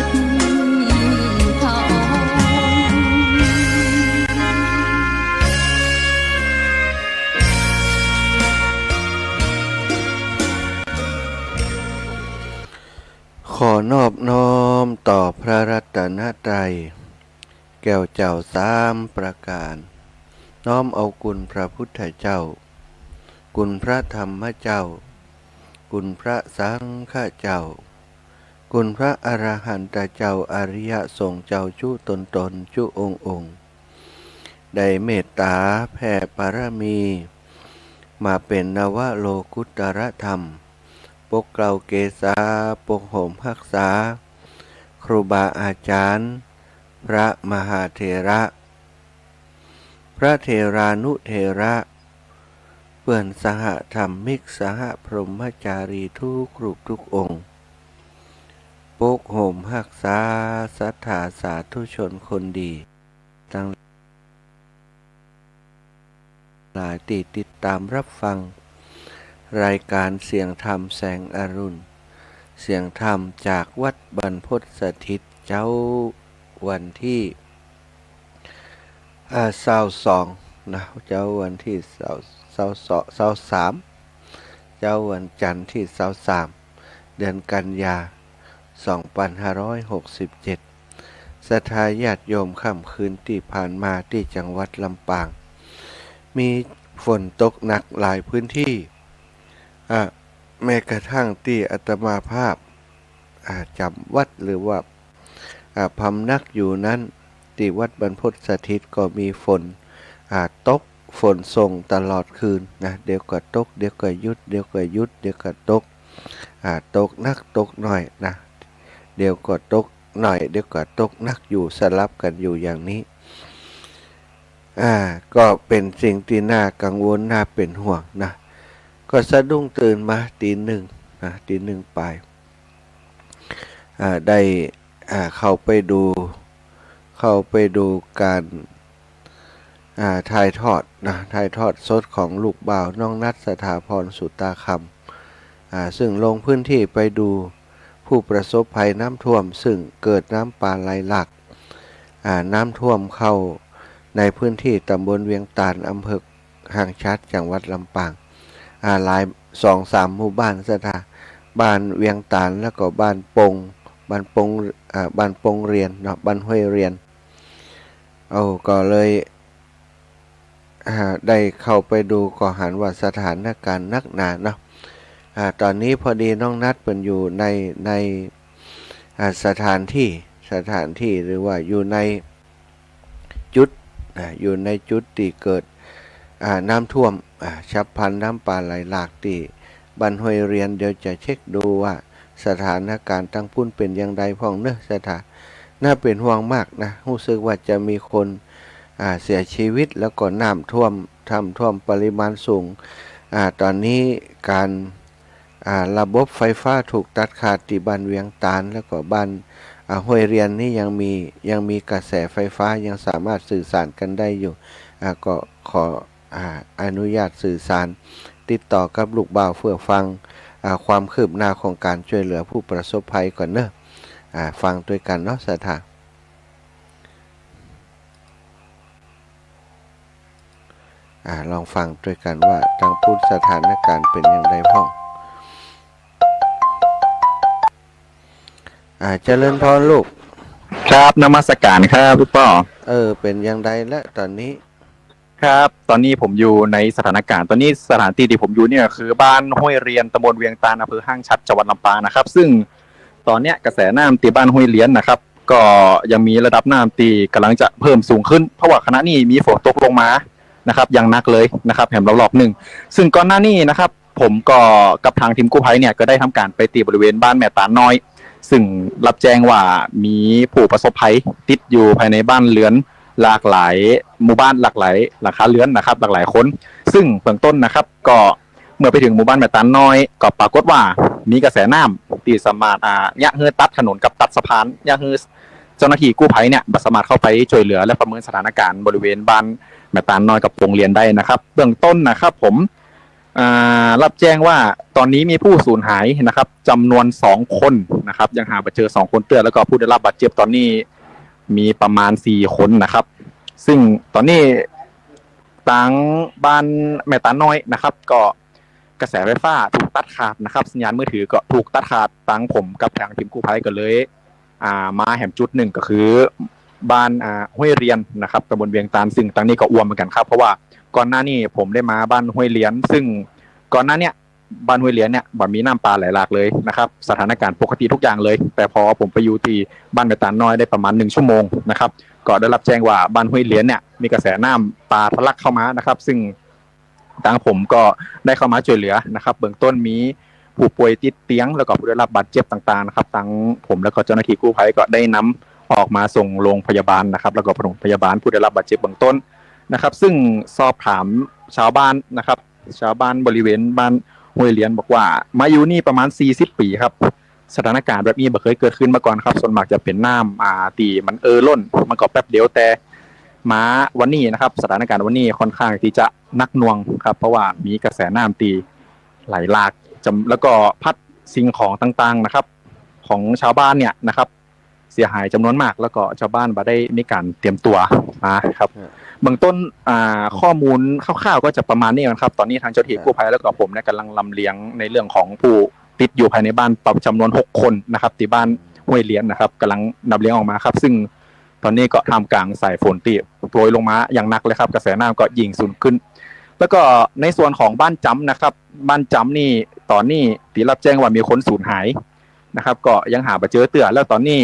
ดทองขอนอบน้อมต่อพระรัตนตรัยแก้วเจ้าสามประการน้อมเอาคุณพระพุทธเจ้าคุณพระธรรมเจ้าคุณพระสังฆเจ้าคุณพระอรหันตเจ้าอริยสงฆ์เจ้าจุตนจุองค์ได้เมตตาแผ่ปารมีมาเป็นนวโลกุตรธรรมปกเกล้าเกษาปกโหมรักษาครูบาอาจารย์พระมหาเถระพระเถรานุเถระเพื่อนสหธรรมิกสหพรหมจารีทุกรูปทุกองค์ปกโหมรักษาศรัทธาสาธุชนคนดีตั้งหลายติดตามรับฟังรายการเสียงธรรมแสงอรุณเสียงธรรมจากวัดบรรพตสถิตเจ้าวันที่22นะเจ้าวันที่23เจ้าวันจันทร์ที่23เดือนกันยา2567ศรัทธาญาติโยมค่ำคืนที่ผ่านมาที่จังหวัดลำปางมีฝนตกหนักหลายพื้นที่แม้กระทั่งที่อาตมาภาพจำวัดหรือว่าพำนักอยู่นั้นที่วัดบรรพตสถิตก็มีฝนตกฝนส่งตลอดคืนนะเดี๋ยวก็ตกเดี๋ยวก็หยุดเดี๋ยวก็หยุดเดี๋ยวก็ตกตกนักตกหน่อยนะเดี๋ยวก็ตกหน่อยเดี๋ยวก็ตกนักอยู่สลับกันอยู่อย่างนี้ก็เป็นสิ่งที่น่ากังวลน่าเป็นห่วงนะก็สะดุ้งตื่นมาตีหนึ่งไปได้เข้าไปดูการถ่ายทอดสดของลูกบ่าวน้องนัทสถาพรสุตาคำซึ่งลงพื้นที่ไปดูผู้ประสบภัยน้ำท่วมซึ่งเกิดน้ำป่าไหลหลากน้ำท่วมเข้าในพื้นที่ตำบลเวียงตาลอำเภอห้างชัดจังหวัดลำปางหลาย 2-3 หมู่บ้านบ้านเวียงตาลแล้วก็บ้านปงเรียนเนาะบ้านห้วยเรียนก็เลยได้เข้าไปดูก็หันว่าสถานการณ์นักหนาเนาะตอนนี้พอดีน้องนัดเป็นอยู่ในสถานที่หรือว่าอยู่ในจุดที่เกิดน้ำท่วมฉับพลันน้ำป่าไหลหลากที่บ้านห้วยเรียนเดี๋ยวจะเช็คดูว่าสถานการณ์ตั้งพุ่นเป็นอย่างไรพ่องเนอะน่าเป็นห่วงมากนะรู้สึกว่าจะมีคนเสียชีวิตแล้วก็น้ำท่วมปริมาณสูงตอนนี้การระบบไฟฟ้าถูกตัดขาดที่บ้านเวียงตาลแล้วก็บ้านห้วยเรียนนี่ยังมีกระแสไฟฟ้ายังสามารถสื่อสารกันได้อยู่ก็ขออนุญาตสื่อสารติดต่อกับลูกบ่าวเพื่อฟังความคืบหน้าของการช่วยเหลือผู้ประสบภัยก่อนเนอะฟังด้วยกันเนาะสถาลองฟังด้วยกันว่าทางพุทธสถานการณ์เป็นอย่างไรพ้องเจริญพรลูกครับนมัสการครับพี่ป้อเป็นอย่างไรแล้วตอนนี้ครับตอนนี้ผมอยู่ในสถานการณ์ตอนนี้สถานที่ที่ผมอยู่เนี่ยคือบ้านห้วยเรียนตำบลเวียงตาลอำเภอห้างชัดจังหวัดลำปางนะครับซึ่งตอนเนี้ยกระแสน้ำตีบ้านห้วยเรียนนะครับก็ยังมีระดับน้ำตีกำลังจะเพิ่มสูงขึ้นเพราะว่าขณะนี้มีฝนตกลงมานะครับอย่างหนักเลยนะครับแหมรอบๆหนึ่งซึ่งก่อนหน้านี้นะครับผมก็กับทางทีมกู้ภัยเนี่ยก็ได้ทำการไปตีบริเวณบ้านแม่ตาลน้อยซึ่งรับแจ้งว่ามีผู้ประสบภัยติดอยู่ภายในบ้านเรือนหลากหลายหมู่บ้านหลากหลายหลังคาเรือนนะครับหลากหลายคนซึ่งเบื้องต้นนะครับก็เมื่อไปถึงหมู่บ้านแม่ตาลน้อยก็ปรากฏว่ามีกระแสน้ำที่สามารถยะเฮือตัดถนนกับตัดสะพานยะเฮือเจ้าหน้าที่กู้ภัยเนี่ยสามารถเข้าไปช่วยเหลือและประเมินสถานการณ์บริเวณบ้านแม่ตาลน้อยกับโรงเรียนได้นะครับเบื้องต้นนะครับผม รับแจ้งว่าตอนนี้มีผู้สูญหายนะครับจำนวน2 คนนะครับยังหาไม่เจอ2 คนเตือนแล้วก็ผู้ได้รับบาดเจ็บตอนนี้มีประมาณ4 คนนะครับซึ่งตอนนี้ทางบ้านแม่ตาน้อยนะครับก็กระแสไฟฟ้าถูกตัดขาดนะครับสัญญาณมือถือก็ถูกตัดขาดทางผมกับทางทีมกู้ภัยก็เลยมาแห่มจุดหนึ่งก็คือบ้านห้วยเรียนนะครับตำบลเวียงตาลซึ่งทางนี้ก็อ้วมเหมือนกันครับเพราะว่าก่อนหน้านี้ผมได้มาบ้านห้วยเรียนซึ่งก่อนหน้านี้บ้านห้วยเรียนเนี่ยบ่มีน้ำปลาไหลหลากเลยนะครับสถานการณ์ปกติทุกอย่างเลยแต่พอผมไปอยู่ที่บ้านแม่ตาลน้อยได้ประมาณ1 ชั่วโมงนะครับก็ได้รับแจ้งว่าบ้านห้วยเรียนเนี่ยมีกระแสน้ำปลาทะลักเข้ามานะครับซึ่งทางผมก็ได้เข้ามาช่วยเหลือนะครับเบื้องต้นมีผู้ป่วยติดเตียงแล้วก็ผู้ได้รับบาดเจ็บต่างๆนะครับทางผมแล้วก็เจ้าหน้าที่กู้ภัยก็ได้นำออกมาส่งโรงพยาบาลนะครับแล้วก็ปฐมพยาบาลผู้ได้รับบาดเจ็บเบื้องต้นนะครับซึ่งสอบถามชาวบ้านนะครับชาวบ้านบริเวณบ้านห้วยเรียนบอกว่ามาอยู่นี่ประมาณ40 ปีครับสถานการณ์แบบนี้ไม่เคยเกิดขึ้นมาก่อนครับส่วนมากจะเป็นน้ำตีมันล้นมันก็แป๊บเดียวแต่มาวันนี้นะครับสถานการณ์วันนี้ค่อนข้างที่จะนักหน่วงครับเพราะว่ามีกระแสน้ำตีไหลหลากแล้วก็พัดสิ่งของต่างๆนะครับของชาวบ้านเนี่ยนะครับเสียหายจำนวนมากแล้วก็ชาวบ้านบ่ได้มีการเตรียมตัวนะครับเบื้องต้นข้อมูลคร่าวๆก็จะประมาณนี้ครับตอนนี้ทางเจ้าหน้าที่กู้ภัยแล้วก็ผมเนี่ยกำลังลำเลียงในเรื่องของผู้ติดอยู่ภายในบ้านจำนวน6 คนนะครับที่บ้านห้วยเลี้ยนนะครับกำลังนำเลี้ยงออกมาครับซึ่งตอนนี้ก็ทำกลางสายฝนที่โปรยลงมาอย่างหนักเลยครับกระแสน้ำก็ยิ่งสูงขึ้นแล้วก็ในส่วนของบ้านจ้ำนะครับบ้านจ้ำนี่ตอนนี้ที่รับแจ้งว่ามีคนสูญหายนะครับก็ยังหาไม่เจอเตือนแล้วตอนนี้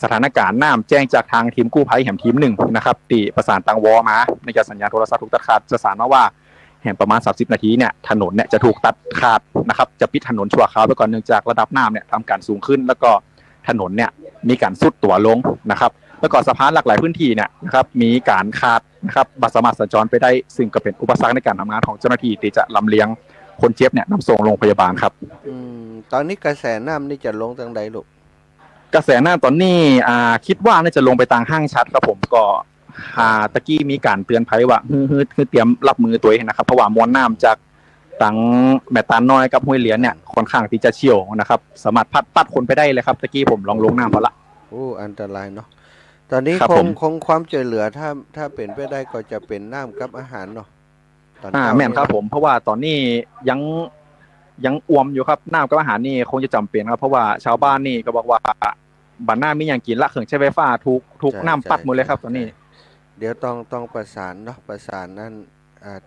สถานการณ์น้ำแจ้งจากทางทีมกู้ภัยแห่งทีม1นะครับที่ประสานทางวอมาในการสัญญาณโทรศัพท์ถูกตัดขาดจะสารมาว่าแห่งประมาณ30 นาทีเนี่ยถนนเนี่ยจะถูกตัดขาดนะครับจะปิดถนนชั่วคราวไปก่อนเนื่องจากระดับน้ำเนี่ยทำการสูงขึ้นแล้วก็ถนนเนี่ยมีการทรุดตัวลงนะครับแล้วก็สะพานหลากหลายพื้นที่เนี่ยนะครับมีการขาดนะครับบัตรสามารถสัญจรไปได้ซึ่งก็เป็นอุปสรรคในการทำงานของเจ้าหน้าที่ที่จะลำเลียงคนเจ็บเนี่ยนำส่งโรงพยาบาลครับตอนนี้กระแสน้ำนี่จะลงทางใดลูกกระแสน้ำตอนนี้คิดว่าน่าจะลงไปทางห้างชัดครับผมก็ตะกี้มีการเตือนภัยว่าคือเตรียมรับมือตัวเองนะครับเพราะว่ามวลน้ำจากตังแม่ตาลน้อยกับห้วยเหลียนเนี่ยค่อนข้างที่จะเชี่ยวนะครับสามารถปัดคนไปได้เลยครับตะกี้ผมลองลงน้ำพอละอันตรายเนาะตอนนี้คงความช่วยเหลือถ้าเป็นไปได้ก็จะเป็นน้ำกับอาหารเนาะแม่นครับผมเพราะว่าตอนนี้ยังอ้วมอยู่ครับน้ำกับอาหารนี่คงจะจำเป็นครับเพราะว่าชาวบ้านนี่ก็บอกว่าบ้านหน้ามีอย่างกินละเครื่องใช้ไฟฟ้าทุกน้ำปัดหมดเลยครับตอนนี้เดี๋ยวต้องประสานเนาะประสานนั่น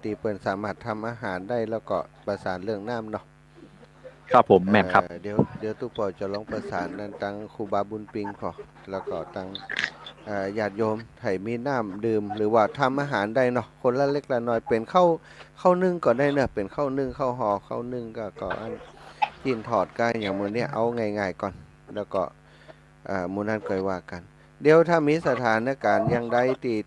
ตีเปิลสามารถทำอาหารได้แล้วก็ประสานเรื่องน้ำเนาะครับผมแม่นครับเดี๋ยวตู้ปอจะลองประสานนั่นตั้งครูบาบุญปิงขอแล้วก็ตั้งญาติโยมไถมีน้ำดื่มหรือว่าทำอาหารได้เนาะคนละเล็กละน้อยเป็นข้าวนึ่งก็ได้เนาะเป็นข้าวนึ่งข้าวห่อข้าวนึ่งก็กินถอดกันอย่างมื้อนี้เอาง่ายๆก่อนแล้วก็มื้อนั้นค่อยว่ากันเดี๋ยวถ้ามีสถานการณ์อย่างใด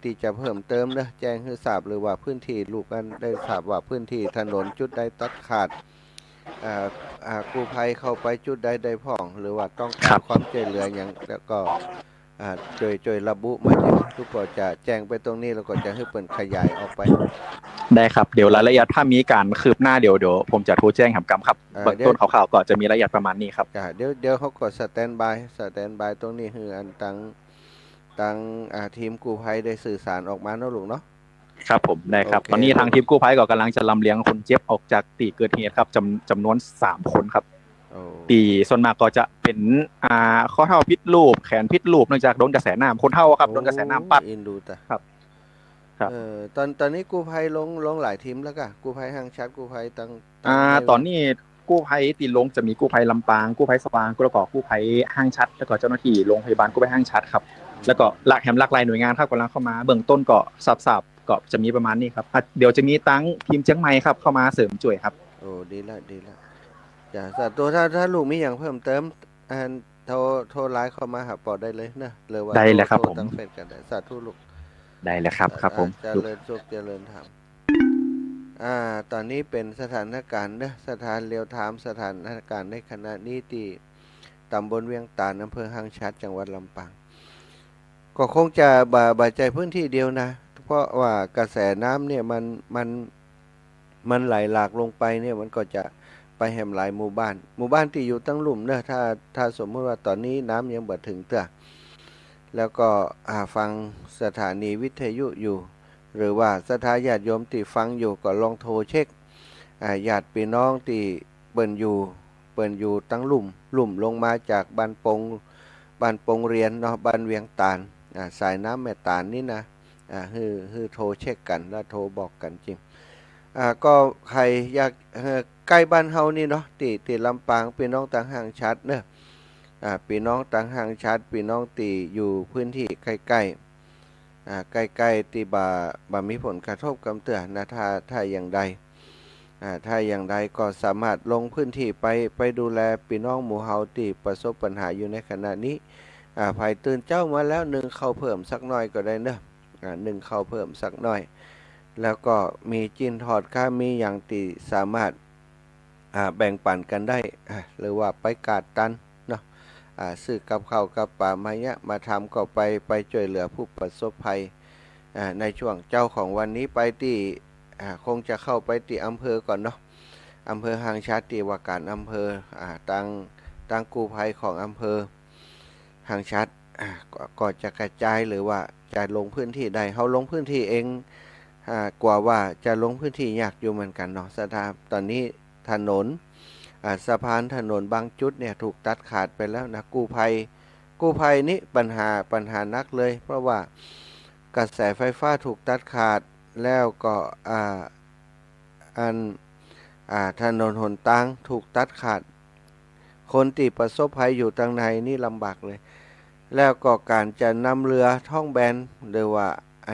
ที่จะเพิ่มเติมนะแจ้งให้ทราบหรือว่าพื้นที่ลูกกันได้ทราบว่าพื้นที่ถนนจุดใดตัดขาดกู้ภัยเข้าไปจุดใดได้พ่องหรือว่าต้องการความช่วยเหลืออย่างแล้วก็ช่วยระบุมาทุกคนจะแจ้งไปตรงนี้แล้วก็จะให้เปิดขยายออกไปได้ครับเดี๋ยวรายละเอียดถ้ามีการคืบหน้าเดี๋ยวผมจะโทรแจ้งครับครับเบื้องต้นข่าวๆก็จะมีรายละเอียดประมาณนี้ครับเดี๋ยวเขาก็สแตนบายตรงนี้คืออันตั้งทีมกู้ภัยได้สื่อสารออกมาเนาะลูกเนาะครับผมได้ครับตอนนี้ทางทีมกู้ภัยก็กำลังจะลำเลียงคนเจ็บออกจากที่เกิดเหตุครับจำนวน3 คนครับตีส่วนมากก็จะเป็นข้อเท้าพิษรูปแขนพิษรูปเนื่องจากโดนกระแสน้ำคนเท่าครับโดนกระแสน้ำปัดอินดูแต่ครับตอนนี้กู้ภัยลงหลายทีมแล้วก็กู้ภัยห้างชัดกู้ภัยตั้งตอนนี้กู้ภัยตีลงจะมีกู้ภัยลำปางกู้ภัยสว่างกู้ก่อกู้ภัยห้างชัดแล้วก็เจ้าหน้าที่โรงพยาบาลกู้ภัยห้างชัดครับแล้วก็หลักหลายหน่วยงานครับกำลังเข้ามาเบื้องต้นก็สับก็จะมีประมาณนี้ครับเดี๋ยวจะมีตั้งทีมเชียงใหม่ครับเข้ามาเสริมช่วยครับดีละจ้ะสาธุถ้าลูกมีอย่างเพิ่มเติมโทรไลน์เข้ามาหาปอได้เลยนะหรือว่าได้เลยครับผมตั้งเฟซกันได้สาธุลูกได้เลยครับผมเจริญสุขเจริญธรรมตอนนี้เป็นสถานการณ์นะสถานเรียวไทม์สถานการณ์ในขณะนี้ที่ตำบลเวียงตาลอำเภอห้างชัดจังหวัดลำปางก็คงจะบาดใจพื้นที่เดียวนะเพราะว่ากระแสน้ำเนี่ยมัน มันไหลหลากลงไปเนี่ยมันก็จะไปแหมหลายหมู่บ้านที่อยู่ตั้งหลุมเนอะถ้าสมมติว่าตอนนี้น้ำยังบ่ถึงเตื้อแล้วก็ฟังสถานีวิทยุอยู่ หรือว่าสถาญาติโยมที่ฟังอยู่ก็ลองโทรเช็คญาติพี่น้องที่เปิ้นอยู่ตั้งหลุมลงมาจากบ้านปงเรียนเนาะบ้านเวียงตาลสายน้ำแม่ตาลนี่นะฮือโทรเช็คกันแล้วโทรบอกกันจริงก็ใครอยากใกล้บ้านเฮานี่เนาะที่ลำปางพี่น้องต่างห่างชัดเนอะพี่น้องต่างห่างชัดพี่น้องตีอยู่พื้นที่ใกล้ๆใกล้ๆที่บ่มีผลกระทบกำเตือนนะถ้าอย่างใดก็สามารถลงพื้นที่ไปดูแลพี่น้องหมู่เฮาที่ประสบปัญหาอยู่ในขณะนี้ภายตื่นเจ้ามาแล้วนึ่งข้าวเพิ่มสักหน่อยก็ได้เนอะนึ่งข้าวเพิ่มสักหน่อยแล้วก็มีจิ้นทอดข้ามีอย่างที่สามารถแบ่งปันกันได้หรือว่าไปกาดตันเนาะซื้อกับข้าวกับปลามาทำก็ไปช่วยเหลือผู้ประสบภัยในช่วงเจ้าของวันนี้ไปที่คงจะเข้าไปที่อำเภอก่อนเนาะอำเภอหางชาติว่าการอำเภอตั้งกู้ภัยของอำเภอหางชัดก็จะกระจายหรือว่าจะลงพื้นที่ใดเขาลงพื้นที่เองกว่าว่าจะลงพื้นที่ยากอยู่เหมือนกันเนาะตอนนี้ถนนสะพานถนนบางจุดเนี่ยถูกตัดขาดไปแล้วนะกู้ภัยนี้ปัญหานักเลยเพราะว่ากระแสไฟฟ้าถูกตัดขาดแล้วก็ถนนหนทางถูกตัดขาดคนที่ประสบภัยอยู่ทางในนี่ลำบากเลยแล้วก็การจะนำเรือท่องแบนหรือว่า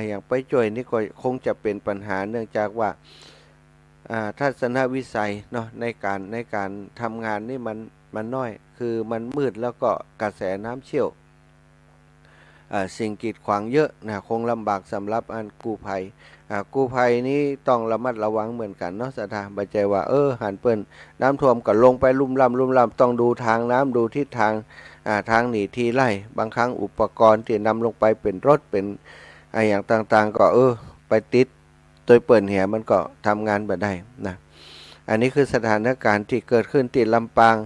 อย่างไปช่วยนี่ก็คงจะเป็นปัญหาเนื่องจากว่าทัศนวิสัยเนาะในการทำงานนี่มันน้อยคือมันมืดแล้วก็กระแสน้ำเชี่ยวสิ่งกีดขวางเยอะนะคงลำบากสำหรับกู้ภัยนี้ต้องระมัดระวังเหมือนกันเนาะสถาบันใจว่าหันเปิ้นน้ำท่วมก็ลงไปลุ่มลำต้องดูทางน้ำดูทิศทางหนีทีไล่บางครั้งอุปกรณ์ที่นำลงไปเป็นรถเป็นอย่างต่างๆก็ไปติดตัวเปิ่นเหี่ยมันก็ทำงานบ่ได้นะอันนี้คือสถานการณ์ที่เกิดขึ้นที่ลำปาง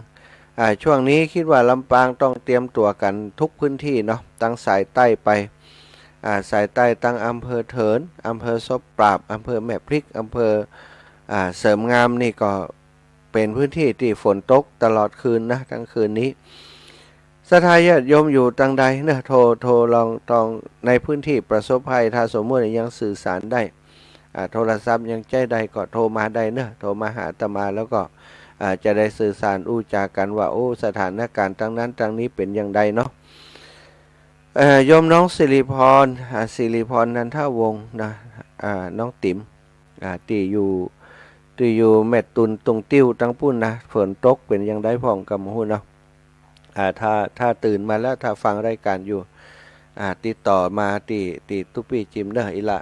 ช่วงนี้คิดว่าลำปางต้องเตรียมตัวกันทุกพื้นที่เนาะตั้งสายใต้ไปสายใต้ตั้งอำเภอเถินอำเภอซบปราบอำเภอแม่พริกอำเภอเสริมงามนี่ก็เป็นพื้นที่ที่ฝนตกตลอดคืนนะทั้งคืนนี้สถาญาติโยมอยู่ตังใดเนะโทรลองในพื้นที่ประสบภัยถ้าสมมติยังสื่อสารได้โทรศัพท์ยังใจใดก็โทรมาได้เนะโทรมาหาอาตมาแล้วก็จะได้สื่อสารอู้จากันว่าสถานการณ์ตั้งนั้นตั้งนี้เป็นอย่างใดเนาะโยมน้องสิริพรนันทวงศ์นะน้องติ๋มที่อยู่แม่ตุนตรงติ้วตั้งปุ้นนะฝนตกเป็นอย่างใดพ่องกับหูเนาะถ้าตื่นมาแล้วถ้าฟังรายการอยู่ติดต่อมาตีตุปีจิมเด้ออีละ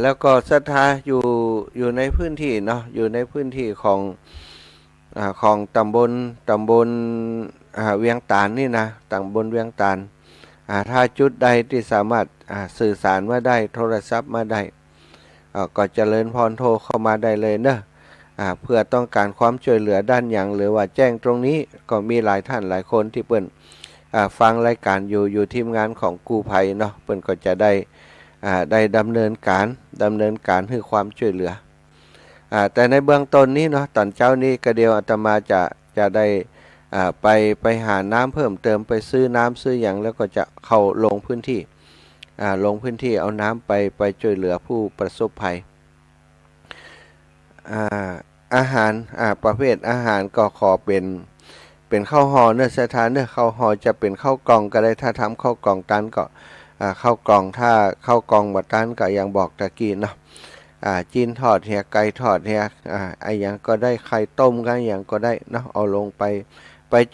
แล้วก็ศรัทธาอยู่ในพื้นที่เนาะอยู่ในพื้นที่ของตำบลเวียงตาลนี่นะตำบลเวียงตาลถ้าจุดใดที่สามารถสื่อสารมาได้โทรศัพท์มาได้ก็เจริญพรโทรเข้ามาได้เลยเนอะเพื่อต้องการความช่วยเหลือด้านอย่างหรือว่าแจ้งตรงนี้ก็มีหลายท่านหลายคนที่เปิ้นฟังรายการอยู่ทีมงานของกู้ภัยเนาะเปิ้นก็จะได้ดำเนินการให้ความช่วยเหลือแต่ในเบื้องต้นนี้เนาะตอนเช้านี้ก็เดียวอาตมาจะได้ไปหาน้ำเพิ่มเติมไปซื้อน้ำซื้ออย่างแล้วก็จะเข้าลงพื้นที่เอาน้ำไปช่วยเหลือผู้ประสบภัยอาหารประเภทอาหารก็ขอเป็นข้าวห่อเนื้อสถานเนื้อข้าวห่อจะเป็นข้าวกล่องก็ได้ถ้าทำข้าวกล่องตันก็ข้าวกล่องถ้าข้าวกล่องบัดตันก็อย่างบอกตะกี้เนาะจีนทอดเหี่ยไก่ทอดเหี่ยอย่างก็ได้ไข่ต้มกันอย่างก็ได้เนาะเอาลงไป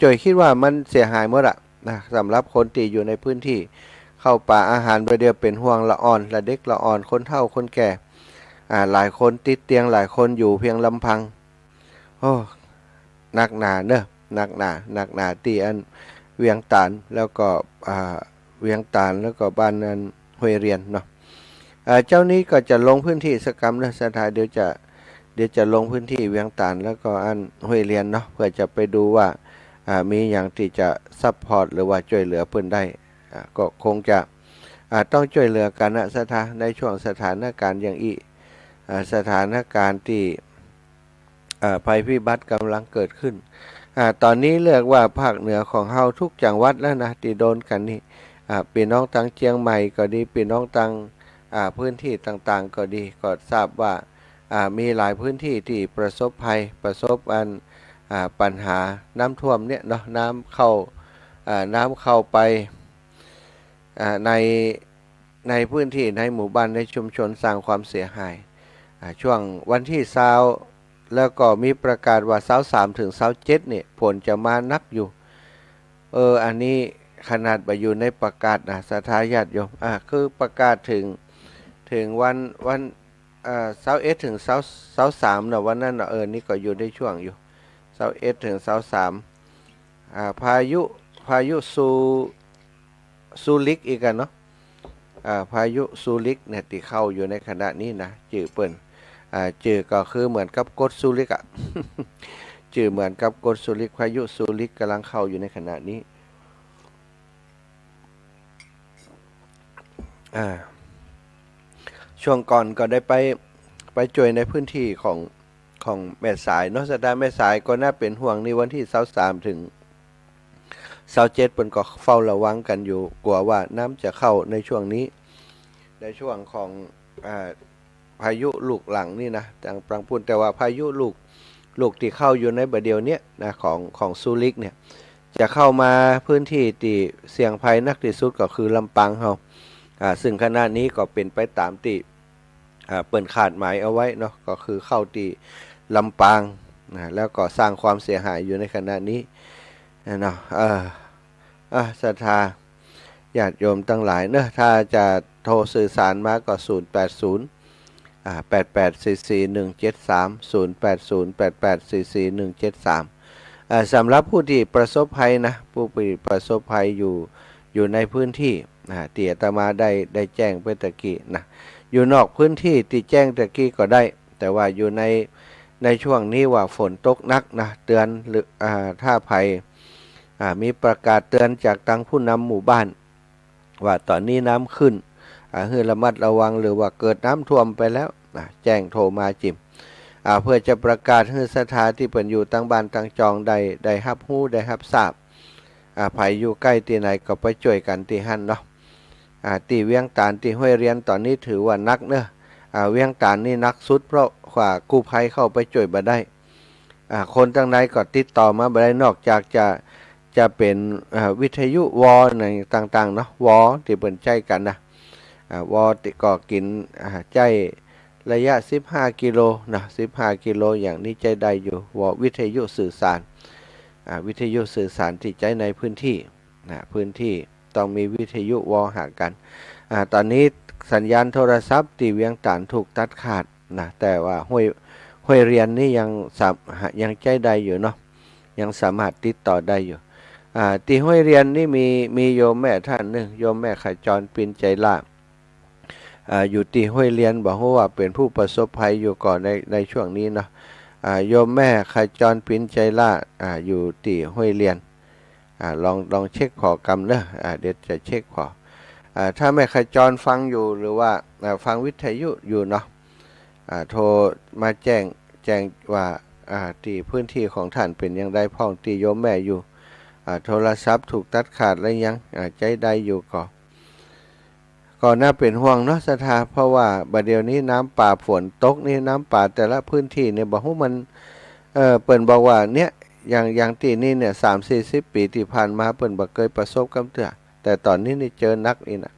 จ่อยคิดว่ามันเสียหายหมดอะนะสำหรับคนที่อยู่ในพื้นที่เข้าป่าอาหารประเดี๋ยวเป็นห่วงละอ่อนละเด็กละอ่อนคนเฒ่าคนแก่หลายคนติดเตียงหลายคนอยู่เพียงลำพังหนักหนาเนอะหนักหนาตีอันเวียงตาลแล้วก็บ้านนั้นห้วยเรียนเนาะเจ้านี้ก็จะลงพื้นที่สกรรมนะสถานเดี๋ยว เดี๋ยวจะลงพื้นที่เวียงตาลแล้วก็อันห้วยเรียนเนาะเพื่อจะไปดูว่ามีอย่างที่จะซัพพอร์ตหรือว่าช่วยเหลือเพิ่นได้ก็คงจะต้องช่วยเหลือกันนะในช่วงสถานการณ์อย่างอีสถานการณ์ที่ภัยพิบัติกำลังเกิดขึ้นตอนนี้เรียกว่าภาคเหนือของเฮาทุกจังหวัดแล้วนะที่โดนกันนี่พี่น้องทางเชียงใหม่ก็ดีพี่น้องทางพื้นที่ต่างๆก็ดีก็ทราบว่ามีหลายพื้นที่ที่ประสบภัยประสบปัญหาน้ำท่วมเนี่ยเนาะน้ำเข้าไปในพื้นที่ในหมู่บ้านในชุมชนสร้างความเสียหายช่วงวันที่20แล้วก็มีประกาศว่า23ถึง27เนี่ยฝนจะมานักอยู่อันนี้ขนาดไปอยู่ในประกาศนะสถาญาติโยมคือประกาศถึงวัน21ถึง23นะวันนั้นนี่ก็อยู่ในช่วงอยู่21ถึง23พายุซูริกอีกกันเนาะพายุซูริกเนี่ยที่เข้าอยู่ในขณะนี้นะจื่อเปิ้นจื่อก็คือเหมือนกับกดซูริกจื่อเหมือนกับกดซูริกพายุซูริกกำลังเข้าอยู่ในขณะนี้ช่วงก่อนก็ได้ไปช่วยในพื้นที่ของแม่สายเนาะสถานแม่สายก็น่าเป็นห่วงในวันที่23ถึง27เปิ้นก็เฝ้าระวังกันอยู่กลัวว่าน้ำจะเข้าในช่วงนี้ในช่วงของพายุลูกหลังนี่นะทางปรังปุ่นแต่ว่าพายุลูกที่เข้าอยู่ในประเดี๋ยวนี้นะของซูริกเนี่ยจะเข้ามาพื้นที่ที่เสี่ยงภัยนักที่สุดก็คือลำปางเฮาซึ่งขณะนี้ก็เป็นไปตามที่เปิ้นคาดหมายเอาไว้เนาะก็คือเข้าที่ลำปางนะแล้วก็สร้างความเสียหายอยู่ในขณะนี้เนาะศรัทธาญาติโยมทั้งหลายเนอะถ้าจะโทรสื่อสารมาก็080 8844 173 080 8844 173สำหรับผู้ที่ประสบภัยนะผู้ประสบภัยอยู่ในพื้นที่ที่อาตมาได้แจ้งไปตะกี้นะอยู่นอกพื้นที่ที่แจ้งตะกี้ก็ได้แต่ว่าอยู่ในช่วงนี้ว่าฝนตกหนักนะเตือนหรือถ้าภัยมีประกาศเตือนจากทางผู้นำหมู่บ้านว่าตอนนี้น้ำขึ้นให้ระมัดระวังหรือว่าเกิดน้ำท่วมไปแล้วแจ้งโทรมาจิมเพื่อจะประกาศให้สถานที่เปิ่นอยู่ตั้งบ้านตั้งจองได้รับรู้ได้รับทราบภัยอยู่ใกล้ที่ไหนก็ไปช่วยกันที่หั่นเนาะที่เวียงตาลที่ห้วยเรียนตอนนี้ถือว่านักเนอะเวียงตาลนี่นักสุดเพราะว่ากู้ภัยเข้าไปช่วยบ่ได้คนตั้งในก็ติดต่อมาบ่ได้นอกจากจะเป็นวิทยุวอในต่างๆเนาะวอที่เปิ่นใช้กันนะวอที่ก็กินใจระยะ15กิโลนะ15กิโลอย่างนี้ใจได้อยู่วอวิทยุสื่อสารวิทยุสื่อสารที่ใช้ในพื้นที่พื้นที่ต้องมีวิทยุวอหากันตอนนี้สัญญาณโทรศัพท์ที่เวียงตาลถูกตัดขาดนะแต่ว่าห้วยเรียนนี่ยังใช้ได้อยู่เนาะยังสามารถติดต่อได้อยู่ที่ห้วยเรียนนี่มีโยมแม่ท่านหนึ่งโยมแม่ขจรปินใจล่าอยู่ที่ห้วยเรียนบอกว่าเป็นผู้ประสบภัยอยู่ก่อนในช่วงนี้เนาะโยมแม่ขจรปินใจล่าอยู่ที่ห้วยเรียนลองเช็คพอกรรมเนอะเดี๋ยวจะเช็คพอถ้าแม่ขจรฟังอยู่หรือว่าฟังวิทยุอยู่เนาะโทรมาแจ้งว่าที่พื้นที่ของท่านเป็นอย่างไรพ้องที่โยมแม่อยู่โทรศัพท์ถูกตัดขาดแล้วยังใจได้อยู่ก็น่าเป็นห่วงเนาะศรัทธาเพราะว่าบัดเดี๋ยวนี้น้ำป่าฝนตกนี่น้ำป่าแต่ละพื้นที่เนี่ยบอกว่ามันเปิ่นบอกว่าเนี่ยอย่างที่นี่เนี่ย30-40 ปีที่ผ่านมาเปิ่นบ่เคยประสบกับเถื่อแต่ตอนนี้นี่เจอนักนี่นะ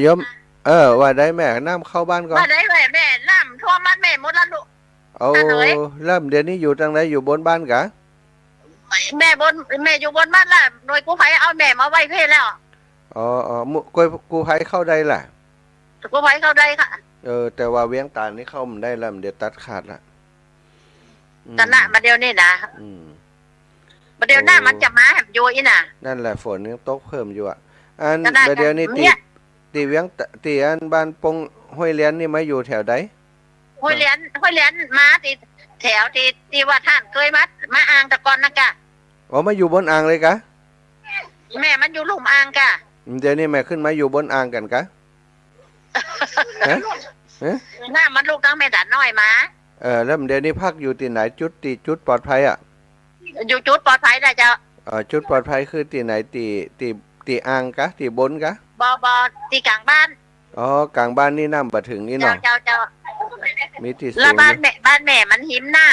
โยมว่าได้แม่น้ำเข้าบ้านก่อนว่าได้แม่น้ำท่วมบ้านแม่หมดแล้วลูกเอาเริ่มเดี๋ยวนี้อยู่ทางไหนอยู่บนบ้านกะแม่อยู่บนบ้านล่ะหน่วยกู้ภัยเอาแม่มาไว้เพศแล้วกู้ภัยเข้าได้แหละกู้ภัยเข้าได้ค่ะแต่ว่าเวียงตาลนี่เข้ามันได้แล้วเดี๋ยวตัดขาดละกันนะมาเดียวนี่นะมาเดียวหน้ามันจะมาแหมโยอีน่ะนั่นแหละฝนยังตกเพิ่มอยู่อันมาเดียวนี่ตีเวียงตีอันบ้านปงห้วยเลี้ยนนี่มาอยู่แถวใด ห้วยเหรียญมาที่แถวที่ว่าท่านเคยมาอ่างแตะกอนนะกะ อ๋อมาอยู่บนอ่างเลยกะ แม่มันอยู่หลุมอ่างกะ เดี๋ยวนี้แม่ขึ้นมาอยู่บนอ่างกันกะฮะฮะ หน้ามันลูกตั้งแม่ดันน้อยมา แล้วเดี๋ยวนี้พักอยู่ที่ไหนจุดปลอดภัยอ่ะ อยู่จุดปลอดภัยได้เจ้า จุดปลอดภัยคือที่ไหนที่อ่างกะที่บนกะ บอที่กลางบ้าน อ๋อกลางบ้านนี่น้ำบ่ถึงนี่ เจ้า เนาะ เจ้า มีที่สู แล้ว ง บ้าน อยู่ แม่มันหิมน้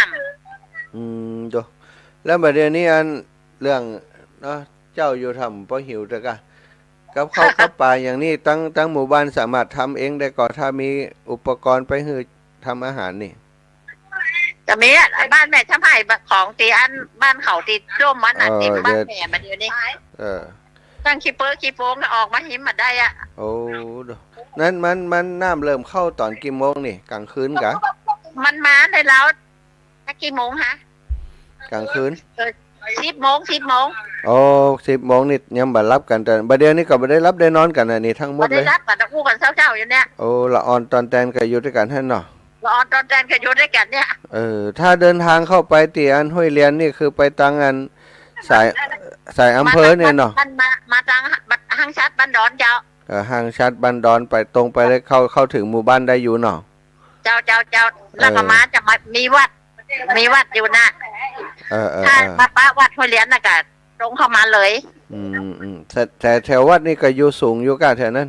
ดูแล้วบัดเดี๋ยวนี้อันเรื่องเนาะเจ้าอยู่ทำเพราะหิวแต่กะกับข้าวกับปลาอย่างนี้ตั้งหมู่บ้านสามารถทำเองได้ก่อนถ้ามีอุปกรณ์ไปให้ทำอาหารนี่ ำจะมีบ้านแม่ช่างไผ่ของตีอันบ้านเขาตีร่มมันอ่ะตีบ้านแม่มาเดี๋ยวนี้ เออ ตั้งขี้เปิ้ลขี้โป้งออกมาหิมมาได้อ่ะ โอ้ดูนั้นมันน้ำเริ่มเข้าตอนกี่โมงนี่กลางคืนกะ มันมาได้แล้วกี่โมงฮะ กลางคืน 10 โมง โอ้10 โมงนี่ยังบ่รับกันแต่บัดเดี๋ยวนี้ก็บ่ได้รับได้นอนกันอันนี้ทั้งหม มา ดเล ได้ ย รับกันอู้กันเช้าๆอยู่เนี่ย โอ้ละออนตอนแตนก็อยู่ด้วยกันให้เนาะ เราออนตอนแจนกันอยู่ด้วยกันเนี่ย ถ้าเดินทางเข้าไปตีอันห้วยเลียนนี่คือไปตังอันสายอำเภอเนี่ยเนาะ มันมาทางห้างชัดบ้านดอนเจ้า ห้างชัดบันดอนไปตรงไปเลยเข้าถึงหมู่บ้านได้อยู่เนาะ เจ้าแล้วก็มาจะมีวัดอยู่นะถ้ามาป้าวัดห้วยเหรียญน่ะก็ตรงเข้ามาเลย แต่แถววัดนี่ก็อยู่สูงอยู่กะแถวนั้น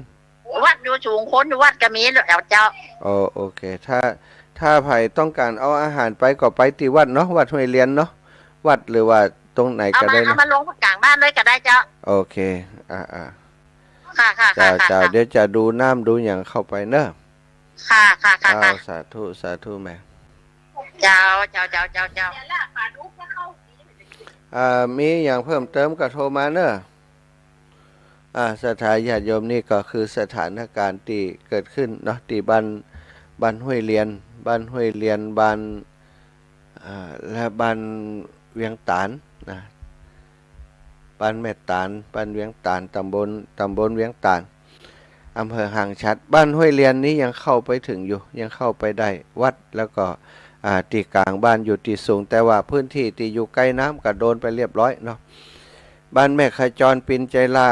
วัดอยู่สูงคนอยู่วัดก็มีแล้วเจ้า โอเคถ้าไผ่ต้องการเอาอาหารไปก็ไปที่วัดเนาะวัดห้วยเลียนเนาะวัดหรือว่าตรงไหนก็ได้ เอา นะ มาลงกลางบ้านเลยก็ได้เจ้า โอเคค่ะจ้าเดี๋ยวจะดูน้ำดูอย่างเข้าไปเนอะ ค่ะสาธุแม่ เจ้ามีอย่างเพิ่มเติมก็โทรมาเนอะสถานญาติโยมนี่ก็คือสถานการณ์ที่เกิดขึ้นเนาะที่บ้านห้วยเลียนบ้านและบ้านเวียงตาลนะบ้านแม่ตาลบ้านเวียงตาลตำบลเวียงตาลอำเภอหางชัดบ้านห้วยเลียนนี้ยังเข้าไปถึงอยู่ยังเข้าไปได้วัดแล้วก็ที่กลางบ้านอยู่ที่สูงแต่ว่าพื้นที่ที่อยู่ใกล้น้ำก็โดนไปเรียบร้อยเนาะบ้านแม่ขจรปินใจละ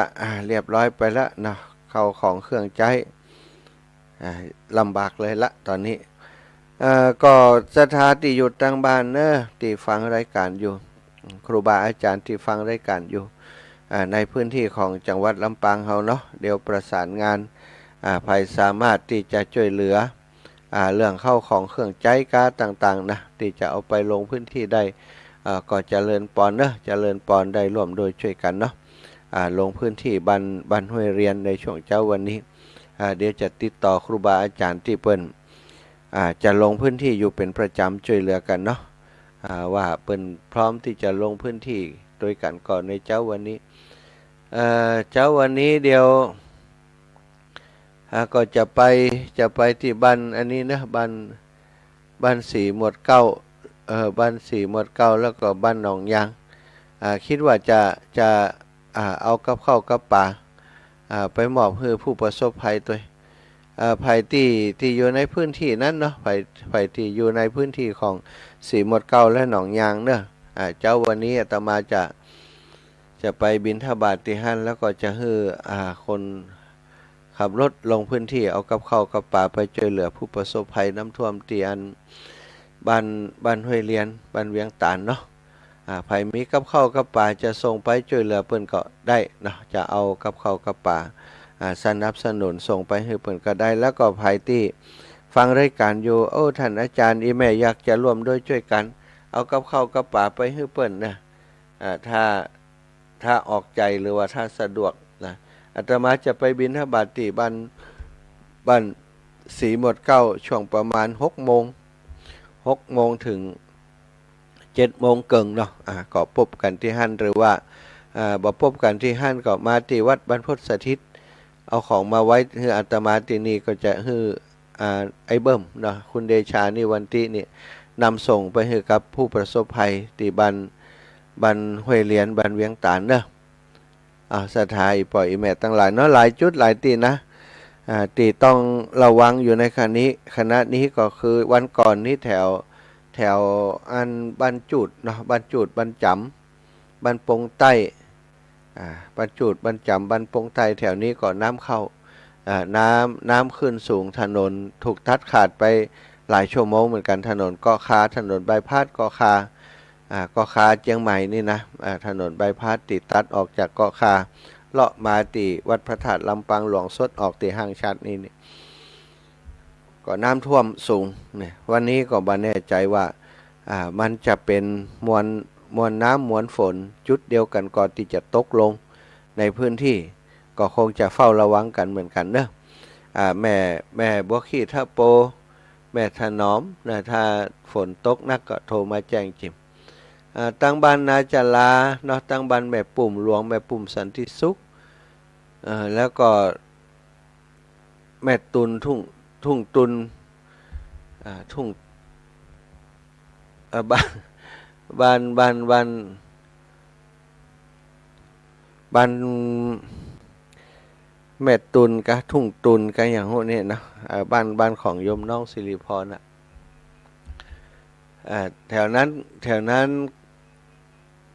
เรียบร้อยไปแล้วเนาะเข้าของเครื่องใจลำบากเลยละตอนนี้ก็สถานที่อยู่ตั้งบ้านเนอะที่ฟังรายการอยู่ครูบาอาจารย์ที่ฟังรายการอยู่ในพื้นที่ของจังหวัดลำปางเฮาเนาะเดี๋ยวประสานงานภัยสามารถที่จะช่วยเหลือเรื่องเข้าของเครื่องใจก๊าซต่างๆนะที่จะเอาไปลงพื้นที่ได้ก็เจริญปอนเนอะเจริญปอนได้ร่วมโดยช่วยกันเนาะลงพื้นที่บ้านห้วยเรียนในช่วงเช้าวันนี้เดี๋ยวจะติดต่อครูบาอาจารย์ที่เปิ้นจะลงพื้นที่อยู่เป็นประจำช่วยเหลือกันเนาะว่าเปิ้นพร้อมที่จะลงพื้นที่โดยกันก่อนในเช้าวันนี้เช้าวันนี้เดียวก็จะไปที่บ้านอันนี้นะบ้านสีหมวดเก้าบ้านสีหมวดเก้าแล้วก็บ้านหนองยางคิดว่าจะเอากับข้าวกับปลาไปมอบให้ผู้ประสบภัยตัวภัยที่อยู่ในพื้นที่นั้นเนาะภัยที่อยู่ในพื้นที่ของสีหมวดเก้าและหนองยางเนาะเจ้าวันนี้อาตมาจะไปบิณฑบาตที่หั่นแล้วก็จะให้คนขับรถลงพื้นที่เอากับข้าวกับปลาไปช่วยเหลือผู้ประสบภัยน้ำท่วมที่อันบ้านห้วยเลียนบ้านเวียงตาลเนาะภัยมีกับข้าวกับปลาจะส่งไปช่วยเหลือเพิ่นก็ได้เนาะจะเอากับข้าวกับปลาสนับสนุนส่งไปให้เพิ่นก็ได้แล้วก็ภัยที่ฟังรายการอยู่ท่านอาจารย์อีแม่อยากจะร่วมด้วยช่วยกันเอากับข้าวกับปลาไปให้เพิ่นนะถ้าออกใจหรือว่าถ้าสะดวกนะอาตมาจะไปบิณฑบาตที่บ้านสีหมดเก้าช่วงประมาณ6 โมงถึง7 โมงเกิงเนาะก็พบกันที่หั่นหรือว่าบ่พบกันที่หั่นก็มาที่วัดบรรพตสถิตเอาของมาไว้ให้อาตมาที่นี่ก็จะให้ไอ้เบิ่มเนาะคุณเดชานี่วันที่นี่นำส่งไปให้กับผู้ประสบภัยที่บ้านห้วยเลียนบ้านเวียงตาลเนาะสถานปล่อยแม่ตั้งหลายเนาะหลายจุดหลายตีนะ ตีต้องระวังอยู่ในขณะนี้ก็คือวันก่อนนี้แถวอันบ้านจูดเนาะบ้านจูดบ้านจำบ้านปงใต้บ้านจูดบ้านจำบ้านปงใต้แถวนี้ก็น้ำเข้าน้ำขึ้นสูงถนนถูกตัดขาดไปหลายชั่วโมงเหมือนกันถนนเกาะคาถนนบายพาสเกาะคาเกาะคาเชียงใหม่นี่นะถนนบายพาสติดตัดออกจากเกาะคาเลาะมาตีวัดพระธาตุลำปางหลวงสดออกตีห้างชัดนี่ก็น้ำท่วมสูงเนี่ยวันนี้ก็บ่แน่ใจว่ามันจะเป็นมวลน้ำมวลฝนจุดเดียวกันก่อนที่จะตกลงในพื้นที่ก็คงจะเฝ้าระวังกันเหมือนกันเนอะแม่บัวขี้ท่าโปแม่ถนอมนะถ้าฝนตกนักก็โทรมาแจ้งจิมตั้งบ้านนาจลาเนาะตั้งบ้านแม่ปุ่มหลวงแม่ปุ่มสันติสุขแล้วก็แม่ตุนทุ่งตุนทุ่งบ้านแม่ตุนกะทุ่งตุนกะอย่างพวกนี้นะบ้านของโยมน้องสิริพรแถวนั้น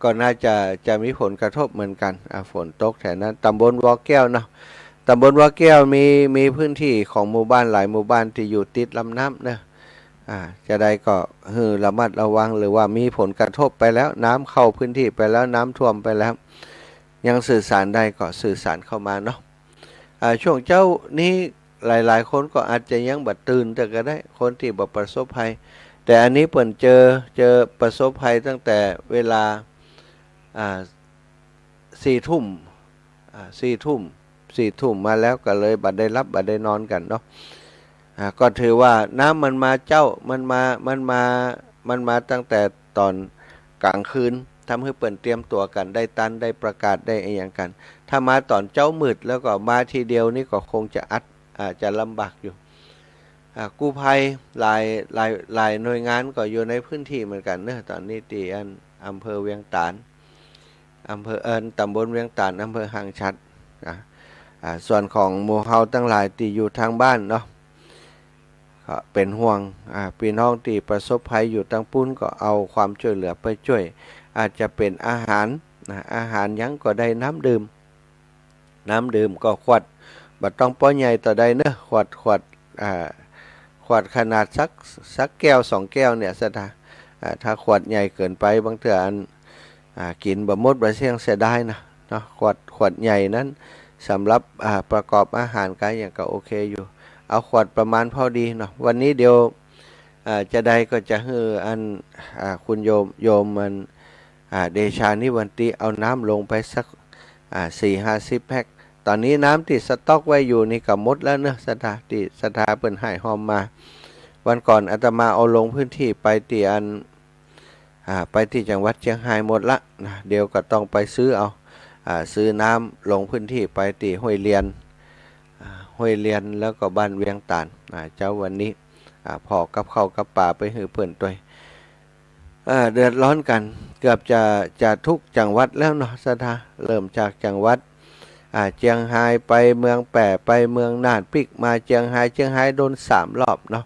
ก็น่าจะมีผลกระทบเหมือนกันฝนตกแถวนั้นตำบลวอแก้วเนาะตำบลวอแก้วมีพื้นที่ของหมู่บ้านหลายหมู่บ้านที่อยู่ติดลำน้ำนะจะได้ก็ระมัดระวังหรือว่ามีผลกระทบไปแล้วน้ำเข้าพื้นที่ไปแล้วน้ำท่วมไปแล้วยังสื่อสารได้ก็สื่อสารเข้ามาเนาะช่วงเจ้านี้หลายคนก็อาจจะยังบัดตื่นแต่ก็ได้คนที่บ่ประสบภัยแต่อันนี้เปิ่นเจอประสบภัยตั้งแต่เวลา4 ทุ่มมาแล้วก็เลยบัดได้รับบัดได้นอนกันเนาะก็ถือว่าน้ำมันมาตั้งแต่ตอนกลางคืนทำให้เปิ่นเตรียมตัวกันได้ตันได้ประกาศได้อย่างกันถ้ามาตอนเจ้ามืดแล้วก็มาทีเดียวนี่ก็คงจะจะลำบากอยู่กู้ภัยหลายหน่วยงานก็อยู่ในพื้นที่เหมือนกันเนอะตอนนี้ที่อำเภอเวียงตาลตำบลเวียงตาลอำเภอหางชัดส่วนของหมู่เฮาตั้งหลายที่อยู่ทางบ้านเนาะก็เป็นห่วงพี่น้องที่ประสบภัยอยู่ทางปุ้นก็เอาความช่วยเหลือไปช่วยอาจจะเป็นอาหารยังก็ได้น้ำดื่มก็ขวดบัดต้องป้อใหญ่ต่อใดเนอะขวดขนาดสักแก้ว2 แก้วเนี่ยถ้าขวดใหญ่เกินไปบางเทื่อกินบะมดบะเสี่ยงเสียได้นะเนาะขวดใหญ่นั้นสำหรับประกอบอาหารก็อย่างก็โอเคอยู่เอาขวดประมาณพอดีเนาะวันนี้เดี๋ยวจะได้ก็จะให้คุณโยมมันเดชานิวันติเอาน้ำลงไปสัก40-50 แพ็คตอนนี้น้ำติดสต๊อกไว้อยู่นี่ก็หมดแล้วเนอะสถาเปิ่นให้หอมมาวันก่อนอาตมาเอาลงพื้นที่ไปที่จังหวัดเชียงรายหมดละนะเดี๋ยวก็ต้องไปซื้อน้ำลงพื้นที่ไปที่ห้วยเรียนแล้วก็บ้านเวียงตาลเจ้าวันนี้พอกับข้าวกับป่าไปหือเพื่อนตัวเดือดร้อนกันเกือบจะทุกจังหวัดแล้วเนาะเริ่มจากจังหวัดเชียงรายไปเมืองแปะไปเมืองน่านปิกมาเชียงรายโดน3 รอบเนาะ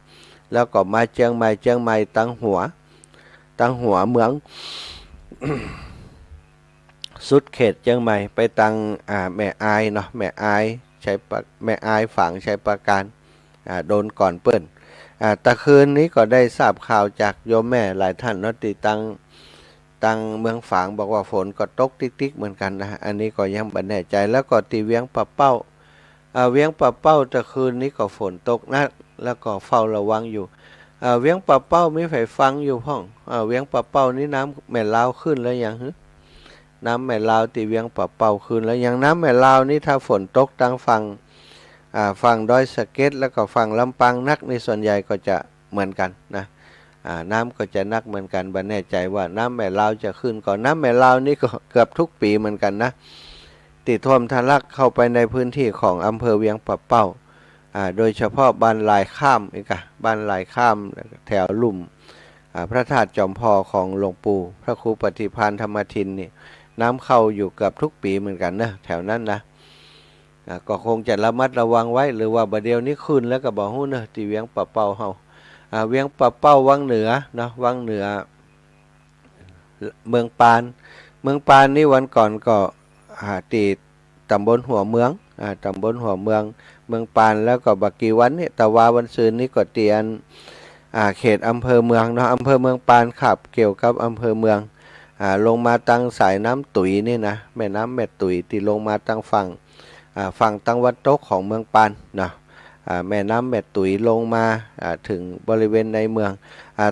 แล้วก็มาเชียงใหม่ตั้งหัวเมือง สุดเขตเชียงใหม่ไปตั้งแม่อายเนาะแม่อายฝั่งชัยประการโดนก่อนเปิ้นตะคืนนี้ก็ได้ทราบข่าวจากโยมแม่หลายท่านเนาะที่ตั้งเมืองฝางบอกว่าฝนก็ตกติ๊กๆเหมือนกันนะอันนี้ก็ยังไม่แน่ใจแล้วก็ที่เวียงปะเป้าตะคืนนี้ก็ฝนตกนะแล้วก็เฝ้าระวังอยู่เวียงปะเป้ามีไฟฟังอยู่พ่องเวียงปะเป้านี่น้ำแม่ลาวขึ้นแล้วยังน้ำแม่ลาวที่เวียงปะเป้าขึ้นแล้วยังน้ำแม่ลาวนี่ถ้าฝนตกทางฝั่งดอยสะเก็ดแล้วก็ฝั่งลำปางนักในส่วนใหญ่ก็จะเหมือนกันนะน้ำก็จะนักเหมือนกันบ่แน่ใจว่าน้ำแม่ลาวจะขึ้นก่อนน้ำแม่ลาวนี่ก็เกือบทุกปีเหมือนกันนะติดท่วมทะลักเข้าไปในพื้นที่ของอำเภอเวียงปะเป้าโดยเฉพาะบ้านลายข้ามบ้านลายข้ามแถวลุ่มพระธาตุจอมพอของหลวงปู่พระครูปฏิภาณธรรมทินนี่น้ำเข้าอยู่เกือบทุกปีเหมือนกันนะแถวนั้นนะ ก็คงจะระมัดระวังไว้หรือว่าบัดเดียวนี้ขึ้นแล้วก็บ่ฮู้เนอะที่เวียงปะเป้าเฮาเวียงปะเป้าวังเหนือเนาะวังเหนือเมืองปานนี่วันก่อนก็ตีตำบลหัวเมืองตำบลหัวเมืองเมืองปานแล้วก็บักกี่วันนี่แต่ว่าวันซืนนี้ก็เตียนเขตอำเภอเมืองเนาะอำเภอเมืองปานขับเกี่ยวกับอำเภอเมืองลงมาตั้งสายน้ำตุ๋ยนี่นะแม่น้ำแม่ตุ๋ยที่ลงมาตั้งฝั่งตะวันตกของเมืองปานเนาะแม่น้ำแม่ตุ๋ยลงมาถึงบริเวณในเมือง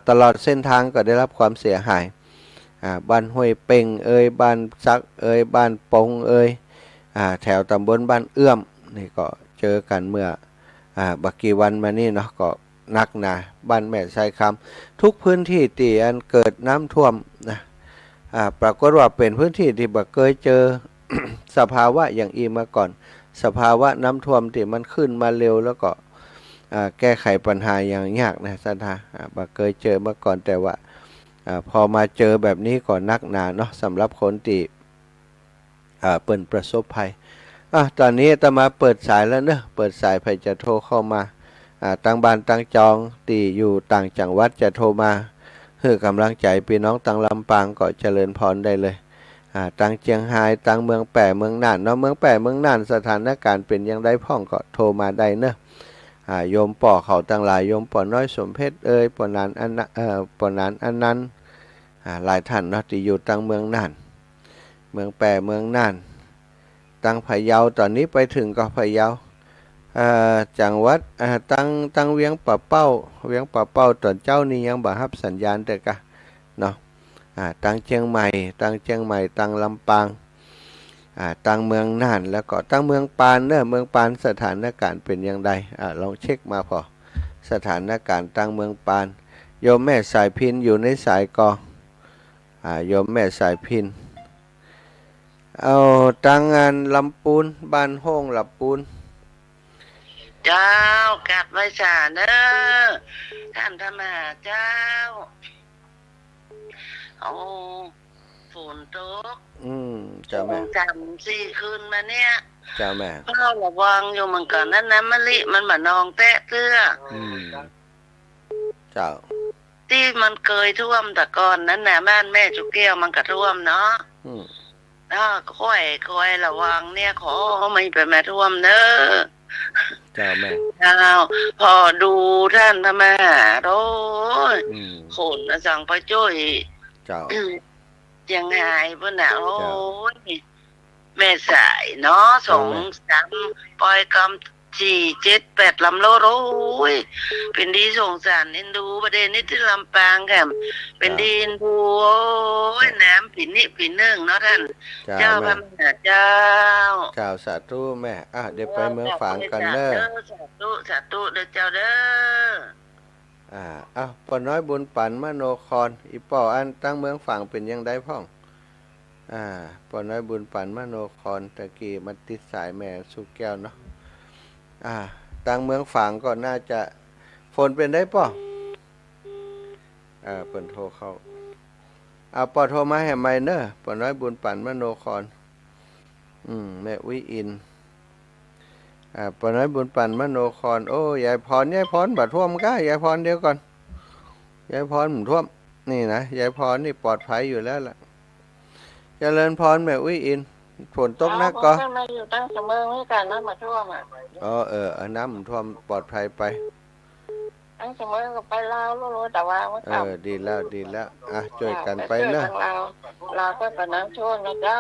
ตลอดเส้นทางก็ได้รับความเสียหายบ้านห้วยเป่งบ้านซักบ้านปงแถวตำบลบ้านเอื้อมนี่ก็เจอกันเมื่อบักกี่วันมานี่เนาะก็นักหนาบ้านแม่ไซคำทุกพื้นที่ที่อันเกิดน้ำท่วมนะปรากฏว่าเป็นพื้นที่ที่บักเคยเจอ สภาวะอย่างอีมาก่อนสภาวะน้ำท่วมที่มันขึ้นมาเร็วแล้วก็แก้ไขปัญหาอย่างยากนะสันทาบักเคยเจอมาก่อนแต่ว่าพอมาเจอแบบนี้ก็นักหนาเนาะสำหรับคนที่เปิดประสบภัยตอนนี้จะมาเปิดสายแล้วเนอะเปิดสายใครจะโทรเข้ามาตั้งบ้านตั้งจองที่อยู่ต่างจังหวัดจะโทรมาเพื่อกำลังใจพี่น้องต่างลำปางก็เจริญพรได้เลยต่างเชียงรายต่างเมืองแปะเมืองน่านเนาะเมืองแปะเมืองน่านสถานการณ์เป็นอย่างไรพ่องก็โทรมาได้เนอะโยมป่อเขาต่างหลายโยมป่อน้อยสมเพชรป่อนานอันป่อนานอันนั้นหลายท่านเนาะที่อยู่ต่างเมืองน่านเมืองแปะเมืองน่านตั้งพะเยาตอนนี้ไปถึงก็พะเยาจังหวัดตั้งเวียงปะเป้าตอนเจ้านี่ยังบ่รับสัญญาณแต่กะเนาะตั้งเชียงใหม่ตั้งลำปางตั้งเมืองน่านแล้วก็ตั้งเมืองปานเนอะเมืองปานสถานการณ์เป็นอย่างไรลองเช็คมาพอสถานการณ์ตั้งเมืองปานโยมแม่สายพินอยู่ในสายกอโยมแม่สายพินเอาตั้งงานลำปูนบ้านห้องลำปูนเจ้ากัดไว้สาเนอะท่านธรรมาเจ้าโอ้ฝนตกเจ้าแม่3-4 คืนมาเนี่ยเจ้าแม่พ่อระวังอยู่เหมือนกันนั่นนะมะลิมันมานองแตะเตื้อเจ้าที่มันเคยท่วมแต่ก่อนนั้นนะบ้านแม่จุกแก้วมันก็ท่วมเนาะค่อยระวังเนี่ยขอไม่ไปมาท่วมเนอะเจ้าแม่พอดูท่านพระมหาโอ้ยขนสั่งพระจ้อยเจ้ายังไงพ่อหนาโอ้ยแม่สายเนาะ2-3ปล่อยกำ4-7-8ลำโลโอ้ยเป็นดีสงสารเอ็นดูประเด็นนี้ที่ลำปางค่ะเป็นดีเอ็นดูโอ้ยน้ำผินนี่ผินนึ่งเนาะท่านเจ้าพระมหาเจ้าสาธุแม่เดี๋ยวไปเมืองฝางกันเด้อสาธุเด้อเจ้าเด้อปอน้อยบุญปันมโนครอีป่ออันตั้งเมืองฝางเป็นยังไงพ่องปอน้อยบุญปันมโนครตะกี้มันติดสายแม่สุแก้วเนาะตั้งเมืองฝางก็น่าจะฝนเป็นได้ป่อเปิดโทรเข้าปอโทรมาให้ไม่เนอะปอน้อยบุญปันมโนครแม่วิอินปอน้อยบุญปันมโนครโอ้ยายพรบ่ท่วมก้ายายพรเดียวก่อนยายพรท่วมนี่นะยายพรนี่ปลอดภัยอยู่แล้วล่ะเจริญพรแม่วิอินฝนตกนักก็มาอยู่ตั้งเสมอไม่การน้ำมาท่วมน้ำท่วมปลอดภัยไปตั้งเสมอก็ไปลาวรู้แต่ว่าดีแล้วช่วยกันไปเนอะลาวก็เป็นน้ำท่วมนะเจ้า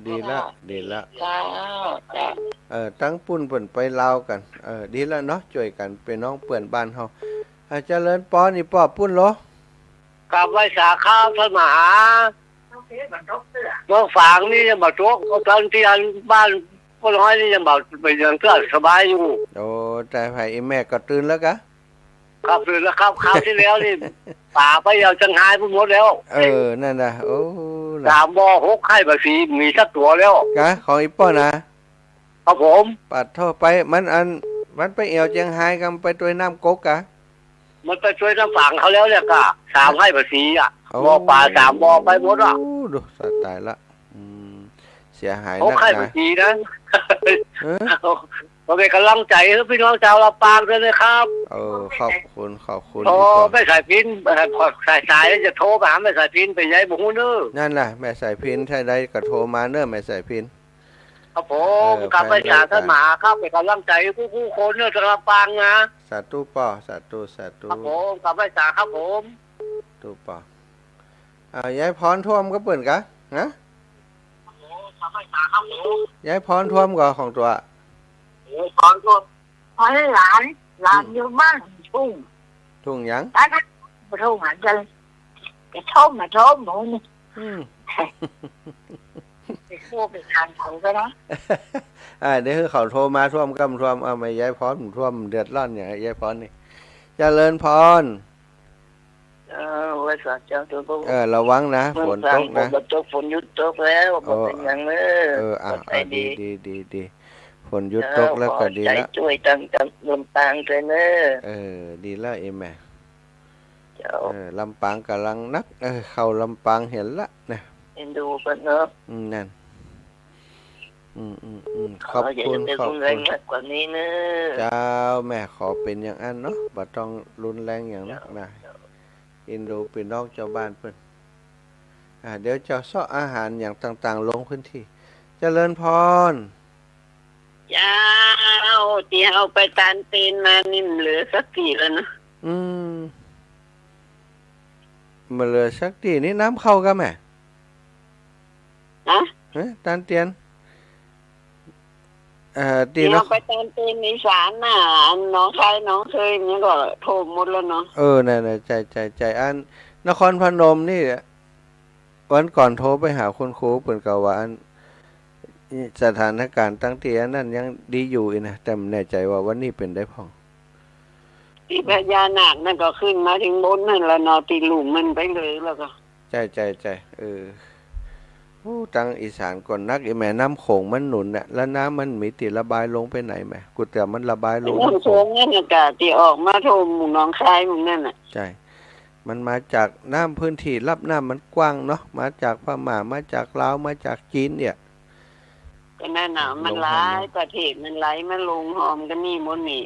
ดีแล้วตั้งปุ่นเปิ่นไปลาวกันดีแล้วเนาะช่วยกันเป็นน้องเปื่อนบ้านเฮาเจริญปอนี่ปอปุ่นเหรอกลับไว้สาข้าวท่านมหาเมื่อฝางนี่ยังบ่ตกตอนที่อันบ้านพ่อน้อยนี่ยังบ่ไปยังเพื่อสบายอยู่แต่ไผแม่ก็ตื่นแล้วกะครับตื่นแล้วครับคราวที่แล้วนี่ป่าไปเอาจังหายพุ่นหมดแล้วนั่นน่ะ3 บ่อ 6ไข่บ่สีมีสักตัวแล้วกะของอีป้อนะครับผมปัดท่อไปมันไปเอวจังหายกันไปตัวน้ำกกกะมันไปช่วยทางฝั่งเขาแล้วเนี่ยก็3ไข่บ่สีบ่อป่า3บ่อไปหมดดูตายละเสียหายนักนะ6ไข่บ่สีนะ เออ ขอเป็นกำลังใจให้พี่น้องชาวลำปางด้วยนะครับ ขอบคุณโอ้อีปอ ไม่ใส่พินสายแล้วจะโทรไปหาไม่ใส่พินไปย้ายบุ้งเนอ นั่นล่ะแม่สายพินใช่ได้ก็โทรมาเนอะแม่สายพิน ครับผมกลับไปหาท่านหมาครับเป็นกำลังใจผู้คนเนอชาวลำปางนะ สาธุป่อสาธุ ครับผมกลับไปหาครับผม ตุป่อยายพรท่วมก็เปิ่นกะฮะ กลับไปหาครับผม ยายพรท่วมก็ของตัว ตอนก็ ขอให้หลานอยู่บ้านทุ่ง ทุ่งหยัง ตอนนั้นมาทุ่งหันจะท่มมาท่มหมูนี่ อืม ไปสู้ไปทานเขาก็ได้ เดี๋ยวเขาโทรมาท่วมกำท่วมเอาไม่ยายพรท่วมเดือดร้อนอย่างยายพรนี่เจริญพร ไว้สักเจ้าตัวก็ ระวังนะฝนตกนะ ฝนหยุดตกแล้วบ่เป็นหยังเด้อ ดีฝนหยุดตกแล้วก็ดีแล้ว ช่วยตั้งลำปางเลยเด้อ ดีแล้วแม่ เจ้า ลำปางกำลังนักเข้าลำปางเห็นละนะ เอ็นดูกันเนาะ นั่นขอบคุณ ขอบคุณมากกว่านี้เนอะ เจ้าแม่ขอเป็นอย่างอันเนาะบ่ต้องรุนแรงอย่างนักนะอินดูพี่น้องเจ้าบ้านเพิ่นเดี๋ยวจะซ่ออาหารอย่างต่างๆลงพื้นที่เจริญพร เจ้าที่เอาไปตานเตนมานี่เหลือสักกี่แล้วนะ มาเหลือสักทีนี่น้ำเข้ากันแม่ ฮะ ตานเตียนตี ที่ เนาะ เอาไปตานเตนในศาลน่ะน้องชายน้องเคยนี่ก็โทรหมดแล้วเนาะ นั่นใจอันนครพนมนี่วันก่อนโทรไปหาคุณครูเปิ่นก็ว่าอันสถานการณ์ตั้งแต่นั่นยังดีอยู่อีนะแต่ไม่แน่ใจว่าวันนี้เป็นได้พ่อง ที่พญานาคนั่นก็ขึ้นมาถึงบนนั่นแล้วเนาะตีหลุมมันไปเลยแล้วก็ ใจตั้งอีสานก่อนนักแม่น้ำโขงมันหนุนน่ะแล้วน้ำมันมีติระบายลงไปไหนแม่กูแต่มันระบายลง น้ำโขงนั่นน่ะกะที่ออกมาโทมหมู่น้องคายหมู่นั่นน่ะ ใช่มันมาจากน้ำพื้นที่รับน้ำมันกว้างเนาะมาจากพม่ามาจากลาวมาจากจีนเนี่ย ก็นั่นน่ะมันหลายประเทศมันไหลมาลงหอมกันนี่หมดนี่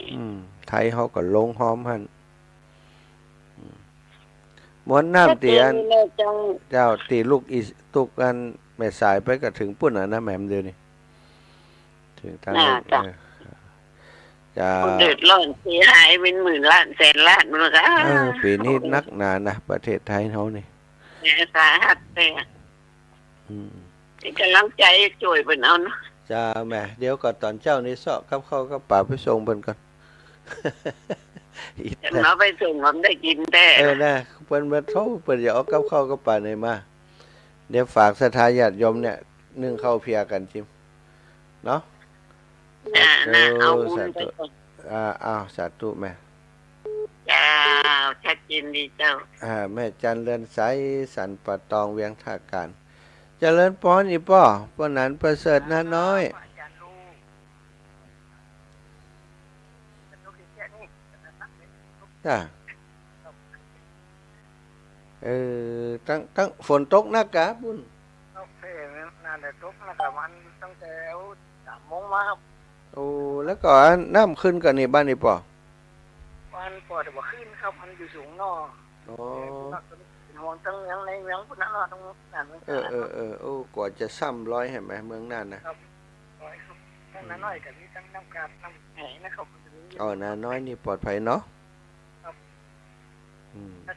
ไทยเขาก็ลงหอมหั่นม้วนน้ำเตียนเจ้าตีลูกอีตุกกันแม่สายไปก็ถึงปุ่นนะแม่มเดียวนี่ถึงทางจะเดือดร้อนเสียหายเป็นหมื่นล้านแสนล้านมันก็ ปีนี้นักหนานะประเทศไทยเขานี่ สาหัสเลยที่กำลังใจช่วยเป็นเอาเนาะ จ้าแม่เดี๋ยวก่อนตอนเจ้านี่เสาะกับเขากับป่าไปส่งเพิ่นก่อน เราไปส่งผมได้กินแต่ นะเพิ่นมาโทรเพิ่นอย่าเอากับเขากับป่าในมาเดี๋ยวฝากศรัทธาญาติโยมเนี่ยนึ่งข้าวเพียกันจิมเนาะ เอาบุญไปก่อน สาธุแม่ เจ้าชัดเจนดีเจ้า แม่จันเรือนใสสันปะตองเวียงท่าการเจริญพรอีป้อป้อนันประเสริฐน้าน้อยจ้าตั้งฝนตกนักกะปุ้น โอเคนั่นแหละตกนะครับมันตั้งแต่3 โมงมาครับ แล้วก็น้ำขึ้นกันนี่บ้านนี่ป่อ วันปอดว่าขึ้นครับมันอยู่สูงนอเป็นห่วงตั้งยังในเมืองพุ่นนั่นตรงนั้นกว่าจะซ้ำร้อยเห็นไหมเมืองนั่นนะครับ ตั้งน้อยกับนี่ตั้งน้ำกาดน้ำไหนะครับน้าน้อยนี่ปลอดภัยเนาะ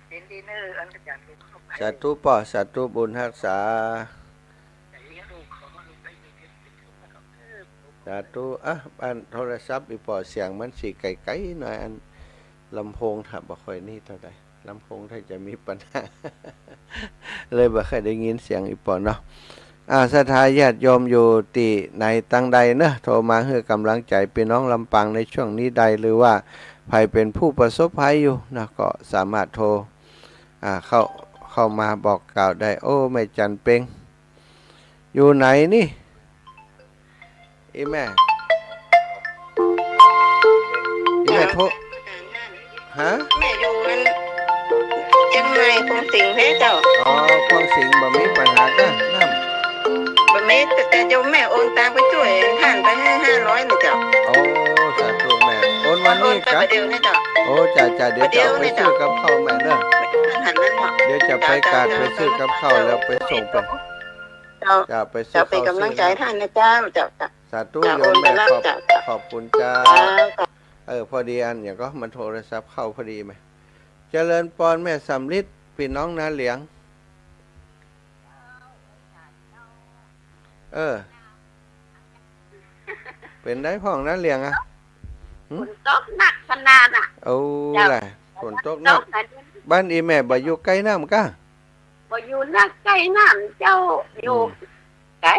เป็นดีเนอร์อันอาจารย์ สาธุป่อสาธุบุญรักษาสาธุอันโทรศัพท์อีป่อเสียงมันสีไกลๆหน่อยอันลำโพงถ้าบ่ค่อยนี่เท่าใดลำโพงถ้าจะมีปัญหา เลยบ่ค่อยได้ยินเสียงอีป่อเนาะศรัทธาญาติโยมอยู่ที่ในตั้งใดเนอะโทรมาให้กำลังใจพี่น้องลำปางในช่วงนี้ใดหรือว่าใครเป็นผู้ประสบภัยอยู่นะก็สามารถโทรเข้ามาบอกกล่าวได้แม่จันเป็งอยู่ไหนนี่อีแม่โทรฮะแม่อยู่นั่นยังไงคงสิงแท้เจ้าคงสิงบ่มีปัญหากันน้ำ บ่แม่ ไม่แต่เจ้าแม่โอนตังไปช่วยท่านไปให้500นี่เจ้า โอ้สาธุแม่โอนวัน โอ นี้ นไป กะ ประเดี๋ยวนี่เจ้า โอ้จ่าเดี๋ยวจะเอาไปซื้อกับข้าวแม่เด้อ หันนั้นเนาะ เดี๋ยวจะไปการไปซื้อกับข้าวแล้วไปส่งไป เจ้า จะไปซื้ จะ อ เป็น ข้าว กำลังใจท่านนะเจ้าเจ้า สาธุ จะ โย โอ ม นไป แม่ รับจ้ะ ขอบคุณจ้า พอดีอันอย่างก็มันโทรศัพท์เข้าพอดีไหมเจริญปอนแม่สำลิดพี่น้องนาเหลียงเป็นได้พ่องนาเหลียงอ่ะ ฝนตกหนักขนาดน่ะ เอาแหละฝนตกหนักบ้านอีแม่บ่อยู่ใกล้น้ำก้า บ่อยู่นักใกล้น้ำเจ้าอยู่ไกล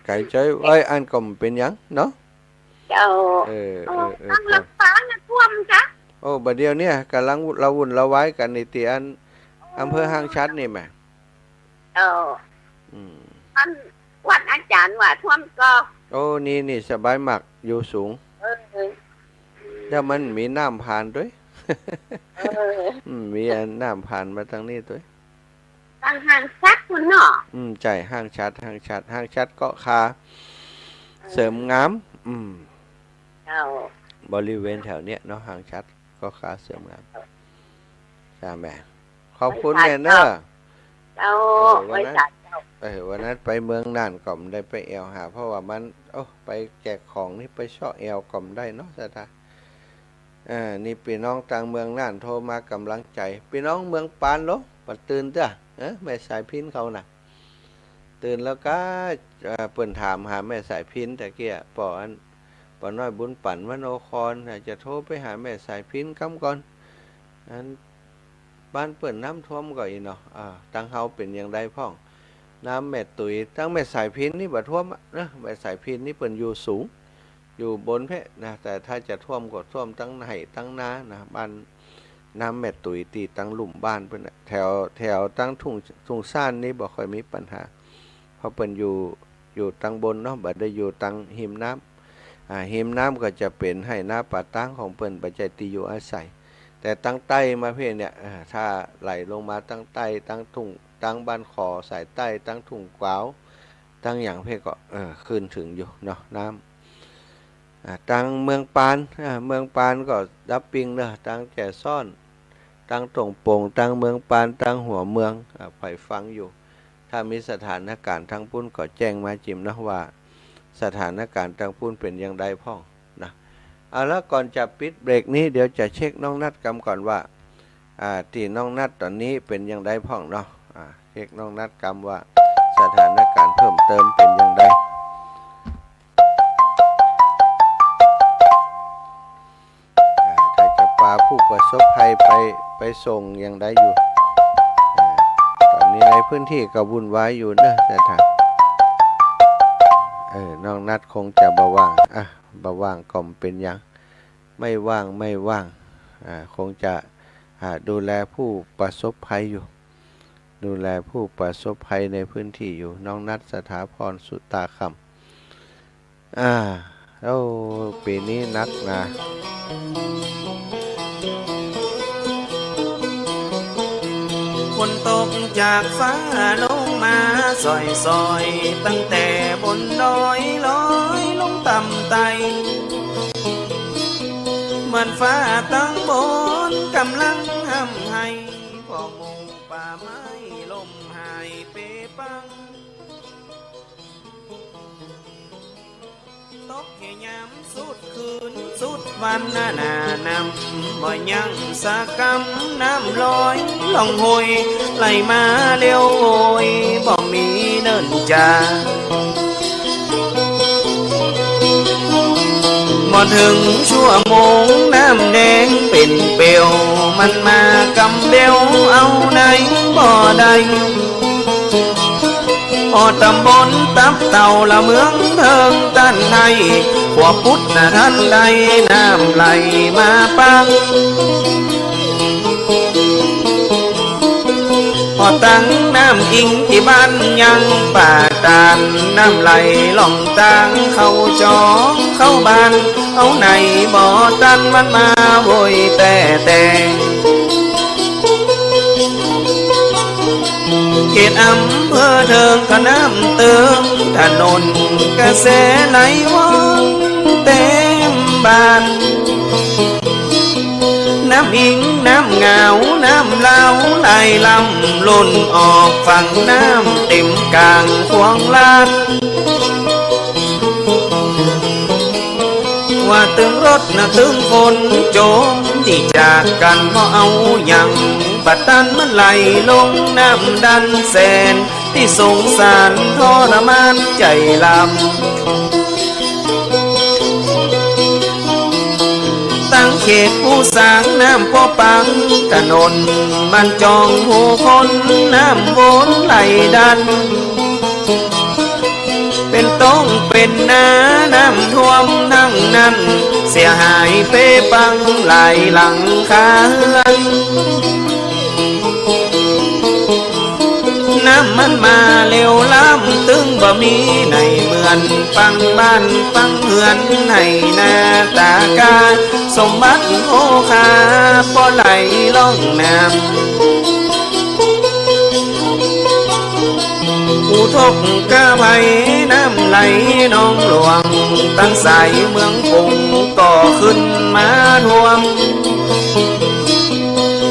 ไก่ใจไว้อันก็เป็นหยังเนาะ เจ้า ตั้งรักษาเนี่ยท่วมจ้ะ โอ้บัดเดียวเนี่ยกำลังระวุ่นระวายกันในเตียนอำเภอห้างชัดนี่แม่ มันวัดอาจารย์ว่าท่วมก็ โอ้นี่สบายมากอยู่สูงแล้วมันมีน้ำผ่านด้วยมีน้ำผ่านมาทางนี้ด้วย ตั้งห่างซักคุณเนาะ ใจห้างชัดก็คาเสริมงามบริเวณแถวเนี้ยเนาะห้างชัดก็คาเสริมงามจ้าแม่ขอบคุณแม่เนอะวันนั้นไปเมืองน่านก่อมได้ไปแอวหาเพราะว่ามันไปแจกของนี่ไปเชาะแอวก่อมได้เนาะสตานี่พี่น้องต่างเมืองน่านโทรมากำลังใจพี่น้องเมืองปานเหรอปัดตื่นจ้ะแม่สายพินเขาน่ะตื่นแล้วก็เปิ่นถามหาแม่สายพินแต่เกี้ยปอน้อยบุญปั่นวโนครจะโทรไปหาแม่สายพินคำก่อนนั้นบ้านเปิ่นน้ำท่วมก่อนอีเนาะตั้งเฮาเป็นอย่างใดพ่องน้ำแม่ตุ๋ยตั้งแม่สายพินนี่บ่ท่วมนะแม่สายพินนี่เปิ่นอยู่สูงอยู่บนเพะนะแต่ถ้าจะท่วมก็ท่วมตั้งไหตั้งนานะบ้านน้ำแม่ตุ๋ยตีตั้งหลุมบ้านเพิ่นแถวตั้งทุ่งซ่านนี่บ่ค่อยมีปัญหาเพราะเพิ่นอยู่ตั้งบนเนาะบ่ได้อยู่ตั้งหิมน้ำหิมน้ำก็จะเป็นให้หน้าป่าตั้งของเพิ่นปัจจัยตีอยู่อาศัยแต่ตั้งใต้มาเพื่อนเนี่ยถ้าไหลลงมาตั้งใต้ตั้งทุ่งตั้งบ้านขอสายใต้ตั้งทุ่งกวาวตั้งอย่างเพื่อก็ขึ้นถึงอยู่เนาะน้ำตั้งเมืองปานก็ดับปิงเนาะตั้งแก่ซ่อนตั้งตรงโป่งตั้งเมืองปานตั้งหัวเมืองไปฟังอยู่ถ้ามีสถานการณ์ทั้งปุ้นก็แจ้งมาจิมนะว่าสถานการณ์ทั้งปุ้นเป็นอย่างไรพ่องนะแล้วก่อนจะปิดเบรกนี้เดี๋ยวจะเช็คน้องนัดกำก่อนว่าที่น้องนัดตอนนี้เป็นอย่างไรพ่องเนาะเช็คน้องนัดกำว่าสถานการณ์เพิ่มเติมเป็นอย่างไรถ้าจะพาผู้ประสบภัยไปส่งอย่างไรอยู่ตอนนี้ในพื้นที่ก็วุ่นวายอยู่นะแต่ถ้าน้องนัดคงจะบ่ว่างก็เป็นอย่างไม่ว่างคงจะดูแลผู้ประสบภัยอยู่ดูแลผู้ประสบภัยในพื้นที่อยู่น้องนัดสถาพรสุตาคำปีนี้นักนะฝนตกจากฟ้าลงมาซอยตั้งแต่บนดอยลอยลงต่ำไตเหมือนฟ้าตั้งบนกำลังห้ำให้พอหมู่ป่าไม้ลมหายเปปังตกแค่ยามสุดคืนสุดวันนำบ่ยังสะกำน้ำลอยล่องหอยไหลมาเลี้ยวโอยบ่มีเนินจาบ่ถึงชั่วโมงน้ำแดงเป็นเปลวมันมากำเบลเอาไหนบ่ได้ตำบลตับเต่าละเมืองเทิงตันในขวบพุทธท่านใดน้ำไหลมาปังตั้งน้ำอิงที่บ้านยังป่าตานน้ำไหลล่องตังเข้าจอเข้าบ้านเอาไหนบ่อตันมันมาโวยแต่ เขตอำเภอเทิงก็น้ำเติมถนนกระแสไหลว่องเต็มบ้านน้ำอิงน้ำเหงาน้ำเล่าไหลลำล้นออกฝั่งน้ำเต็มกลางขวงลาดว่าตึงรถนะตึงคนโจมที่จากกันเพราะเอาอย่างบัดดันมันไหลลงน้ำดันแสนที่สงสารทรมานใจลำตั้งเขตผู้สร้างน้ำพ่อปังถนนมันจองหูคนน้ำวนไหลดันเป็นต้องเป็นน้ำท่วมทั้งนั้นเสียหายเปปังหลายหลังคาเรือนน้ำมันมาเร็วล้ำตึงบ่มีในเหมือนปังบ้านปังเหือนให้หน้าตากาสมบัติโอคาพอไหลล่องน้ำอุทกกะไพน้ำไหลนองหลวงตั้งสายเมืองกรุงก็ขึ้นมาท่วม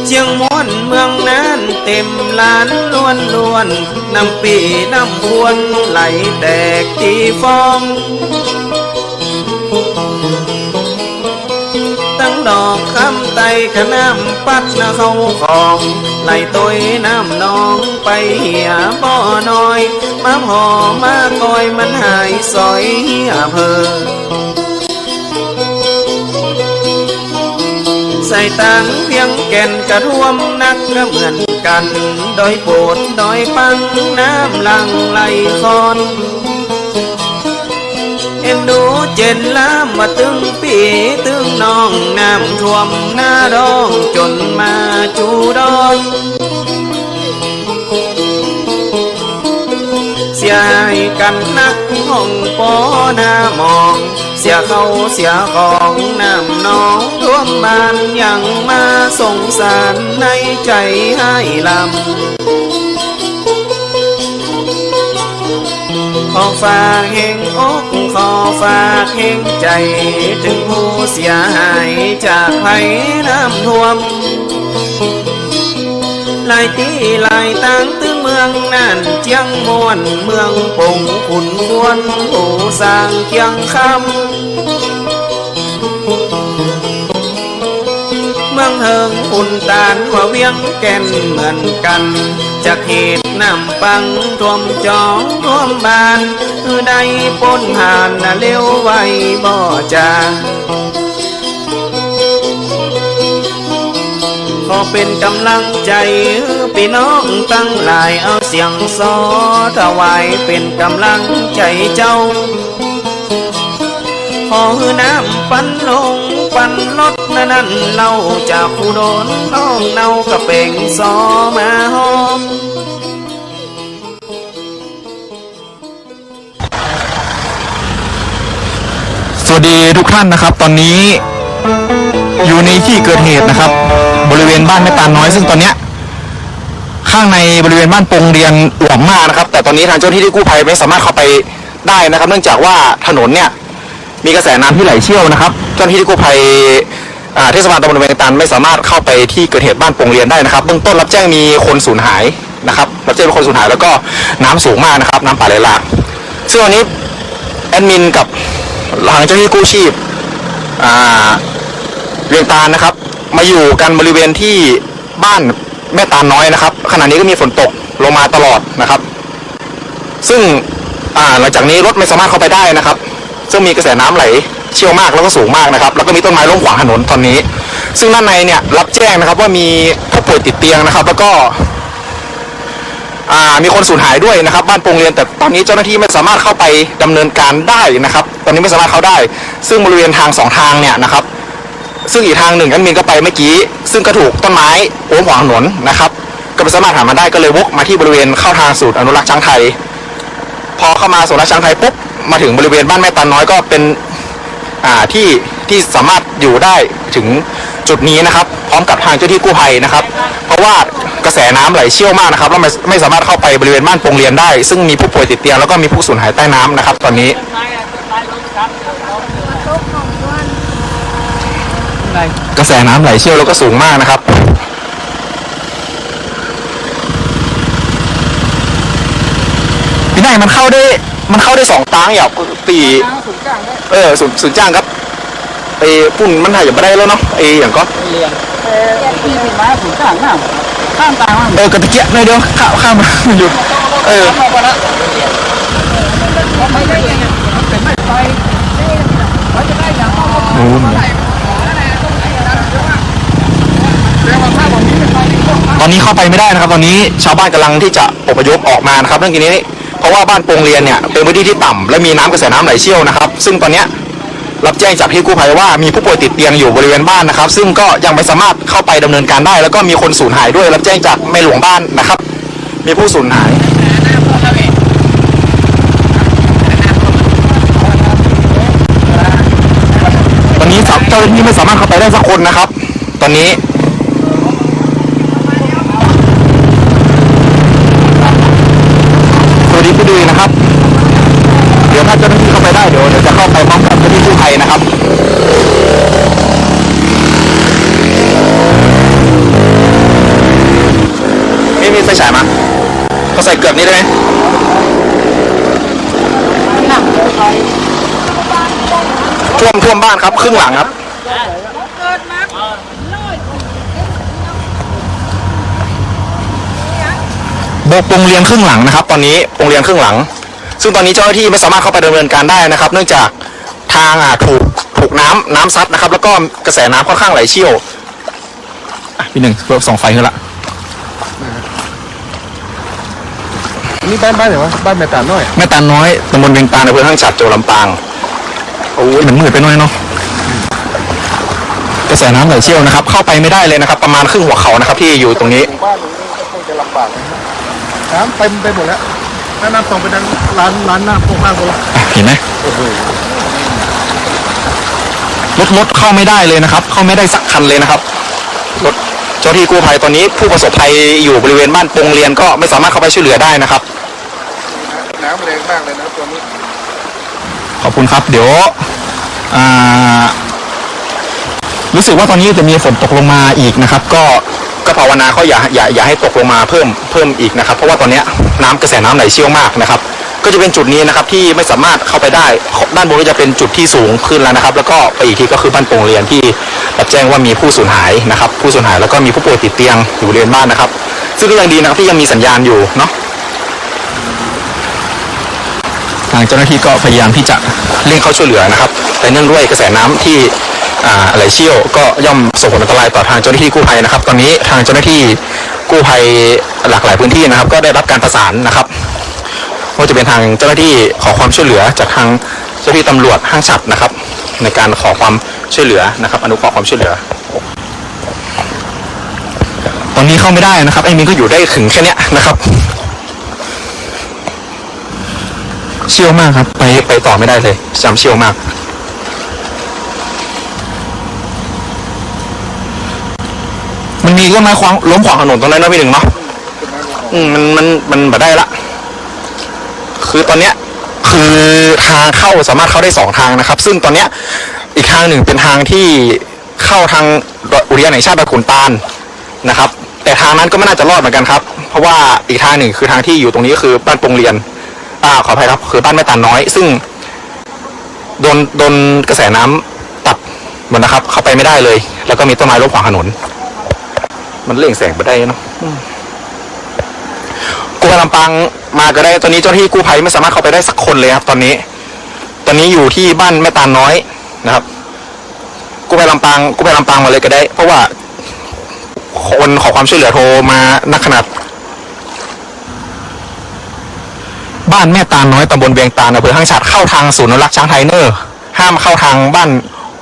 เชียงม้วนเมืองนั้นเต็มล้านล้วนน้ำปีน้ำพวนไหลแตกที่ฟองตั้งดอกคำไตขน้ำปัดนะเข้าของไหลตัวน้ำนองไปเหี่ยบ่อน้อยมาพอมาคอยมันหายซอยเหี่ยเพอใส่ตังเพียงแก่นกระท่วมนักก็เหมือนกันดอยโปดดอยปังน้ำหลังไหลคอนเอ็นดูเจนล้ำมาตึงปีตึงน้องน้ำท่วมหน้าดองจนมาจูดอนเสียให้กันนักห้องปอหน้ามองเสียเขาเสียของน้ำนองร่วมบ้านยังมาสงสารในใจให้ลำขอฝากแห่งอกขอฝากแห่งใจถึงผู้เสียหายจากภัยน้ำท่วมหลายตีหลายตังตึงเมืองนั่นเจียงมวนเมืองปงขุนควรผู้สร้างเคียงคำเมืองเฮิงอุ่นตานว่าเวียงแก่นเหมือนกันจากเหตุน้ำปังท่วมจองท่วมบานคือได้ปนผ่านน่ะเลี้ยวไว้บ่จาขอเป็นกำลังใจพี่น้องตั้งหลายเอาเสียงซอถวายเป็นกำลังใจเจ้าขอให้น้ำปันลงปันลดนั่นเล่าจากผู้โดนน้องเนากระเป่งซอมาหอมสวัสดีทุกท่านนะครับตอนนี้อยู่ในที่เกิดเหตุนะครับบริเวณบ้านแม่ตาลน้อยซึ่งตอนเนี้ยข้างในบริเวณบ้านปงเรียนหลวมมากนะครับแต่ตอนนี้ทางเจ้าหน้าที่กู้ภัยไม่สามารถเข้าไปได้นะครับเนื่องจากว่าถนนเนี่ยมีกระแสน้ำที่ไหลเชี่ยวนะครับเจ้าหน้าที่กู้ภัยเทศบาลตำบลเวียงตาลไม่สามารถเข้าไปที่เกิดเหตุบ้านปงเรียนได้นะครับเบื้องต้นรับแจ้งมีคนสูญหายนะครับรับแจ้งมีคนสูญหายแล้วก็น้ำสูงมากนะครับน้ำป่าไหลหลากซึ่งวันนี้แอดมินกับทางเจ้าหน้าที่กู้ชีพเวียงตาลนะครับมาอยู่กันบริเวณที่บ้านแม่ตาลน้อยนะครับขณะนี้ก็มีฝนตกลงมาตลอดนะครับซึ่งหลังจากนี้รถไม่สามารถเข้าไปได้นะครับซึ่งมีกระแสน้ำไหลเชี่ยวมากแล้วก็สูงมากนะครับแล้วก็มีต้นไม้ล้มขวางถนนตอนนี้ซึ่งด้านในเนี่ยรับแจ้งนะครับว่ามีผู้ป่วยติดเตียงนะครับแล้วก็มีคนสูญหายด้วยนะครับบ้านปงเรียนแต่ตอนนี้เจ้าหน้าที่ไม่สามารถเข้าไปดำเนินการได้นะครับตอนนี้ไม่สามารถเข้าได้ซึ่งบริเวณทาง2ทางเนี่ยนะครับซึ่งอีกทางหนึ่งแอดมินก็ไปเมื่อกี้ซึ่งก็ถูกต้นไม้โค้งขวางถนนนะครับก็ไม่สามารถหามาได้ก็เลยวกมาที่บริเวณเข้าทางศูนย์อนุรักษ์ช้างไทยพอเข้ามาศูนย์อนุรักษ์ช้างไทยปุ๊บมาถึงบริเวณบ้านแม่ตาลน้อยก็เป็นที่สามารถอยู่ได้ถึง จุดนี้นะครับพร้อมกับทางเจ้าที่กู้ภัยนะครับเพราะว่ากระแสน้ำไหลเชี่ยวมากนะครับแล้วไม่สามารถเข้าไปบริเวณบ้านโปงเรียนได้ซึ่งมีผู้ป่วยติดเตียงแล้วก็มีผู้สูญหายใต้น้ำนะครับตอนนี้กระแสน้ำไหลเชี่ยวแล้วก็สูงมากนะครับพี่นายมันเข้าได้2 ตังอย่างปีศูนย์จ้างครับไอ้ปุ่นมันหายไม่ได้แล้วเนาะไอ้อย่างก็กระตะเกียบหน่อยเดียวข้ามมาอยู่ตอนนี้เข้าไปไม่ได้นะครับตอนนี้ชาวบ้านกำลังที่จะอพยพออกมานะครับเรื่องนี้เพราะว่าบ้านโปงเรียนเนี่ยเป็นพื้นที่ที่ต่ำและมีกระแสน้ำไหลเชี่ยวนะครับซึ่งตอนนี้รับแจ้งจากที่กู้ภัยว่ามีผู้ป่วยติดเตียงอยู่บริเวณบ้านนะครับซึ่งก็ยังไม่สามารถเข้าไปดำเนินการได้แล้วก็มีคนสูญหายด้วยรับแจ้งจากแม่หลวงบ้านนะครับมีผู้สูญหายตอนนี้เจ้าหน้าที่ไม่สามารถเข้าไปได้สักคนนะครับตอนนี้สวัสดีผู้ดูนะครับเดี๋ยวถ้าเจ้าหน้าที่เข้าไปได้เดี๋ยวจะเข้าไปพร้อมกับเจ้าหน้าที่กู้ภัยนะครับมีไฟฉายมาก็ใส่เกือบนี้ได้ไหมท่วมบ้านครับครึ่งหลังครับโปงเรียนครึ่งหลังนะครับตอนนี้โปงเรียนครึ่งหลังซึ่งตอนนี้เจ้าหน้าที่ไม่สามารถเข้าไปดำเนินการได้นะครับเนื่องจากทางถูกน้ำซัดนะครับแล้วก็กระแสน้ำค่อนข้างไหลเชี่ยวพี่หนึ่งส่องไฟขึ้นละนี่บ้านไหนวะบ้านแม่ตาน้อยตำบลเวียงตาลอำเภอห้างฉัตรจังหวัดลำปางโอ้ยมันมืดไปหน่อยเนาะกระแสน้ำไหลเชี่ยวนะครับเข้าไปไม่ได้เลยนะครับประมาณครึ่งหัวเขานะครับที่อยู่ตรงนี้บ้านนี้ก็คงจะลำบากน้ำเต็มไปหมดแล้วน้ำส่งไปทางร้านน้ำพวกมากเลยเห็นไหมรถเข้าไม่ได้เลยนะครับเข้าไม่ได้สักคันเลยนะครับรถเจ้าที่กู้ภัยตอนนี้ผู้ประสบภัยอยู่บริเวณบ้านโปงเรียนก็ไม่สามารถเข้าไปช่วยเหลือได้นะครับน้ำแรงมากเลยนะตัวนี้ขอบคุณครับเดี๋ยวรู้สึกว่าตอนนี้จะมีฝนตกลงมาอีกนะครับก็ภาวนาเขาอย่าให้ตกลงมาเพิ่มอีกนะครับเพราะว่าตอนนี้กระแสน้ำไหลเชี่ยวมากนะครับก็จะเป็นจุดนี้นะครับที่ไม่สามารถเข้าไปได้ด้านบนก็จะเป็นจุดที่สูงขึ้นแล้วนะครับแล้วก็ไปอีกทีก็คือบ้านโปงเรียนที่รับแจ้งว่ามีผู้สูญหายนะครับผู้สูญหายแล้วก็มีผู้ป่วยติดเตียงอยู่บริเวณบ้านนะครับซึ่งก็ยังดีนะครับที่ยังมีสัญญาณอยู่เนาะทางเจ้าหน้าที่ก็พยายามที่จะเร่งเข้าช่วยเหลือนะครับแต่เนื่องด้วยกระแสน้ำที่ไหลเชี่ยวก็ย่อมส่งผลอันตรายต่อทางเจ้าหน้าที่กู้ภัยนะครับตอนนี้ทางเจ้าหน้าที่กู้ภัยหลากหลายพื้นที่นะครับก็ได้รับการประสานนะครับว่าจะเป็นทางเจ้าหน้าที่ขอความช่วยเหลือจากทางเจ้าหน้าที่ตำรวจห้างฉัตรนะครับในการขอความช่วยเหลือนะครับอนุเคราะห์ความช่วยเหลือตอนนี้เข้าไม่ได้นะครับไอ้มินก็อยู่ได้ถึงแค่นี้นะครับเชี่ยวมากครับไปต่อไม่ได้เลยจำเชี่ยวมากมันมีต้นไม้ล้มขวางถนนตรงนั้นนะพี่หนึ่งเนาะมันแบบได้ละคือตอนเนี้ยคือทางเข้าสามารถเข้าได้2 ทางนะครับซึ่งตอนเนี้ยอีกทางหนึ่งเป็นทางที่เข้าทางอุทยานแห่งชาติดอยขุนตาลนะครับแต่ทางนั้นก็ไม่น่าจะรอดเหมือนกันครับเพราะว่าอีกทางหนึ่งคือทางที่อยู่ตรงนี้ก็คือบ้านโปงเรียนขออภัยครับคือบ้านแม่ตาลน้อยซึ่งโดนกระแสน้ำตัดหมดนะครับเข้าไปไม่ได้เลยแล้วก็มีต้นไม้ล้มขวางถนนมันเล่งแสงไปได้เนาะกู้ภัยลำปางมาก็ได้ตอนนี้เจ้าหน้าที่กู้ภัยไม่สามารถเข้าไปได้สักคนเลยครับตอนนี้อยู่ที่บ้านแม่ตาลน้อยนะครับกู้ภัยลำปางมาเลยก็ได้เพราะว่าคนขอความช่วยเหลือโทรมานักขนาดบ้านแม่ตาลน้อยตำบลเวียงตาลอำเภอห้างฉัตรเข้าทางศูนย์อนุรักษ์ช้างไทยเนอร์ห้ามเข้าทางบ้าน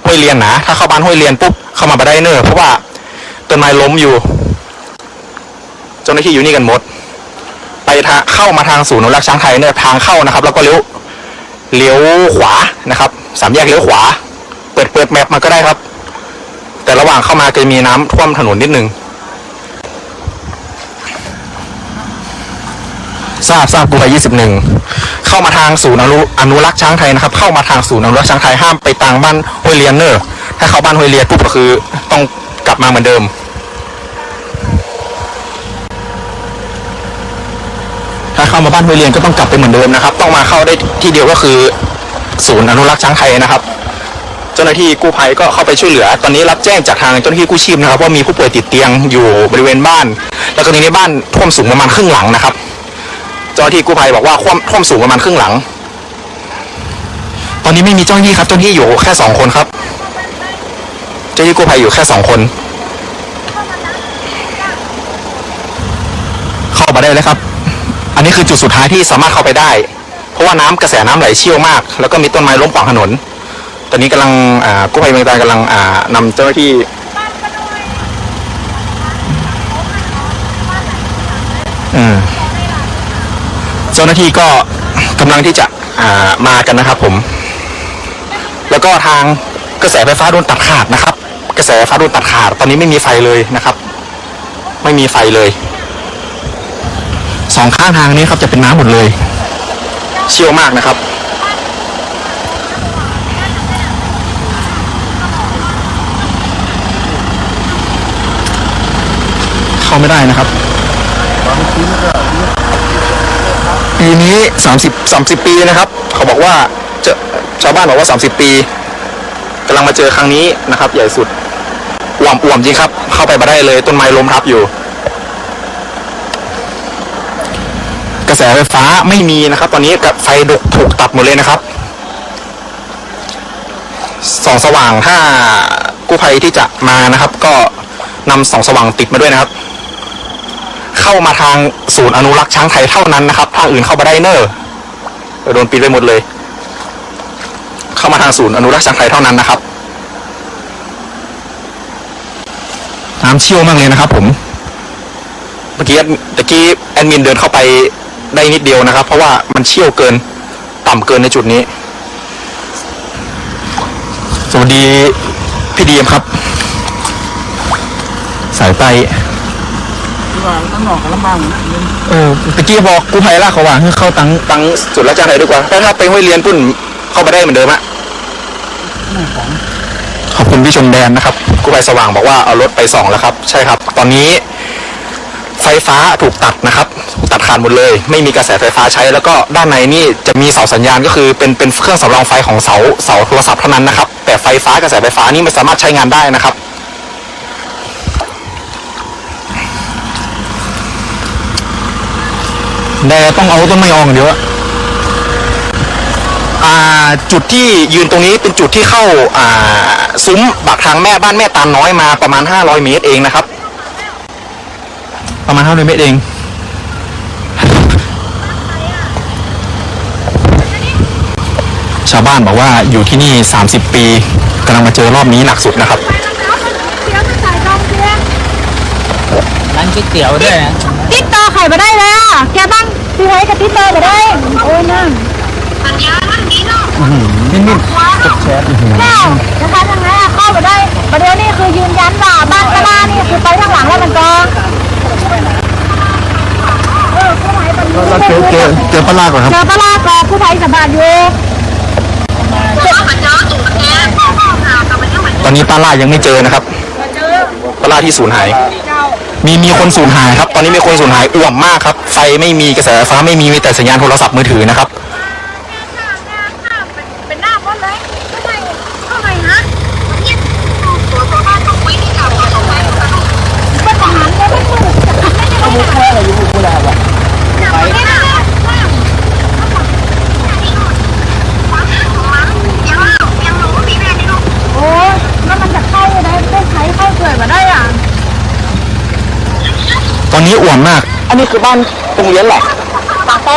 ห้วยเรียนนะถ้าเข้าบ้านห้วยเรียนปุ๊บเข้ามาได้เนอร์เพราะว่าต้นไม้ล้มอยู่เจ้าหน้าที่อยู่นี่กันหมดไปเข้ามาทางศูนย์อนุรักษ์ช้างไทยเนี่ยทางเข้านะครับแล้วก็เลี้ยวขวานะครับ3 แยกเลี้ยวขวาเปิดแมปมาก็ได้ครับแต่ แต่ระหว่างเข้ามาก็มีน้ำท่วมถนนนิดนึงทราบกู้ภัย21เข้ามาทางศูนย์อนุรักษ์ช้างไทยนะครับเข้ามาทางศูนย์อนุรักษ์ช้างไทยห้ามไปทางบ้านห้วยเลียนเนอร์ถ้าเข้าบ้านห้วยเลียนปุ๊บก็คือต้องกลับมาเหมือนเดิมถ้าเข้ามาบ้านห้วยเลียนก็ต้องกลับไปเหมือนเดิมนะครับต้องมาเข้าได้ที่เดียวก็คือศูนย์อนุรักษ์ช้างไทยนะครับเจ้าหน้าที่กู้ภัยก็เข้าไปช่วยเหลือตอนนี้รับแจ้งจากทางเจ้าหน้าที่กู้ชีพนะครับว่ามีผู้ป่วยติดเตียงอยู่บริเวณบ้านแล้วก็ในบ้านท่วมสูงประมาณครึ่งหลังนะครับเจ้าหน้าที่กู้ภัยบอกว่าท่วมสูงประมาณครึ่งหลังตอนนี้ไม่มีเจ้าหน้าที่ครับเจ้าหน้าที่อยู่แค่2 คนครับเจ้าหน้าที่กู้ภัยอยู่แค่2 คนเข้ามาได้เลยครับอันนี้คือจุดสุดท้ายที่สามารถเข้าไปได้เพราะว่าน้ำกระแสน้ำไหลเชี่ยวมากแล้วก็มีต้นไม้ล้มขวางถนนตอนนี้กำลังกู้ภัยเมืองตรังกำลังนำเจ้าหน้าที่เจ้าหน้าที่ก็กำลังที่จะมากันนะครับผมแล้วก็ทางกระแสไฟฟ้าโดนตัดขาดนะครับกระแสไฟฟ้าโดนตัดขาดตอนนี้ไม่มีไฟเลยนะครับไม่มีไฟเลย2 ข้างทางนี้ครับจะเป็นน้ำหมดเลยเชี่ยวมากนะครับเข้าไม่ได้นะครับปีนี้30 ปีนะครับเขาบอกว่าชาวบ้านบอกว่า30 ปีกำลังมาเจอครั้งนี้นะครับใหญ่สุดอ่วมจริงครับเข้าไปไม่ได้เลยต้นไม้ล้มทับอยู่กระแสไฟฟ้าไม่มีนะครับตอนนี้กับไฟถูกตัดหมดเลยนะครับส่องสว่างถ้ากู้ภัยที่จะมานะครับก็นำส่องสว่างติดมาด้วยนะครับเข้ามาทางศูนย์อนุรักษ์ช้างไทยเท่านั้นนะครับทางอื่นเข้ามาได้เนอร์โดนปิดไปหมดเลยเข้ามาทางศูนย์อนุรักษ์ช้างไทยเท่านั้นนะครับน้ำเชี่ยวมากเลยนะครับผมเมื่อกี้แอดมินเดินเข้าไปได้นิดเดียวนะครับเพราะว่ามันเชี่ยวเกินต่ำเกินในจุดนี้สวัสดีพี่ดีมครับสายไตตะกี้บอกกู้ภัยลากเขาว่าให้เข้าตังจุดละจ้างไหนดีกว่าถ้าไปห้วยเรียนปุ่นเข้าไปได้เหมือนเดิมอะขอบคุณพี่ชมแดนนะครับกู้ภัยสว่างบอกว่าเอารถไป2แล้วครับใช่ครับตอนนี้ไฟฟ้าถูกตัดนะครับตัดขาดหมดเลยไม่มีกระแสไฟฟ้าใช้แล้วก็ด้านในนี่จะมีเสาสัญญาณก็คือเป็นเครื่องสำรองไฟของเสาโทรศัพท์เท่านั้นนะครับแต่ไฟฟ้ากระแสไฟฟ้านี่ไม่สามารถใช้งานได้นะครับแต่ต้องเอาต้นไม้ออกเดี๋ยวจุดที่ยืนตรงนี้เป็นจุดที่เข้าซุ้มปากทางบ้านแม่ตาลน้อยมาประมาณ500 เมตรเองนะครับประมาณ500 เมตรเองชาวบ้านบอกว่าอยู่ที่นี่30 ปีกำลังมาเจอรอบนี้หนักสุดนะครับร้านก๋วยเตี๋ยวด้วยติดต่อไข่มาได้แล้วแกบ้างซื้อไว้กับติดต่อมาได้โอ้ยนั่งสัญญาณมันดีเนาะนิ่มๆกดแชร์แล้วนะคะทางนั้นเข้ามาได้ประเดี๋ยวนี้คือยืนยันว่าบ้านกระลานี่คือไปทางหลังแล้วมันก็เจอปลาก่อนครับเจอปลาก่อนผู้ภัยสบายอยู่ตอนนี้ปลายังไม่เจอนะครับปลาที่สูญหายมีคนสูญหายครับตอนนี้มีคนสูญหายอ่วมมากครับไฟไม่มีกระแสไฟฟ้าไม่มีแต่สัญญาณโทรศัพท์มือถือนะครับเป็นหน้าบนเลยเข้าไปนะตัวบ้านต้องวิ่งกลับมาตรงไหนก็ทหารก็ไม่พูดจะทำได้ยังไงอะไรอยู่กูแล้วอ่ะโอ้ยแล้วมันจะเข้าได้ต้องใช้เข้าเกลือมาได้อ่ะตอนนี้อ่วมมากอันนี้คือบ้านตรงเลี้ยนหรอปางป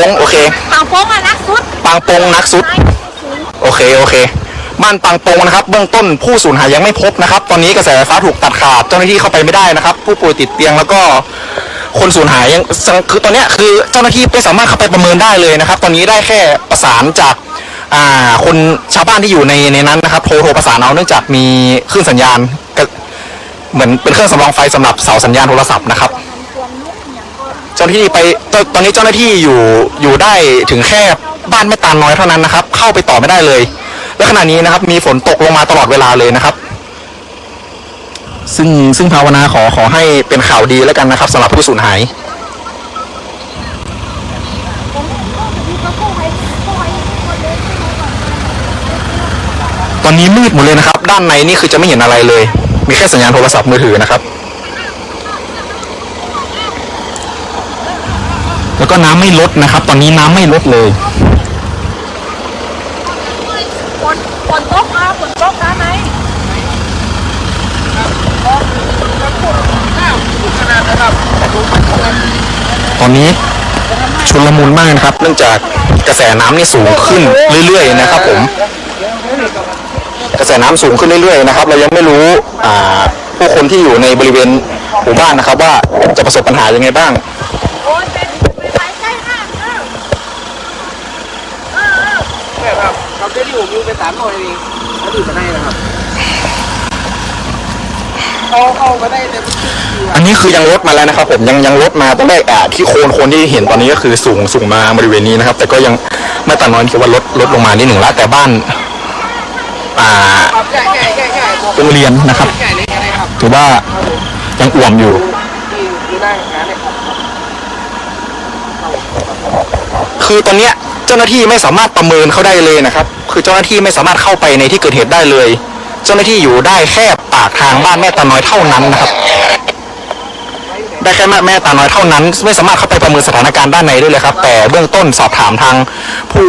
งโอเคปางปงนักสุดปางปงนักสุดโอเคบ้านปางปงนะครับเบื้องต้นผู้สูญหายยังไม่พบนะครับตอนนี้กระแสไฟฟ้าถูกตัดขาดเจ้าหน้าที่เข้าไปไม่ได้นะครับผู้ป่วยติดเตียงแล้วก็คนสูญหายยังคือตอนนี้คือเจ้าหน้าที่ไม่สามารถเข้าไปประเมินได้เลยนะครับตอนนี้ได้แค่ประสานจาก คนชาวบ้านที่อยู่ในนั้นนะครับโทรประสานเอาเนื่องจากมีคลื่นสัญญาณเหมือนเป็นเครื่องสำรองไฟสำหรับเสาสัญญาณโทรศัพท์นะครับเจ้าหน้าที่ไปตอนนี้เจ้าหน้าที่อยู่ได้ถึงแค่บ้านแม่ตาลน้อยเท่านั้นนะครับเข้าไปต่อไม่ได้เลยและขณะนี้นะครับมีฝนตกลงมาตลอดเวลาเลยนะครับซึ่งภาวนาขอให้เป็นข่าวดีแล้วกันนะครับสำหรับผู้สูญหายตอนนี้มืดหมดเลยนะครับด้านในนี่คือจะไม่เห็นอะไรเลยมีแค่สัญญาณโทรศัพท์มือถือนะครับแล้วก็น้ำไม่ลดนะครับตอนนี้น้ำไม่ลดเลยฝนตกไหมตอนนี้ชุลมุนมากนะครับเนื่องจากกระแสน้ำนี่สูงขึ้นเรื่อยๆนะครับผมกระแสน้ำสูงขึ้นเรื่อยๆนะครับเรายังไม่รู้ผู้คนที่อยู่ในบริเวณหมู่บ้านนะครับว่าจะประสบปัญหายังไงบ้างเขาจะที่ผมอยู่ไป3 หน่วยเองเขาอยู่มาได้นะครับเข้ามาได้แต่อันนี้คือยังลดมาแล้วนะครับผมยังลดมาตอนแรกที่โคนที่เห็นตอนนี้ก็คือสูงมาบริเวณนี้นะครับแต่ก็ยังไม่ต่างน้อยคือว่าลดลงมานิดหนึ่งแล้วแต่บ้านโรงเรียนนะครับถือว่ายังอ่วมอยู่คือตอนนี้เจ้าหน้าที่ไม่สามารถประเมินเขาได้เลยนะครับคือเจ้าหน้าที่ไม่สามารถเข้าไปในที่เกิดเหตุได้เลยเจ้าหน้าที่อยู่ได้แค่ปากทางบ้านแม่ตาน้อยเท่านั้นนะครับได้แค่แม่ตาน้อยเท่านั้นไม่สามารถเข้าไปประเมินสถานการณ์ด้านในได้เลยครับแต่เบื้องต้นสอบถามทางผู้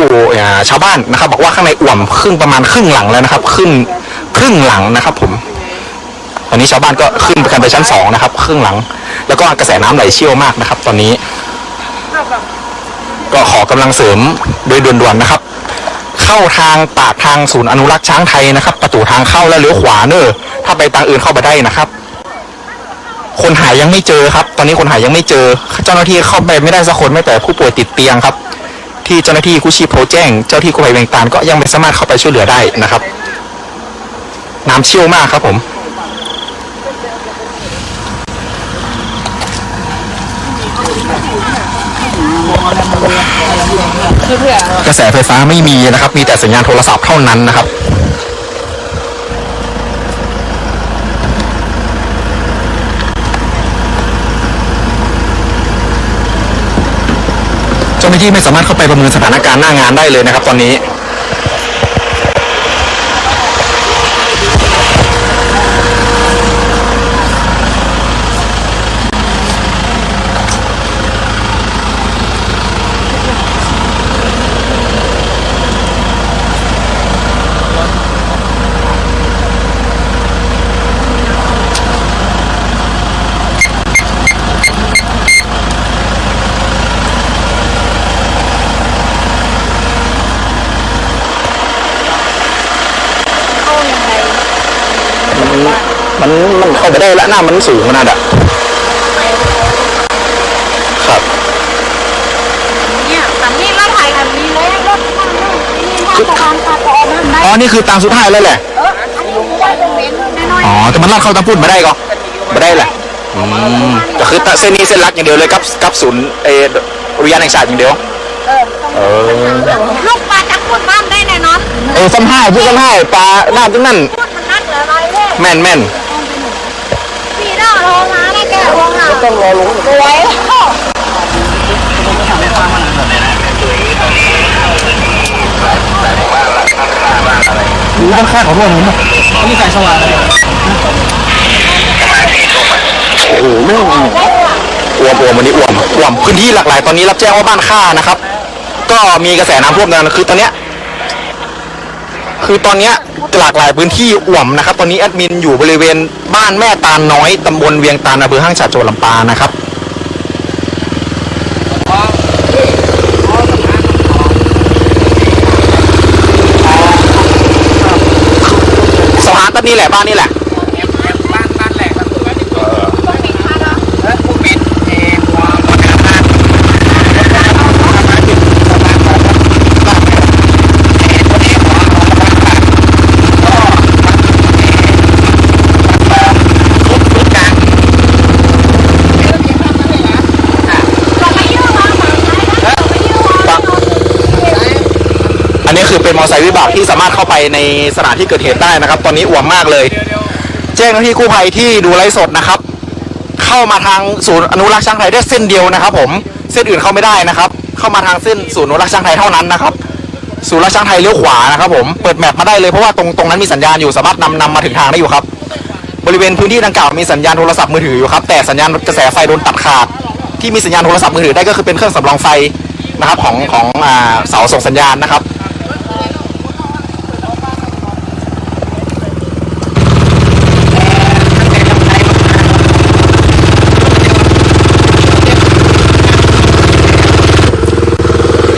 ชาวบ้านนะครับบอกว่าข้างในอ่วมประมาณครึ่งหลังแล้วนะครับครึ่งหลังนะครับผมตอนนี้ชาวบ้านก็ขึ้นกันไปชั้น2นะครับครึ่งหลังแล้วก็กระแสน้ำไหลเชี่ยวมากนะครับตอนนี้ก็ขอกำลังเสริมโดยด่วนๆนะครับเข้าทางปากทางศูนย์อนุรักษ์ช้างไทยนะครับประตูทางเข้าแล้วเลี้ยวขวาเนอะถ้าไปทางอื่นเข้าไปได้นะครับคนหายยังไม่เจอครับตอนนี้คนหายยังไม่เจอเจ้าหน้าที่เข้าไปไม่ได้สักคนแม้แต่ผู้ป่วยติดเตียงครับที่เจ้าหน้าที่กู้ชีพโทรแจ้งเจ้าที่กู้ภัยเวียงตาลก็ยังไม่สามารถเข้าไปช่วยเหลือได้นะครับน้ำเชี่ยวมากครับผมกระแสไฟฟ้าไม่มีนะครับมีแต่สัญญาณโทรศัพท์เท่านั้นนะครับเจ้าหน้าที่ไม่สามารถเข้าไปประเมินสถานการณ์หน้างานได้เลยนะครับตอนนี้มันเข้าไปได้แล้วหน้ามันสูงขนาดอ่ะครับเนี่ยแต่นี่เราถ่ายแบบนี้เลยรถนี่ทางตอนนั้น อ๋อนี่คือตามสุดท้ายแล้วแหละอ๋อแต่มันลอดเข้าตามพูดมาได้ก็มาได้แหละก็คือเส้นนี้เส้นลักอย่างเดียวเลยกับศูนย์อุทยานแห่งชาติอย่างเดียวลูกปลาจักพูดบ้านได้แน่นอนซ้ำห้าพูดซ้ำห้าปลาหน้าตรงนั้นพูดมันนักเหลืออะไรแม่นปีหน้าลงนะแกลงอ่ะต้องรอลงสวยด้านข้างของพวกนี้นี่ใส่สว่านเลยโอ้โหไม่อ้วมวันนี้อ้วมพื้นที่หลากหลายตอนนี้รับแจ้งว่าบ้านค่านะครับก็มีกระแสน้ำท่วมกันคือตอนเนี้ยหลากหลายพื้นที่อ่วมนะครับตอนนี้แอดมินอยู่บริเวณบ้านแม่ตาลน้อยตำบลเวียงตาลอำเภอห้างฉัตรจังหวัดลำปางนะครับสะพานต้นนี้แหละบ้านนี่แหละบ้านแหลกครับผู้เป็น คือเป็นมอเตอร์ไซค์วิบากที่สามารถเข้าไปในสถานที่เกิดเหตุได้นะครับ ตอนนี้อ่วมมากเลย แจ้งเจ้าหน้าที่กู้ภัยที่ดูไลฟ์สดนะครับ เข้ามาทางศูนย์อนุรักษ์ช้างไทยได้เส้นเดียวนะครับผมเส้นอื่นเข้าไม่ได้นะครับ เข้ามาทางเส้นศูนย์อนุรักษ์ช้างไทยเท่านั้นนะครับศูนย์อนุรักษ์ช้างไทยเลี้ยวขวานะครับผมเปิดแมปมาได้เลยเพราะว่าตรงนั้นมีสัญญาณอยู่สามารถนำมาถึงทางได้อยู่ครับบริเวณพื้นที่ดังกล่าวมีสัญญาณโทรศัพท์มือถืออยู่ครับแต่สัญญาณกระแสไฟโดนตัดขาดที่มีสัญญาณโทรศัพท์มือถือได้ก็คือเป็นเครื่องสำรองไฟนะครับของเสาส่งสัญญาณนะครับ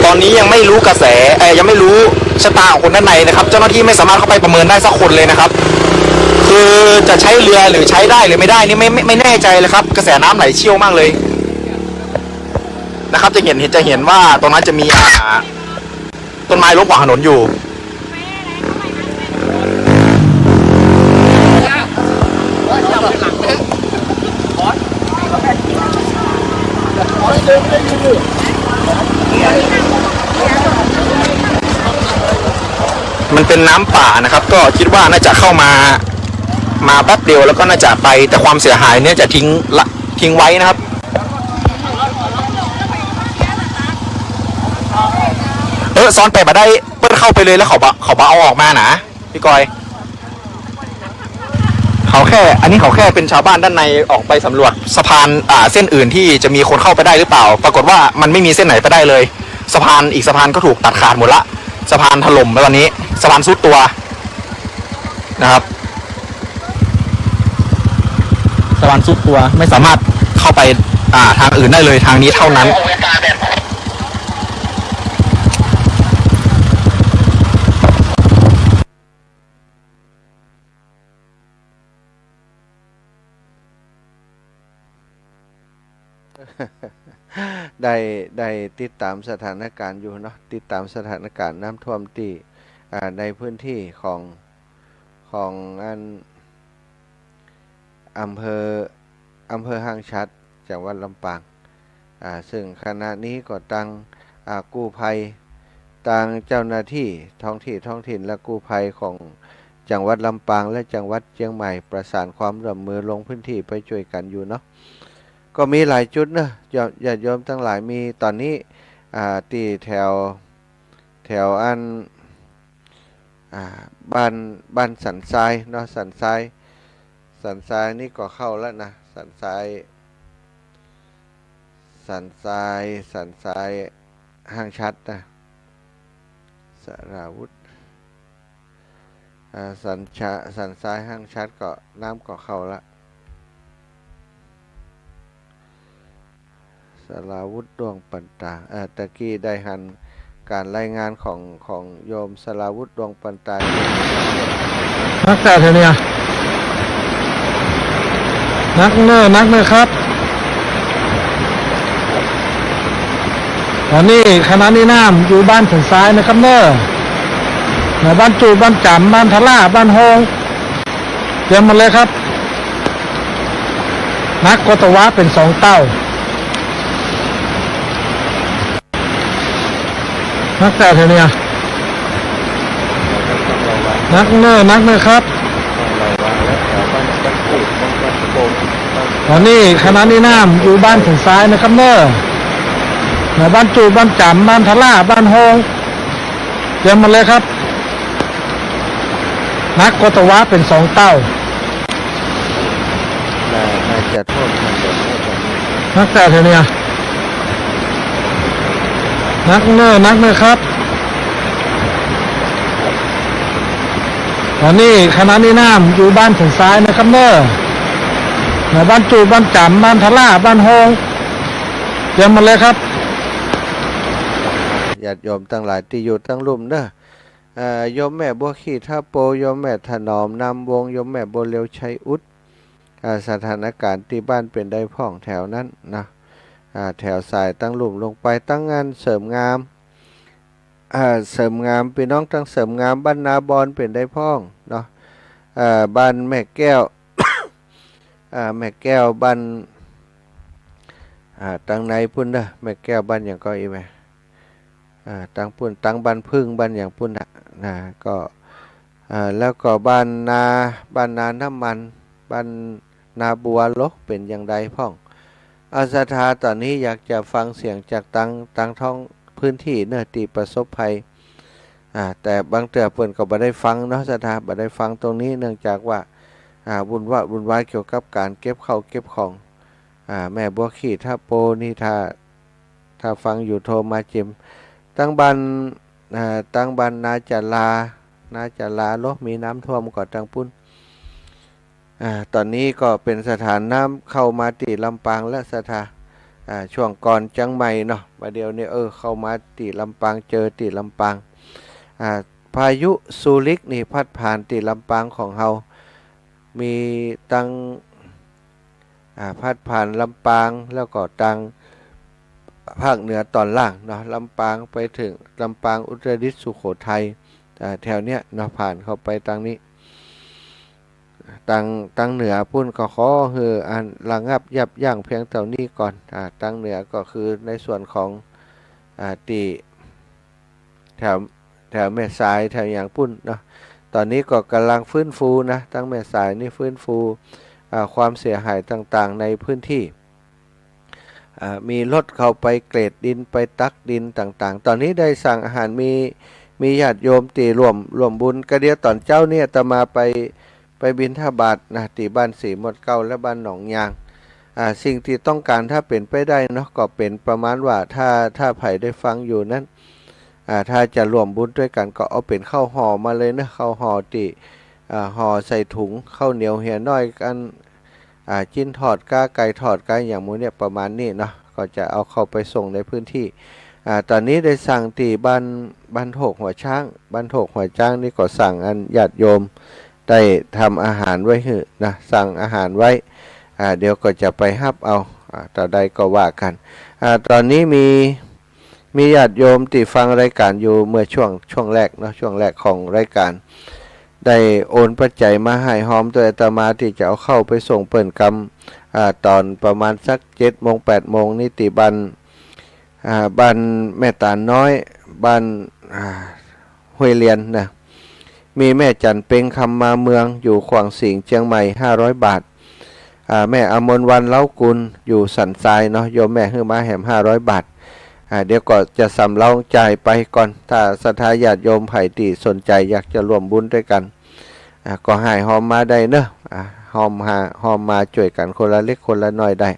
ตอนนี้ยังไม่รู้กระแสยังไม่รู้ชะตาของคนด้านในนะครับเจ้าหน้าที่ไม่สามารถเข้าไปประเมินได้สักคนเลยนะครับคือจะใช้เรือหรือใช้ได้หรือไม่ได้นี่ไม่แน่ใจเลยครับกระแสน้ำไหลเชี่ยวมากเลยนะครับจะเห็นว่าตรงนั้นจะมีต้นไม้ล้มขวางถนนอยู่มันเป็นน้ำป่านะครับก็คิดว่าน่าจะเข้ามาแป๊บเดียวแล้วก็น่าจะไปแต่ความเสียหายเนี่ยจะทิ้งไว้นะครับซ้อนไปมาได้เปิ้ลเข้าไปเลยแล้วเขาเอาออกมานะพี่กอยอันนี้เขาแค่เป็นชาวบ้านด้านในออกไปสำรวจสะพานเส้นอื่นที่จะมีคนเข้าไปได้หรือเปล่าปรากฏว่ามันไม่มีเส้นไหนไปได้เลยสะพานอีกสะพานก็ถูกตัดขาดหมดละสะพานถล่มแล้วตอนนี้สะพานซุดตัวนะครับสะพานซุดตัวไม่สามารถเข้าไปทางอื่นได้เลยทางนี้เท่านั้นได้ติดตามสถานการณ์อยู่เนาะติดตามสถานการณ์น้ำท่วมที่ในพื้นที่ของอำเภอห้างชัดจังหวัดลำปางซึ่งขณะนี้ก็ตั้งกู้ภัยตั้งเจ้าหน้าที่ท้องถิ่นและกู้ภัยของจังหวัดลำปางและจังหวัดเชียงใหม่ประสานความร่วมมือลงพื้นที่ไปช่วยกันอยู่เนาะก็มีหลายจุดนะญาติโยมทั้งหลายมีตอนนี้ที่แถวบ้านสันทรายเนาะสันทรายนี่ก็เข้าแล้วนะสันทรายห้างชัดนะสราวุธสันทรายห้างชัดก็น้ำก็เข้าละสราวุธดวงปันตาตะกี้ได้หันการรายงานของโยมสราวุธดวงปันตานักแต่เธอเนี่ยนักเนอครับตอนนี้คณะนี้น้ำอยู่บ้านสันทรายนะครับเนอบ้านจูบ้านจำบ้านทะล่าบ้านโฮงเตรียมมาเลยครับนักกตวะเป็น2 เต้านักแต่เธอเนี่ยนักเนอครับตอนนี้คณะนี้น้ำอยู่บ้านสันทรายนะครับเนอบ้านจูบ้านจำบ้านทะล่าบ้านโฮงเตรียมมาเลยครับนักกตวะเป็น2 เต้าน่าจะโทษมันแบบนี้นักแต่เธอเนี่ยนักเนอครับตอนนี้คณะนี้น้ำอยู่บ้านสันทรายนะครับเนอบ้านจูบ้านจำบ้านทะล่าบ้านโฮงเตรียมมาเลยครับญาติโยมทั้งหลายที่อยู่ทั้งลุ่มเด้อโยมแม่บัวขี้ท่าโปโยมแม่ถนอมนำวงโยมแม่บัวเลียวชัยอุดสถานการณ์ที่บ้านเป็นได้พ่องแถวนั้นนะแถวสายตั้งหลุมลงไปตั้งงานเสริมงามพี่น้องตั้งเสริมงามบ้านนาบอนเป็นได้พ่องเนาะบ้านแม่แก้ว แม่แก้วบ้านตั้งในพุ่นเด้อแม่แก้วบ้านอย่างก็อีแม่ ตั้งปุ่นตั้งบ้านพึ่งบ้านอย่างปุ่นนะก็แล้วก็บ้านนาน้ำมันบ้านนาบัวลกเป็นอย่างไรพ่องอาสถาตอนนี้อยากจะฟังเสียงจากตั้งท้องพื้นที่เนื้อตีประสบภัยแต่บางเตือเปิ่นก็บ่ได้ฟังเนาะสถาบ่ได้ฟังตรงนี้เนื่องจากว่าวุ่นวายเกี่ยวกับการเก็บข้าวเก็บของแม่บัวขี้ถ้าโปนี่ถ้าฟังอยู่โทรมาจิมตั้งบันนาจะลาลมีน้ำท่วมก่อนตั้งปุ้นตอนนี้ก็เป็นสถานน้ำเข้ามาตีลำปางและสถาช่วงก่อนจังใหม่เนาะประเดี๋ยวนี้เข้ามาตีลำปางเจอตีลำปางพายุซูริกนี่พัดผ่านตีลำปางของเฮามีตั้งพัดผ่านลำปางแล้วก็ตั้งภาคเหนือตอนล่างเนาะลำปางไปถึงลำปางอุตรดิตถ์สุโขทัยแถวเนี้ยเนาะผ่านเข้าไปทางนี้ตั้งเหนือพุ่นก็ขออันระงับยับยั้งเพียงเท่านี้ก่อนตั้งเหนือก็คือในส่วนของตีแถวแม่สายแถวอย่างพุ่นเนาะตอนนี้ก็กำลังฟื้นฟูนะตั้งแม่สายนี่ฟื้นฟูความเสียหายต่างๆในพื้นที่มีรถเข้าไปเกรดดินไปตักดินต่างๆตอนนี้ได้สั่งอาหารมีญาติโยมตีรวมบุญกระเดียวตอนเจ้าเนี่ยตมาไปบิณฑบาตนะที่บ้านสีหมดเก้าและบ้านหนองยางสิ่งที่ต้องการถ้าเป็นไปได้เนาะก็เป็นประมาณว่าถ้าไผ่ได้ฟังอยู่นั้นถ้าจะรวมบุญด้วยกันก็เอาเป็นข้าวห่อมาเลยนะข้าวห่อตีห่อใส่ถุงข้าวเหนียวเหี่ยน้อยกันจิ้นทอดไก่ทอดอย่างมูเนี่ยประมาณนี้เนาะก็จะเอาเข้าไปส่งในพื้นที่ตอนนี้ได้สั่งตีบ้านโถกหัวช้างบ้านโถกหัวช้างนี่ก็สั่งอันญาติโยมได้ทำอาหารไว้นะสั่งอาหารไว้เดี๋ยวก็จะไปฮับเอาต่อใดก็ว่ากันตอนนี้มีญาติโยมที่ฟังรายการอยู่เมื่อช่วงแรกเนาะช่วงแรกของรายการได้โอนปัจจัยมาให้หอมตัวอาตมาที่จะเอาเข้าไปส่งเปิ่นกรรมตอนประมาณสัก7 โมง 8 โมงนิติบ้านแม่ตาลน้อยบ้านห้วยเลียนนะมีแม่จันเป็งคำมาเมืองอยู่ขวางสิงเชียงใหม่500 บาทแม่อมรวันเล้ากุลอยู่สันทรายเนาะโยมแม่ให้มาแหม500 บาทเดี๋ยวก็จะสำรองจ่ายไปก่อนถ้าศรัทธาญาติโยมไผ่ตีสนใจอยากจะร่วมบุญด้วยกันก็ให้หอมมาได้เนอะหอมมาช่วยกันคนละเล็กคนละน้อยได้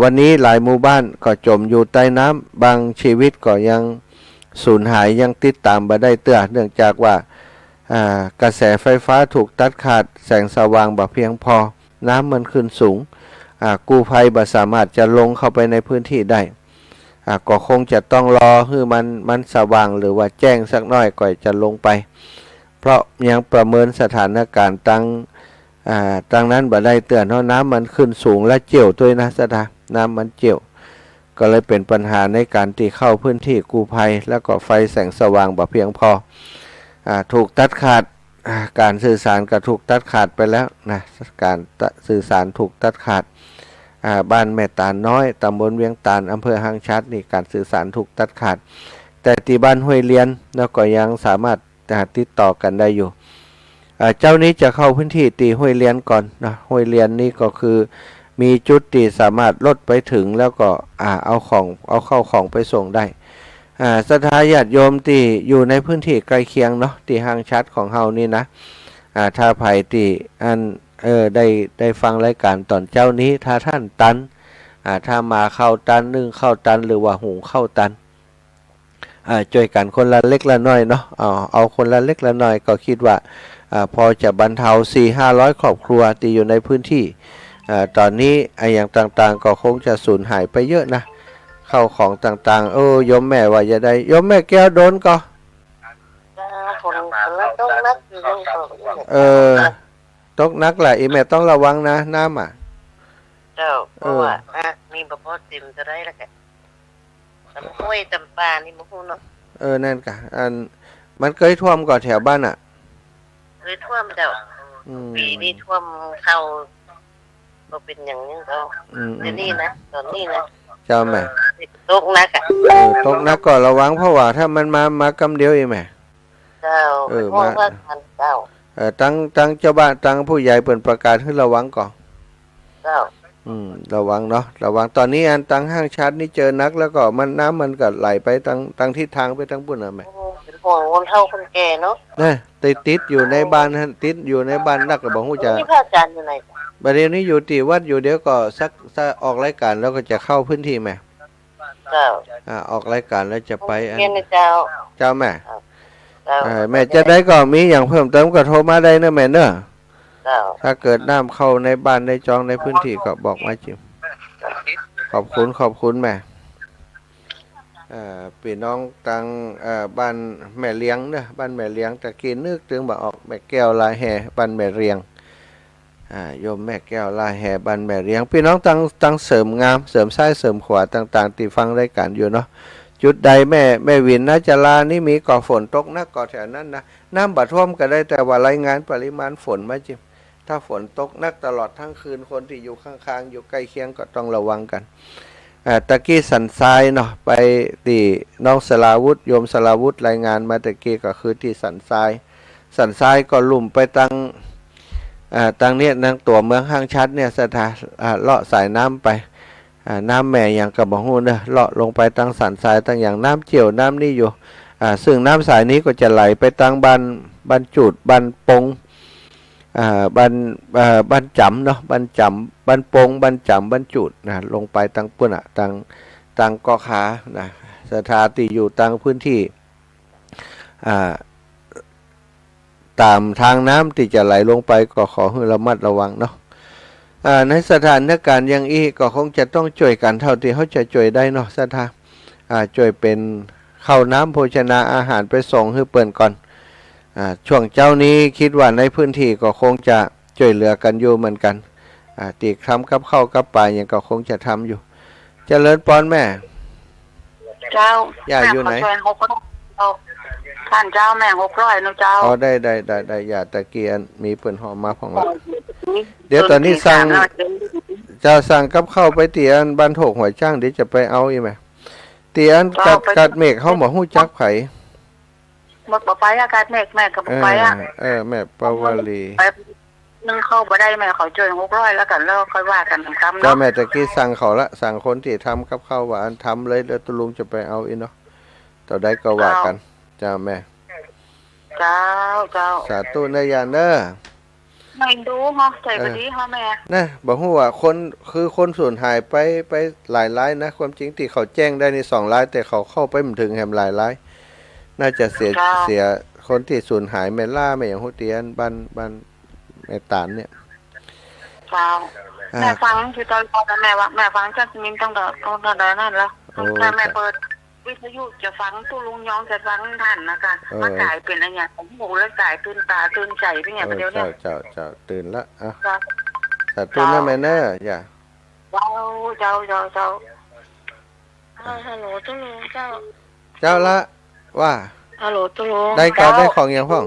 วันนี้หลายหมู่บ้านก็จมอยู่ใต้น้ำบางชีวิตก็ยังสูญหายยังติดตามมาได้เนื่องจากว่ากระแสไฟฟ้าถูกตัดขาดแสงสว่างบ่เพียงพอน้ำมันขึ้นสูงกู้ภัยบ่สามารถจะลงเข้าไปในพื้นที่ได้ก็คงจะต้องรอให้มันสว่างหรือว่าแจ้งสักน้อยก่อนจะลงไปเพราะยังประเมินสถานการณ์ตั้งนั้นบ่ได้เตือนเพราะน้ำมันขึ้นสูงและเจี่ยวด้วยนะสถาน้ำมันเจี่ยวก็เลยเป็นปัญหาในการที่เข้าพื้นที่กู้ภัยแล้วก็ไฟแสงสว่างบ่เพียงพอถูกตัดขาดการสื่อสารก็ถูกตัดขาดไปแล้วนะการสื่อสารถูกตัดขาดบ้านแม่ตาลน้อยตำบลเวียงตาลอำเภอห้างชัดนี่การสื่อสารถูกตัดขาดแต่ที่บ้านห้วยเลียนแล้วก็ยังสามารถติดต่อกันได้อยู่เจ้านี้จะเข้าพื้นที่ตีห้วยเลียนก่อนนะห้วยเลียนนี่ก็คือมีจุดที่สามารถลดไปถึงแล้วก็เอาเข้าของไปส่งได้ศรัทธาญาติโยมที่อยู่ในพื้นที่ใกล้เคียงเนาะที่ห้างชัดของเฮานี่นะถ้าไผ่ที่ได้ฟังรายการตอนเจ้านี้ถ้าท่านตันถ้ามาเข้าตันนึ่งเข้าตันหรือว่าหุงเข้าตันช่วยกันคนละเล็กละน้อยเนาะเอาคนละเล็กละน้อยก็คิดว่าพอจะบรรเทา 400-500 ครอบครัวที่อยู่ในพื้นที่ตอนนี้อย่างต่างๆก็คงจะสูญหายไปเยอะนะเข้าของต่างๆโยมแม่ว่าจะได้โยมแม่แก้วโดนก็ตกนักแหละอีแม่ต้องระวังนะน้ำเจ้าเพราะว่ามีบ่พอเต็มจะได้แล้วกันห้วยตำปานี่บ่ฮู้เนาะนั่นกะมันเคยท่วมก่อนแถวบ้านเคยท่วมเจ้าปีนี้ท่วมเข้าบ่เป็นหยังก็เดี๋ยวนี้นะตอนนี้นะเจ้าแม่ ตกนักอ่ะ ตกนักก็ระวังเพราะว่าถ้ามันมากำเดียวเองแหม เจ้าห้องว่าทันเจ้า ตั้งเจ้าบ้านตั้งผู้ใหญ่เปิดประกาศให้ระวังก่อน เจ้า ระวังเนาะระวังตอนนี้อันตั้งห้างชาร์จนี่เจอนักแล้วก็มันน้ำมันก็ไหลไปตั้งทิศทางไปทั้งปุ่นอ่ะแม่ เป็นห่วงคนเฒ่าคนแก่เนาะ นะติดอยู่ในบ้านฮะติดอยู่ในบ้านนักก็บอกว่าจะ ที่พระอาจารย์อยู่ไหน ประเดี๋ยวนี้อยู่ที่วัดอยู่เดี๋ยวก็สักออกรายการแล้วก็จะเข้าพื้นที่แม่ เจ้า ออกรายการแล้วจะไป เรียนนะเจ้า เจ้าแม่ เจ้า แม่จะได้ก็มีอย่างเพิ่มเติมก็โทรมาได้นะแม่เนอะ เจ้า ถ้าเกิดน้ำเข้าในบ้านในจองในพื้นที่ก็บอกมาจิมขอบคุณแม่พี่น้องตังบ้านแม่เลี้ยงเนอะบ้านแม่เลี้ยงตะกี้นึกถึงบอกออกแม่แก้วลายแห่บ้านแม่เรียงโยมแม่แก้วลายแห่บ้านแม่เลี้ยงพี่น้องตังเสริมงามเสริมซ้ายเสริมขวาต่างๆที่ฟังรายการอยู่เนาะจุดใดแม่วินนะจลานี่มีก่อฝนตกนักก่อแถวนั้นนะน้ำบาดท่วมก็ได้แต่ว่ารายงานปริมาณฝนมาจิมถ้าฝนตกนักตลอดทั้งคืนคนที่อยู่ข้างๆอยู่ใกล้เคียงก็ต้องระวังกันตะกี้สันทรายเนาะไปที่น้องสลาวุธโยมสลาวุธรายงานมาตะกี้ก็คือที่สันทรายก็ลุ่มไปตั้งเนี่ยนางตัวเมืองห้างชัดเนี่ยสถานเลาะสายน้ำไปน้ำแม่อย่างกระบอกหูเนอะเลาะลงไปตั้งสันทรายตั้งอย่างน้ำเจียวน้ำนี่อยู่ซึ่งน้ำสายนี้ก็จะไหลไปตั้งบ้านจุดบ้านปงบ้านจำเนาะบ้านจำบ้านปงบ้านจำบ้านจุดนะลงไปตั้งปุ่นตั้งกอขานะสถานที่อยู่ตั้งพื้นที่ตามทางน้ำที่จะไหลลงไปก็ขอให้ระมัดระวังเนาะในสถานการณ์อย่างนี้ก็คงจะต้องช่วยกันเท่าที่เขาจะช่วยได้เนาะสถานช่วยเป็นข้าวน้ำโภชนาอาหารไปส่งให้เปิ่นก่อนช่วงเจ้านี้คิดว่าในพื้นที่ก็คงจะช่วยเหลือกันอยู่เหมือนกันตีคำกับข้าวกับปลาอย่างก็คงจะทำอยู่เจริญปอนแม่ เจ้า ย่าอยู่ไหน ท่านเจ้าแม่600นะเจ้า อ๋อได้อย่าตะเกียนมีเปิ่นหอมมาของเราเดี๋ยวตอนนี้สั่งกับข้าวไปเตียนบ้านโถกหัวจ้างเดี๋ยวจะไปเอาอีกไหมเตียนกัดเมฆเขาบอกหู้จักไผบ่ไปอากาศแม่ก็บ่ไปแม่ปาวลีไปนึงเข้าบ่ได้แม่เขาช่วย600แล้วกันแล้วค่อยว่ากันคำ ก็ เนาะ แม่ตะกี้สั่งเขาละสั่งคนที่ทำกับข้าวว่าอันทำเลยแล้วตุลุงจะไปเอาอีเนาะต่อได้ก็ว่ากันจ้าแม่เจ้าสาธุนะยานเด้อ ไม่ดูฮะใจบ่ดีฮะแม่นะบอกว่าคนสูญหายไปหลายรายนะความจริงที่เขาแจ้งได้ใน2รายแต่เขาเข้าไปไม่ถึงแหมหลายรายน่าจะเสียคนที่สูญหายแม่ล่าแม่อย่างฮู้เตียนบ้านแม่ตานเนี่ยแม่ฟังคือตอนแม่ว่าแม่ฟังจัดมินตั้งแต่นั่นแล้วถ้าแม่เปิดวิทยุจะฟังตู้ลุงยองจะฟังท่านนะคะมากลายเป็นอะไรอย่างผมหูแล้วกลายตื่นตาตื่นใจเป็นไงประเดี๋ยวนี้เจ้าตื่นละสาธุนะแม่เนอะอย่าเจ้าฮัลโหลตู้ลุงเจ้าละว่าฮัลโหลตู้ลุงได้การได้ของอย่างพ่อง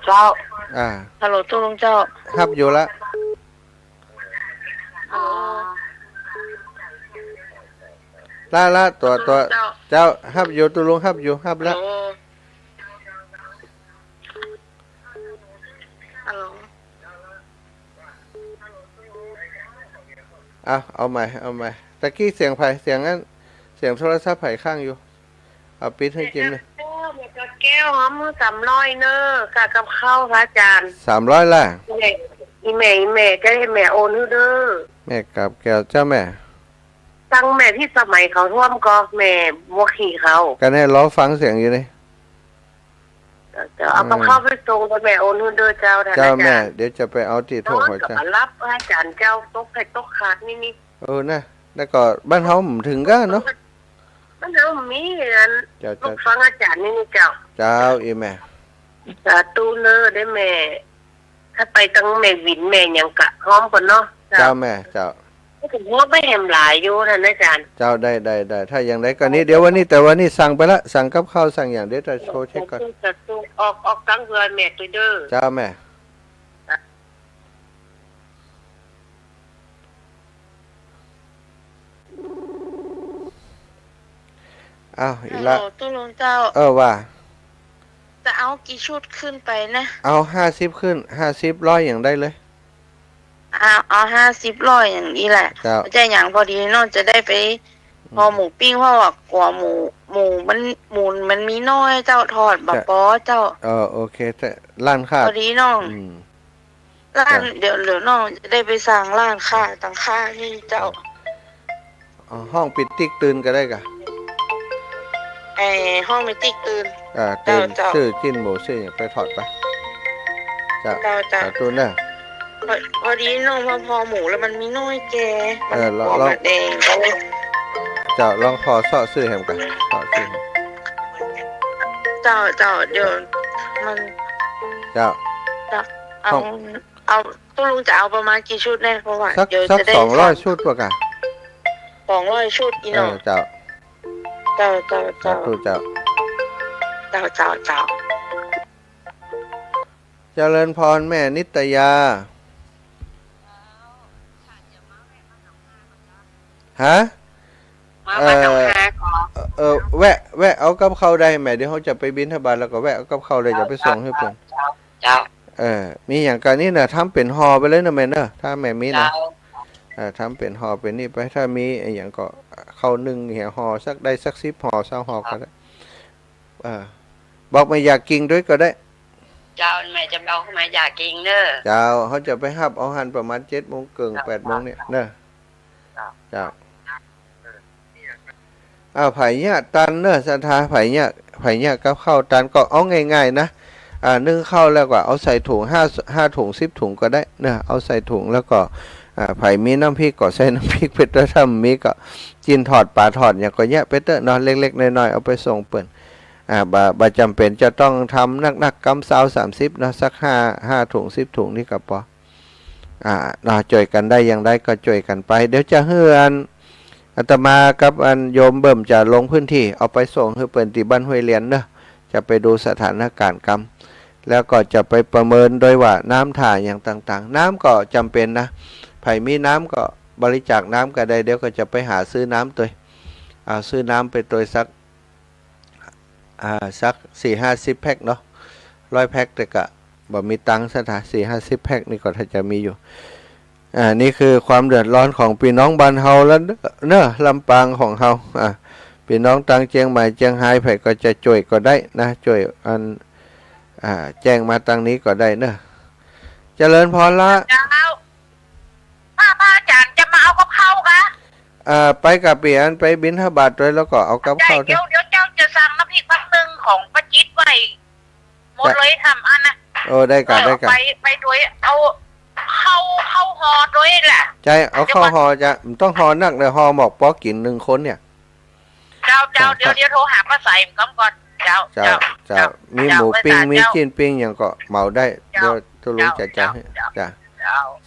เจ้าฮัลโหลตู้ลุงเจ้าฮับอยู่ละละตัวเจ้าฮับอยู่ตู้ลุงฮับอยู่ฮับละเอาใหม่ตะกี้เสียงไผ่เสียงนั้นเสียงโทรศัพท์ไผ่ข้างอยู่เอาปิดให้จิ้มเลยแก้วหอม300เนอะกับข้าวพระอาจารย์300ล่ะอีแม่จะให้แม่โอนให้เด้อแม่กับแก้วเจ้าแม่ตั้งแม่ที่สมัยเขาท่วมก็แม่บัวขี่เขากันให้ล้อฟังเสียงอยู่นี่เอากับข้าวไปส่งไปแม่โอนให้เด้อเจ้าแม่เดี๋ยวจะไปเอาที่โทรหัวใจรับอาจารย์เจ้าตกขาดนี่นะแล้วก็บ้านเฮาถึงก็เนาะบ้านเฮามีอันลูกฟังอาจารย์นี่เจ้าอีแม่สาธุเนอได้แม่ถ้าไปตั้งแม่วินแม่ยังกะพร้อมกันเนาะเจ้าแม่เจ้าถึงว่าไม่แหมหลายอยู่ท่านอาจารย์เจ้าได้ถ้าอย่างไรก็นี้เดี๋ยววันนี้แต่วันนี้สั่งไปละสั่งกับข้าวสั่งอย่างเดี๋ยวจะโชว์เช็คก่อนออกตั้งเรือนแม่ตัวเด้อเจ้าแม่ อ้าวอี ฮั ก ลโหล ละ ตุลุงเจ้า ว่า จะเอากี่ชุดขึ้นไปนะ เอา50ขึ้น50ร้อยอย่างได้เลย เอา50ร้อยอย่างนี้แหละ เจ้า จะอย่างพอดีน้องจะได้ไปพอหมูปิ้งเพราะว่ากลัวหมูมันมีน้อยเจ้าทอดบะปอเจ้า โอเคแต่ร้านค้า พอดีน้อง อืม ร้านเดี๋ยวน้องจะได้ไปสั่งร้านค้าต่างค่านี่เจ้า ห้องปิดติ๊กตื่นก็ได้กะ ไอห้องมิติตื่น ตื่น เจ้า ซื้อจิ้นหมูซื้ออย่างไปถอดไปเจ้า เจ้า สาธุเนอะ พอดีน้องพอหมูแล้วมันมีน้อยแกมัน เรา หัวมันแดงก็เลย เจ้าลองพอซ่อซื้อแฮมกันซ่อซื้อ เจ้าเดี๋ยวมัน เจ้า เอาตู้ลุงจะเอาประมาณกี่ชุดแน่เพราะว่า สัก เดี๋ยว สัก จะได้ 200ชุดป่ะกะ 200ชุดอีน้อง เจ้า เจ้า สาธุเจ้า เจริญพรแม่นิตยาฮะ มาบ้านหนองฮาก่อน แวะเอากับเขาได้แม่เดี๋ยวเขาจะไปบิณฑบาตแล้วก็แวะเอากับเขาเลยจะไปส่งให้เพิ่น เจ้า มีอย่างการนี้นะทำเป็นห่อไปเลยนะแม่เนอะถ้าแม่มีนะทำเป็นห่อเป็นนี่ไปถ้ามีอย่างก็เข้านึ่งเหี่ยห่อสักได้สัก10ห่อ20ห่อก็ได้บอกไม่อยากกินด้วยก็ได้ เจ้าแม่จะเอาเข้ามาอยากกินเด้อ เจ้าเขาจะไปหับเอาหันประมาณ7 โมงเกิง8 โมงเนี่ยเนอะเจ้าไผ่เนี่ยตันเนอะสถาไผ่เนี่ยกับข้าวตันก็เอาง่ายๆนะนึ่งข้าวแล้วก็เอาใส่ถุง5ถุง10ถุงก็ได้เนอะเอาใส่ถุงแล้วก็ไผ่มีน้ำพริกก็ใส่น้ำพริกไปเตอร์ถ้ามีก็กินทอดปลาทอดอย่างก็แยะไปเตอร์นอนเล็กๆน้อยๆเอาไปส่งเปิ่นบ่จำเป็นจะต้องทำนักๆกำซาว30นะสัก5ถุง10ถุงนี่ก็พอจ่วยกันได้อย่างไรก็จ่วยกันไปเดี๋ยวจะเฮือนอาตมากับอันโยมเบิ่มจะลงพื้นที่เอาไปส่งให้เปิ่นที่บ้านห้วยเลียนเนอะจะไปดูสถานการณ์กรรมแล้วก็จะไปประเมินโดยว่าน้ำถ่ายอย่างต่างๆน้ำก็จำเป็นนะไผ่มีน้ำก็บริจาคน้ำก็ได้เดี๋ยวก็จะไปหาซื้อน้ำตัวซื้อน้ำไปตัวสัก 40-50 แพ็คเนาะ100 แพ็คแต่ก็บ่มีตังค์ซะถ้า40-50 แพ็คนี่ก็ถ้าจะมีอยู่นี่คือความเดือดร้อนของพี่น้องบ้านเฮาแล้วเนอะลำปางของเฮาพี่น้องตังเชียงใหม่เชียงรายไผก็จะช่วยก็ได้นะช่วยอันแจ้งมาตังนี้ก็ได้เนอะเจริญพรละ เจ้าพระอาจารย์จะมาเอากับข้าวกะ ไปกับเปียนไปบิณฑบาตด้วยแล้วก็เอากับข้าว เดี๋ยวเจ้าจะสั่งน้ำพริกพักหนึ่งของป้าจิตไว้หมดเลยทำอันนะ โอ้ได้กันไปด้วยเอาเข้าหอด้วยแหละ ใจเอาเข้าหอจะต้องหอนักเลยหอหมอกปอกิน1คนเนี่ยเจ้าเดี๋ยวโทรหาป้าใส่ก่อนเจ้ามีหมูปิ้งมีจิ้นปิ้งอย่างก็เหมาได้เดี๋ยวทุลุงจะให้จ้ะ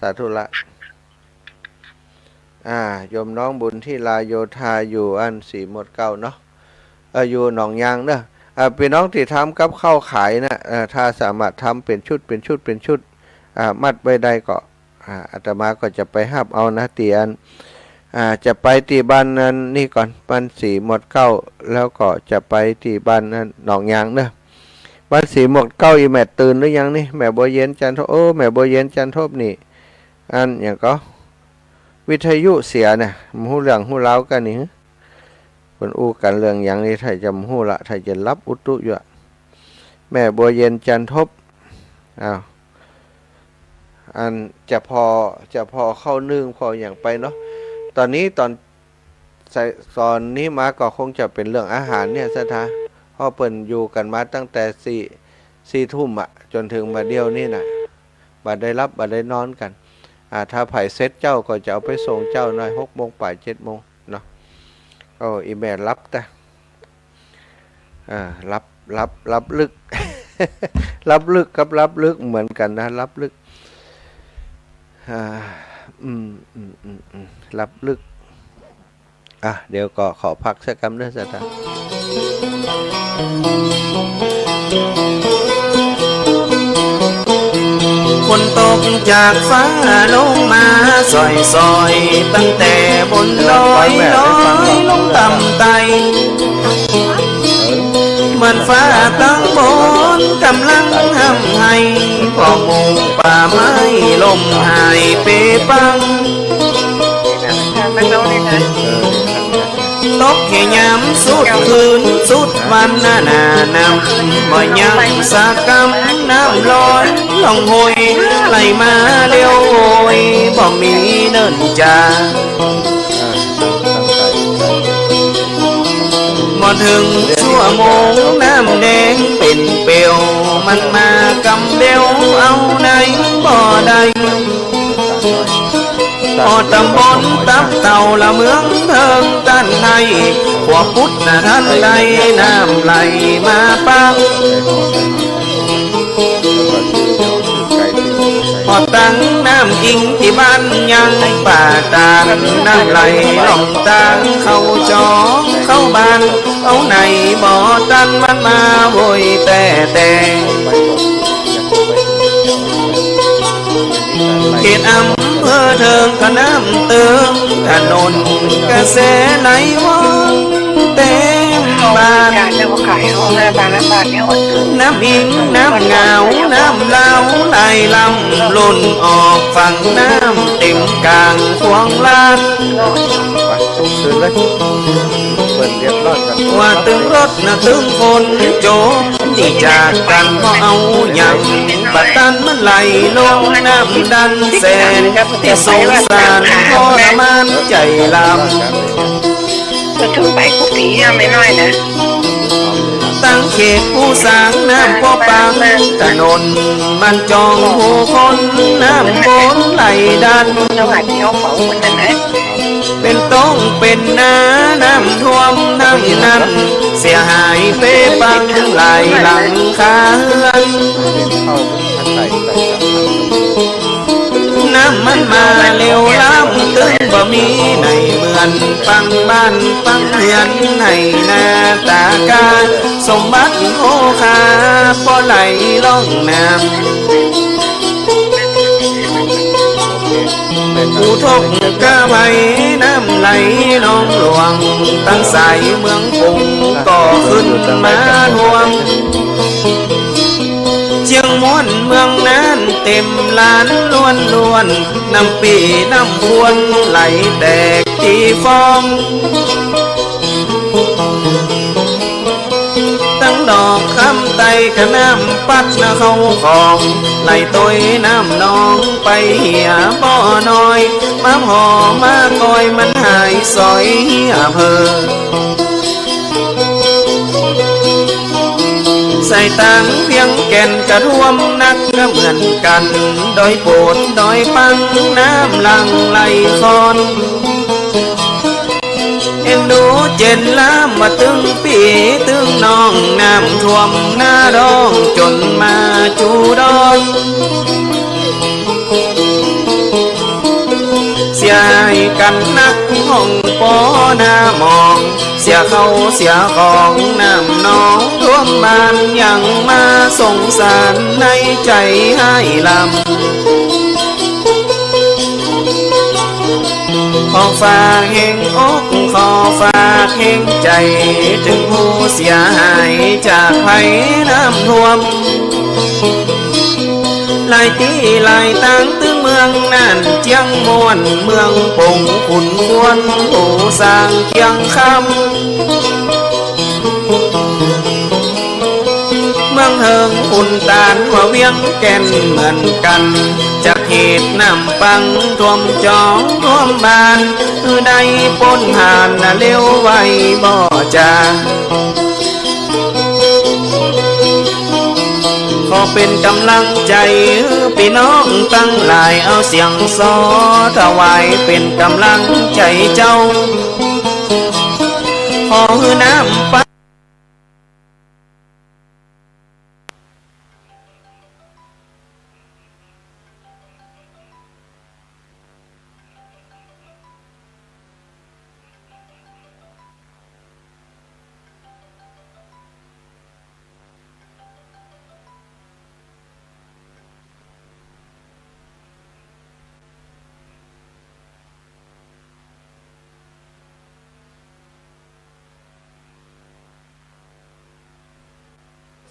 สาธุละโยมน้องบุญที่ลาโยธาอยู่อัน4 หมวด 9เนาะอยู่หนองยางเนอะพี่น้องที่ทำกับข้าวขายนะถ้าสามารถทำเป็นชุดมัดไว้ได้ก็อาตมาก็จะไปหับเอานะเตียนจะไปที่บ้านนั้นนี่ก่อนบ้าน4 หมวด 9แล้วก็จะไปที่บ้านนั้นหนองยางเนอะบ้าน4 หมวด 9อีแม่ตื่นหรือยังนี่แม่บัวเย็นจันทบแม่บัวเย็นจันทบนี่อันอย่างก็วิทยุเสียเนี่ยหูเรื่องหูเล้ากันนี่คนอู้กันเรื่องอย่างนี้ไทยจะหูละไทยจะรับอุตุอยู่แม่บัวเย็นจันทบอันจะพอเข้านึ่งพออย่างไปเนาะตอนนี้ตอนนี้มาก็คงจะเป็นเรื่องอาหารเนี่ยสถาพ่อเปิ่นอยู่กันมาตั้งแต่4 ทุ่มจนถึงมาเดียวนี่นะบัดได้รับบัดได้นอนกันถ้าไผ่เซตเจ้าก็จะเอาไปส่งเจ้าหน่อย6 โมงป่าย7 โมงเนาะอีแม่รับแต่รับลึก รับลึกกับรับลึกเหมือนกันนะรับลึกรับลึกเดี๋ยวก็ขอพักสักคำเด้อสัตว์ฝนตกจากฟ้าลงมาซอยตั้งแต่บนลอยลงต่ำไต มันฟ้าตั้งบนกำลังห้ำให้พอหมูป่าไม้ลมหายเปปังตกแค่ยามสุดคืนสุดวันหน้านำบ่ยังสากำน้ำลอยล่องหอยไหลมาเร็วโอยบ่มีเนินจาบ่ถึงชั่วโมงน้ำแดงเป็นเปลวมันมากำเดียวเอาในบ่ได้พอตำบลตับเต่าละเมืองเทิงด้านในหัวพุทธนะท่านใดน้ำไหลมาปังพอตั้งน้ำอิงที่บ้านยังป่าตาลน้ำไหลล่องตางเข้าจอเข้าบ้านเอาในบ่อตันมันมาโวยแต่เขตอำเภอเทิงก็น้ำเติมถนนกระแสไหลว่องเต็มบ้านน้ำอิงน้ำเงาน้ำเล่าไหลลำหล่นออกฝั่งน้ำเต็มกลางควงลาดว่าตึงรถนะตึงคนโจที่จากกันเพราะเอาอย่างบัดตันมันไหลลงน้ำดันแสนที่สงสารทรมานใจลำจะถึงไปกุฏิไม่น้อยนะตั้งเขตผู้สร้างน้ำพ่อปังถนนมันจองหูคนน้ำฝนไหลดันเป็นต้องเป็นนาน้ำท่วมน้ำนั้นเสียหายเป้ปังหลายหลังคาเรือนน้ำมันมาเร็วล้ำตึงบ่มีในเหมือนปังบ้านปังเฮือนในนาตากาสมบัติโอคาพอไหลล่องน้ำผู้ทกกะไว้น้ำไหลน้องหลวงตั้งสายเมืองปุ่งก็ขึ้นมาท่วมเชียงม้วนเมืองนั้นเต็มลานล้วนน้ำปีน้ำพวนไหลแตกที่ฟองตั้งดอกคำไตกะน้ำปัดนะเข้าของไหลตัวน้ำนองไปเหี่ยบ่อน้อยมาหอมาคอยมันหายซอยเหี่ยเพอใส่ตังเพียงแก่นกระท่วมนักก็เหมือนกันดอยโปดดอยปังน้ำหลังไหลคอนเอ็นดูเจนล้ำมาตึงปีตึงน้องน้ำท่วมหน้าดองจนมาจูดอนเสียให้กันนักห้องปอหน้ามองเสียเขาเสียของน้ำน้องท่วมบ้านยังมาสงสารในใจให้ลำขอฝากแห่งอกขอฝากแห่งใจถึงผู้เสียหายจากภัยน้ำท่วมหลายที่หลายตั้งตึงเมืองนั่นเจียงมวนเมืองปงขุนควรผู้สร้างเคียงคำเมืองเฮิงขุนตานหัวเวียงแก่นเหมือนกันจากเหตุน้ำปังท่วมจองท่วมบานได้ปนหานน่ะเลี้ยวไว้บ่จาขอเป็นกำลังใจพี่น้องตั้งหลายเอาเสียงซอถวายเป็นกำลังใจเจ้าขอน้ำปัง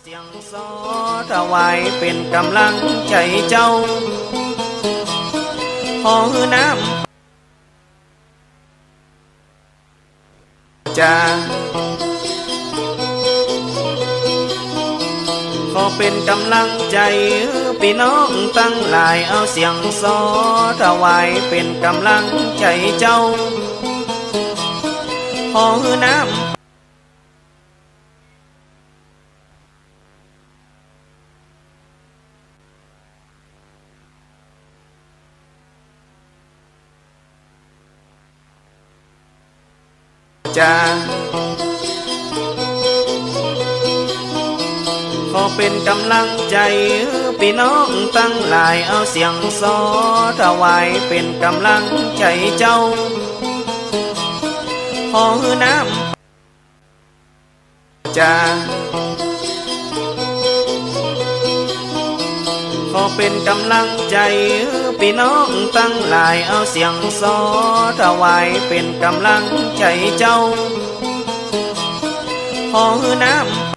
เสียงซอถวายเป็นกำลังใจเจ้าขอน้ำจะขอเป็นกำลังใจพี่น้องตั้งหลายเอาเสียงซอถวายเป็นกำลังใจเจ้าขอน้ำจะขอเป็นกำลังใจพี่น้องตั้งหลายเอาเสียงซอถวายเป็นกำลังใจเจ้าขอน้ำจะขอเป็นกำลังใจพี่น้องตั้งหลายเอาเสียงซอถวายเป็นกำลังใจเจ้าขอน้ำ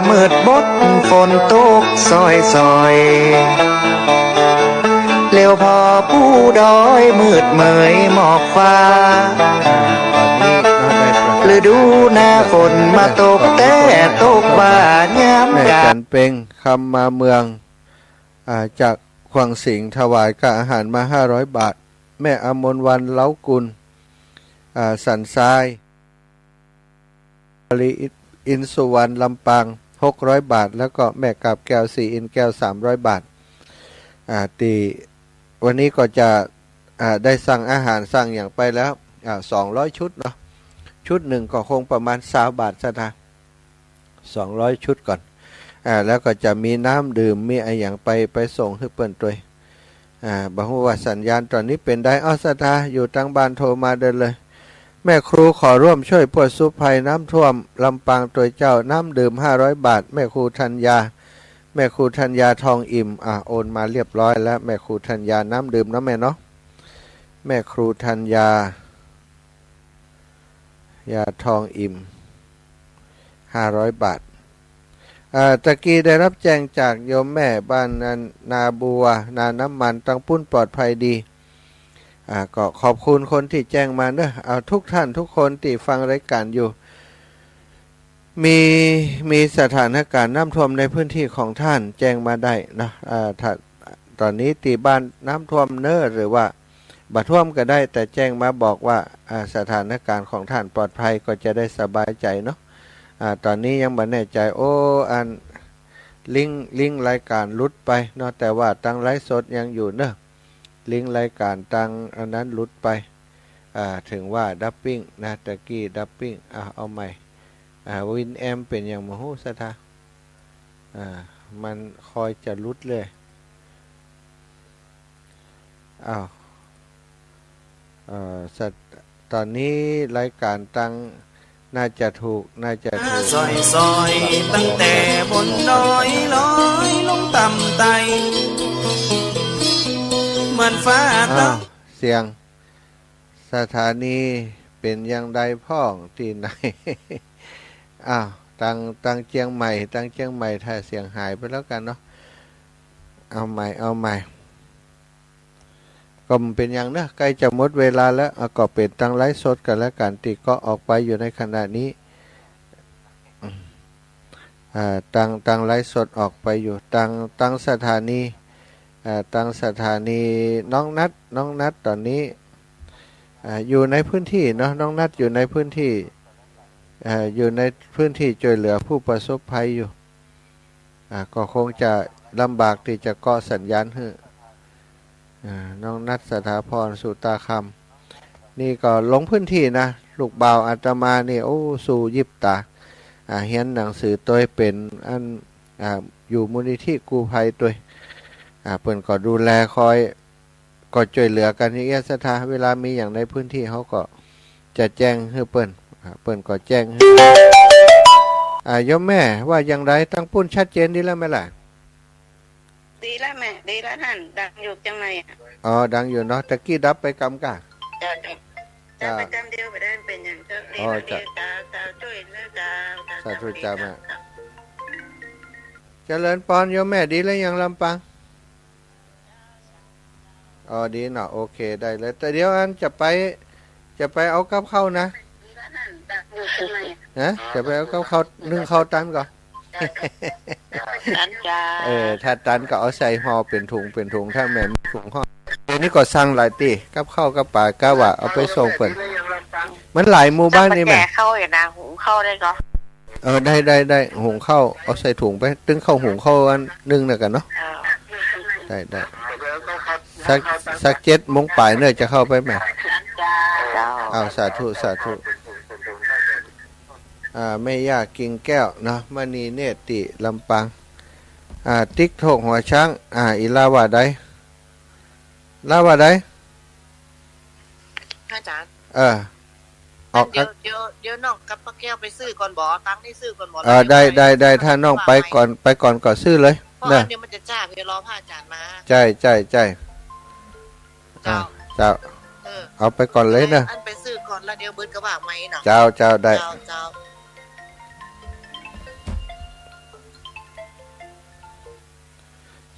มืดบดฝนตกซอยซอยเลี้ยวพอผู้ดอยมืดเมยหมอกฟ้า ตอนนี้เราได้ประกาศ ฤดูหน้าฝนมาตกแต่ตกบ่ายาม แม่ กา จันเพ็งคำมาเมืองจากขวางสิงห์ถวายค่าอาหารมา500 บาท แม่อมรวรรณเล้ากุลสันทรายอินสุวรรณลำปาง600 บาท แล้วก็แม่กาบแก้ว4อินแก้ว300 บาทตีวันนี้ก็จะได้สั่งอาหารสั่งอย่างไปแล้ว200 ชุดเนาะชุดหนึ่งก็คงประมาณ20 บาทซะนะ200 ชุดก่อนแล้วก็จะมีน้ำดื่มมีอะไรอย่างไปส่งให้เปิ้นตัวบอกว่าสัญญาณตอนนี้เป็นได้สถาอยู่ทางบ้านโทรมาเดินเลยแม่ครูขอร่วมช่วยผู้ประสบภัยน้ำท่วมลำปางตัวเจ้าน้ำดื่ม500 บาทแม่ครูธัญญาทองอิ่มโอนมาเรียบร้อยแล้วแม่ครูธัญญาน้ำดื่มนะแม่เนาะแม่ครูธัญญายาทองอิ่ม500 บาทตะกี้ได้รับแจ้งจากโยมแม่บ้านนาบัวนาน้ำมันตังปุ้นปลอดภัยดีก็ขอบคุณคนที่แจ้งมาเนอะทุกท่านทุกคนที่ฟังรายการอยู่มีสถานการณ์น้ำท่วมในพื้นที่ของท่านแจ้งมาได้นะตอนนี้ตีบ้านน้ำท่วมเนอะหรือว่าบ่ท่วมก็ได้แต่แจ้งมาบอกว่าสถานการณ์ของท่านปลอดภัยก็จะได้สบายใจเนาะตอนนี้ยังไม่แน่ใจลิงก์รายการลุดไปเนาะแต่ว่าตั้งไลฟ์สดยังอยู่เนอะลิงก์รายการตั้งอันนั้นลุดไปถึงว่าดับปิ้งนะตะกี้ดับปิ้งเอาใหม่วินแอมเป็นอย่างมโหสถามันคอยจะลุดเลยตอนนี้รายการตั้งน่าจะถูกซอยตั้งแต่บนดอยลอยลงต่ำไตเหมือนฟ้าเสียงสถานีเป็นอย่างใดพ่องที่ไหนตั้งเชียงใหม่ถ้าเสียงหายไปแล้วกันเนาะเอาใหม่ก็เป็นอย่างนะใกล้จะหมดเวลาแล้วก็เป็นตั้งไลฟ์สดกันแล้วกันที่ก็ออกไปอยู่ในขณะนี้ตั้งไลฟ์สดออกไปอยู่ตั้งสถานีน้องนัดตอนนี้อยู่ในพื้นที่เนาะน้องนัดอยู่ในพื้นที่ช่วยเหลือผู้ประสบภัยอยู่ก็คงจะลำบากที่จะเกาะสัญญาณให้น้องนัทสถาพรสุตาคำนี่ก็ลงพื้นที่นะลูกบ่าวอาตมานี่สู่ยิบตาเฮียนหนังสือตัวเป็นอยู่มูลนิธิกู้ภัยตัวเปิ้นก็ดูแลคอยก็ช่วยเหลือกันอย่างเงี้ยสถาเวลามีอย่างในพื้นที่เขาก็จะแจ้งให้เปิ้นก็แจ้งให้โยมแม่ว่าอย่างไรตั้งปุ้นชัดเจนดีแล้วไหมล่ะดีแล้วแม่ดีแล้วท่านดังอยู่จังไหนดังอยู่เนาะตะกี้ดับไปกำกะจะไปจำเดียวไปได้เป็นอย่างเจ้าดีแล้วดีตาช่วยแล้วสาธุจ้าแม่เจริญพรโยมแม่ดีแล้วยังลำปางดีเนาะโอเคได้เลยแต่เดี๋ยวอันจะไปเอากับข้าวนะจะไปเอากับข้าวนึ่งข้าวตันก่อนถ้าตันก็เอาใส่ห่อเป็นถุงถ้าแม่ถุงห่อเดี๋ยวนี้ก็สั่งหลายตีกับข้าวกับปลากะว่าเอาไปส่งเปิ่นมันหลายหมู่บ้านนี่แม่เข้าอย่างนะหุงข้าวได้ก็ได้หุงข้าวเอาใส่ถุงไปตึ้งข้าวหุงข้าวอันนึงน่ะกันเนาะได้สัก7 โมงป่ายเนี่ยจะเข้าไปไหมสาธุไม่ยากกิ่งแก้วนะมณีเนติลำปางติ๊กโถกหัวช้างอีลาวาไดอาจารย์ออกเดี๋ยวน้องกับป้าแก้วไปซื้อก่อนบ่ตังค์นี่ซื้อก่อนบ่ได้ถ้าน้องไปก่อนก็ซื้อเลยเพราะเดี๋ยวมันจะจ้าเดี๋ยวรอพระอาจารย์มาใช่เจ้าเอาไปก่อนเลยนะอันไปซื้อก่อนแล้วเดี๋ยวเบิดกระบะไหมเนาะเจ้าได้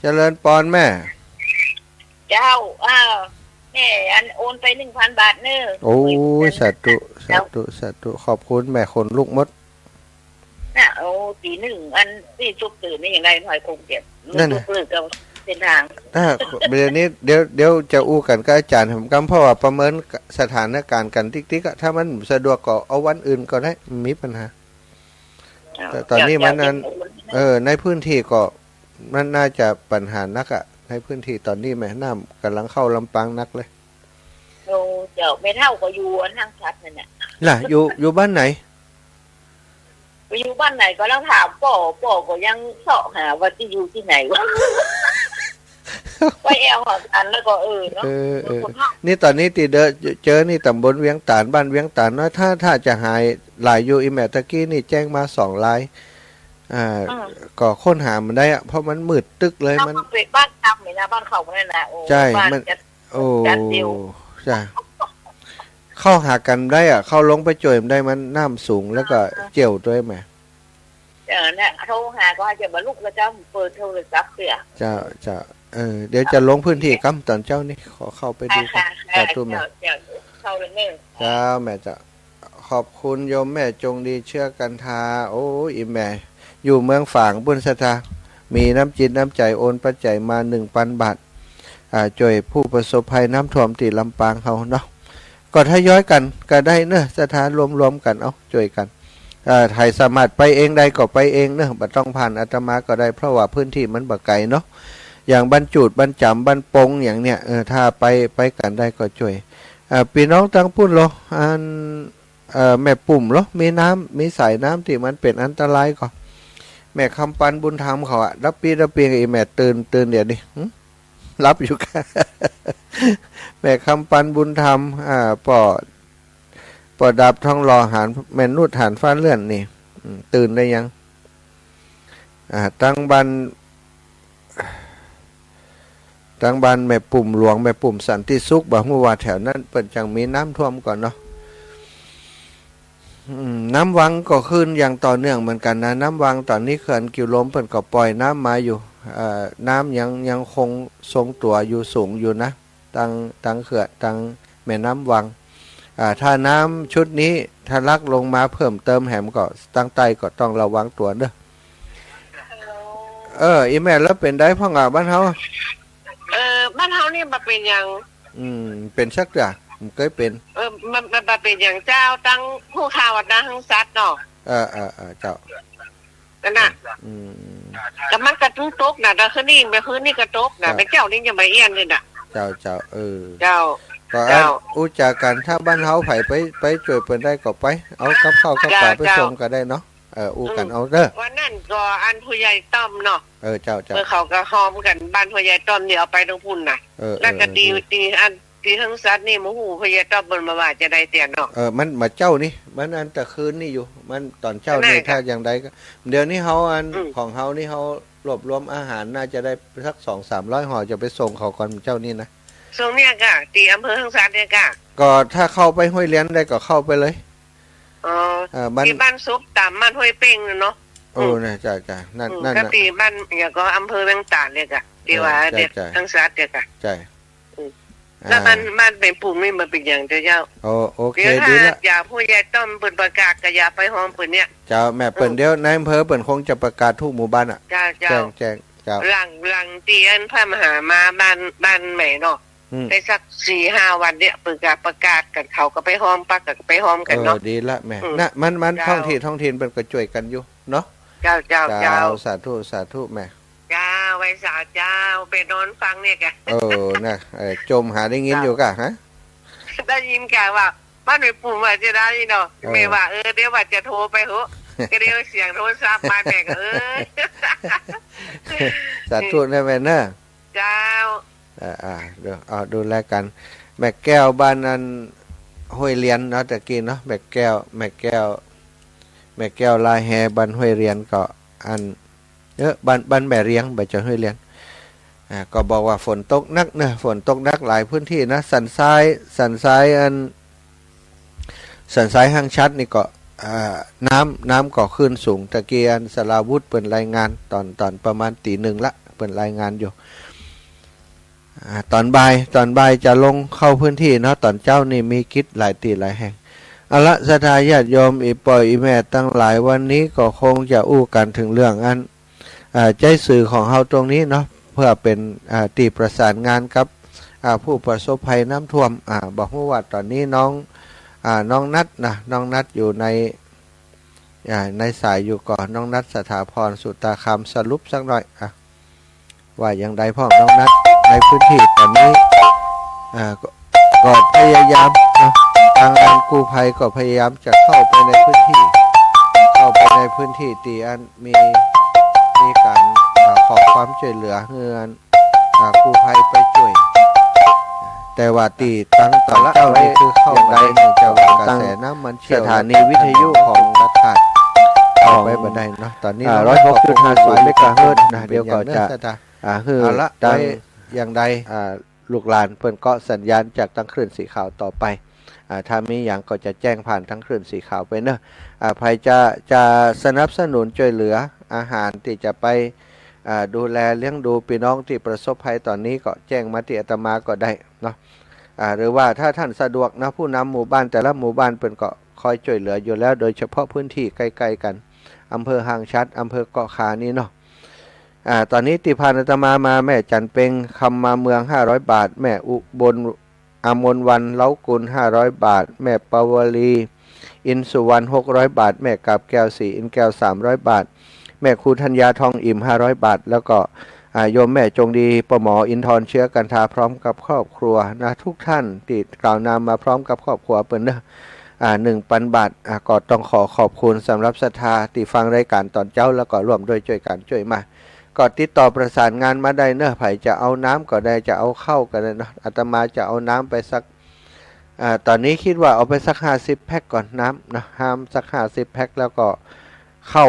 เจริญปอนแม่ เจ้าแม่อันโอนไป1,000 บาทเนอะ โอ้ยสาธุสาธุสาธุขอบคุณแม่คนลูกมด น่ะโอ้ตีหนึ่งอันนี่จุกตื่นนี่อย่างไรหน่อยคงเจ็บจุกตื่นกับเส้นทาง เดี๋ยวนี้เดี๋ยวจะอู้กันกับอาจารย์ผมกำเพราะว่าประเมินสถานการณ์กันติ๊กๆถ้ามันสะดวกก็เอาวันอื่นก็ได้มีปัญหาแต่ตอนนี้มันนั้นในพื้นที่ก็มันน่าจะปัญหานักในพื้นที่ตอนนี้แม่น้ำกำลังเข้าลำปางนักเลยโอ้เจ้าไม่เท่าก็อยู่อันทางชัดนั่นน่ะล่ะอยู่บ้านไหนไปอยู่บ้านไหนก็ต้องถามป่อก็ยังเสาะหาว่าที่อยู่ที่ไหนวะไปแอลหอกันแล้วก็เนาะนี่ตอนนี้ตีเจอนี่ตำบลเวียงตาลบ้านเวียงตาลน้อยถ้าจะหายหลายอยู่อีแมตะกี้นี่แจ้งมา2 รายก็ค้นหามันได้เพราะมันมืดตึกเลยมันเป็นบ้านทำเลยนะบ้านเขาเนี่ยนะใช่มันโอ้ใช่เข้าหากันได้เข้าลงไปจ่วยมันได้มันน้ำสูงแล้วก็เจียวด้วยไหมเนี่ยโทรหาก็จะมาลูกแล้วเจ้าเปิดโทรศัพท์เสียจะเดี๋ยวจะลงพื้นที่กัตอนเจ้านี่ขอเข้าไปดูแต่ตู้แม่เข้าเลยแม่เจ้าแม่จะขอบคุณโยมแม่จงดีเชื่อกันทาโอ้อีแม่อยู่เมืองฝางบุญสถามีน้ำจิตน้ำใจโอนปัจจัยมา 1,000 บาทช่วยผู้ประสบภัยน้ำท่วมที่ลำปางเขาเนาะก็ถ้าย้อยกันก็ได้เนอะสถานรวมกันเอาช่วยกันไทยสามารถไปเองได้ก็ไปเองเนอะบัดต้องผ่านอาตมาก็ได้เพราะว่าพื้นที่มันบักไกลเนาะอย่างบรรจุบรรจำบรรปงอย่างเนี้ยถ้าไปกันได้ก็ช่วยพี่น้องตั้งพูดเหรอแม่ปุ่มเหรอมีน้ำมีสายน้ำที่มันเป็นอันตรายก็แม่คำปันบุญธรรมเขารับปีรับเปียงไอ้แม่ตื่นเดี๋ยวนี้รับอยู่ค่ะแม่คำปันบุญธรรมปอดับท้องรอหารแม่นุดหารฟ้าเลื่อนนี่ตื่นได้ยังตั้งบันแม่ปุ่มหลวงแม่ปุ่มสันติสุขบอกเมื่อวานแถวนั้นเปิดจังมีน้ำท่วมก่อนเนาะน้ำวังก็ขึ้นอย่างต่อเนื่องเหมือนกันนะน้ำวังตอนนี้เขื่อนกิวลมเปิดก็ปล่อยน้ำมาอยู่น้ำยังคงทรงตัวอยู่สูงอยู่นะตั้งเขื่อนตั้งแม่น้ำวังถ้าน้ำชุดนี้ถ้าลักลงมาเพิ่มเติมแหมก็ตั้งใต้ก็ต้องระวังตัวเด้ออีแม่แล้วเป็นได้พ่องบ้านเฮาบ้านเฮานี่มาเป็นอย่างเป็นชักจ้ะเคยเป็นมันเป็นอย่างเจ้าตั้งผู้ข่าวดังทั้งซัดเนาะเจ้านั่นน่ะแต่มันกระตุ้นตกน่ะแต่คืนนี้กระตกน่ะเป็นเจ้านี่ยังไม่เอี้ยนเลยน่ะเจ้าเจ้าก็อู้จากกันถ้าบ้านเฮาไผไปช่วยเปิ้นได้ก็ไปเอากับข้าวกับปลาไปส่งก็ได้เนาะอู้กันเอาเด้อวันนั้นก็อันผู้ใหญ่ต้อมเนาะเจ้าเมื่อเขาก็หอมกันบ้านผู้ใหญ่ต้อมเนี่ยเอาไปตรงพุ่นน่ะแล้วก็ตีอันตีทั้งซัดนี่หมู่หูผู้ใหญ่ต้อมเบิ่นมาว่าจะได้เตียนเนาะมันมาเจ้านี่มันอันตะคืนนี่อยู่มันตอนเจ้านี่ถ้าอย่างใดก็เดี๋ยวนี้เฮาอันของเฮานี่เฮารวบรวมอาหารน่าจะได้สัก 200-300 ห่อจะไปส่งเขาก่อนเจ้านี่นะส่งเนี่ยกะตีอำเภอทั้งซัดเนี่ยกะก็ถ้าเข้าไปห้วยเลี้ยนได้ก็เข้าไปเลยที่บ้านซุปตามบ้านห้วยเป้งเนาะนะจ้ะนั่นก็ตีบ้านอย่างก็อำเภอเวียงตาลเนี่ยกะที่ว่าเด็กทั้งซัดเนี่ยกะใช่แล้วมันเป็นปุ่มนี่มันเป็นอย่างเจ้าโอเคดีละอย่าผู้ใหญ่ต้อมเปิดประกาศก็อย่าไปหอมเปิดเนี่ยเจ้าแม่เปิดเดี๋ยวนายอำเภอเปิดคงจะประกาศทุกหมู่บ้านแจ้งเจ้าหลังเตียนพระมหามาบ้านแม่เนาะได้สัก 4-5 วันเนี่ยประกาศกันเขาก็ไปหอมปักก็ไปหอมกันเนาะดีละแม่น่ะมันท้องถิ่นเป็นก็ช่วยกันอยู่เนาะเจ้าสาธุแม่เจ้าไว้สาเจ้าไปนอนฟังเนี่ยแกนะจมหาได้ยินอยู่กะฮะได้ยินแกว่าบ้านหน่วยปุ่มว่าจะได้เนาะไม่ว่าเดี๋ยวว่าจะโทรไปเหอะก็เดี๋ยวเสียงโทรศัพท์มาแม่ก็สาธุนะแม่เนอะเจ้าเดี๋ยวดูแลกันแม่แก้วบ้านนั้นห้วยเรียนเนาะตะกี้เนาะแม่แก้วลายแฮบ้านห้วยเรียนก็อันบ้านแม่เรียงใบจนห้วยเรียนก็บอกว่าฝนตกนักนะฝนตกนักหลายพื้นที่นะสันทรายห้างชัดนี่ก็น้ำก็ขึ้นสูงตะเกียนสลาวุธเปิดรายงานตอนประมาณตี 1ละ เปิดรายงานอยู่ตอนบ่ายจะลงเข้าพื้นที่เนาะตอนเจ้านี่มีกิจหลายตีหลายแห่งเอาละศรัทธาญาติโยมอีปอยอีแม่ตั้งหลายวันนี้ก็คงจะอู้กันถึงเรื่องอันใจสื่อของเฮาตรงนี้เนาะเพื่อเป็นตีประสานงานกับผู้ประสบภัยน้ำท่วมบอกว่าตอนนี้น้องนัดนะน้องนัดอยู่ในสายอยู่ก่อนน้องนัดสถาพรสุตาคำสรุปสักหน่อยว่าอย่างใดพ่อน้องนัดในพื้นที่ตอนนี้ก็พยายามทางการกู้ภัยก็พยายามจะเข้าไปในพื้นที่ตีอันมีการขอความช่วยเหลือเฮือนกู้ภัยไปช่วยแต่ว่าตีตั้งต่อเจ้านี่คือเข้าไปในเจ้ากระแสน้ำมันสถานีวิทยุของรัฐขาดเข้าไปบันไดเนาะตอนนี้106.50 เมกะเฮิรตซ์นะเดี๋ยวก็จะเอาละได้อย่างใดลูกหลานเพิ่นก็สัญญาณจากตั้งคลื่นสีขาวต่อไปถ้ามีอย่างก็จะแจ้งผ่านทั้งคลื่นสีขาวไปเนอะใครจะสนับสนุนช่วยเหลืออาหารที่จะไปดูแลเลี้ยงดูพี่น้องที่ประสบภัยตอนนี้ก็แจ้งมาที่อาตมาก็ได้เนาะหรือว่าถ้าท่านสะดวกนะผู้นำหมู่บ้านแต่ละหมู่บ้านเป็นก็คอยช่วยเหลืออยู่แล้วโดยเฉพาะพื้นที่ใกล้ๆกันอำเภอหางชัดอำเภอเกาะขานี่เนาะตอนนี้ติพานอาตมามาแม่จันเป็งคำมาเมือง500 บาทแม่อุบลอมนวันเล้ากุล500 บาทแม่ปวลีอินสุวรรณ600 บาทแม่กาบแก้วสีอินแก้ว300 บาทแม่ครูธัญญาทองอิ่ม500 บาทแล้วก็โยมแม่จงดีประหมออินทรเชื้อกันทาพร้อมกับครอบครัวนะทุกท่านติดกล่าวนามมาพร้อมกับครอบครัวเปิ้นเนอะ1,000 บาทก็ต้องขอบคุณสำหรับศรัทธาที่ฟังรายการตอนเจ้าแล้วก็ร่วมด้วยช่วยกันช่วยมาก็ติดต่อประสานงานมาได้เนอะไผจะเอาน้ำก็ได้จะเอาเข้าก็ได้เนาะอาตมาจะเอาน้ำไปสักตอนนี้คิดว่าเอาไปสัก50 แพ็คก่อนน้ำนะห้ามสัก50 แพ็คแล้วก็เข้า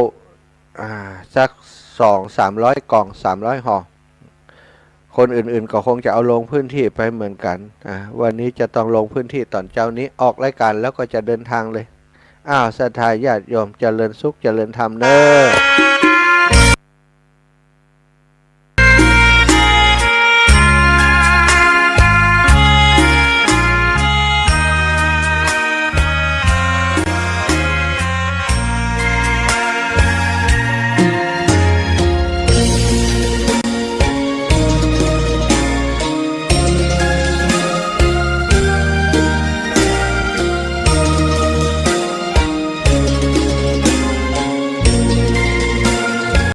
สัก200-300 กล่อง300 ห่อคนอื่นๆก็คงจะเอาลงพื้นที่ไปเหมือนกันวันนี้จะต้องลงพื้นที่ตอนเจ้านี้ออกรายการแล้วก็จะเดินทางเลยศรัทธาญาติโยมเจริญสุขเจริญธรรมเนอะ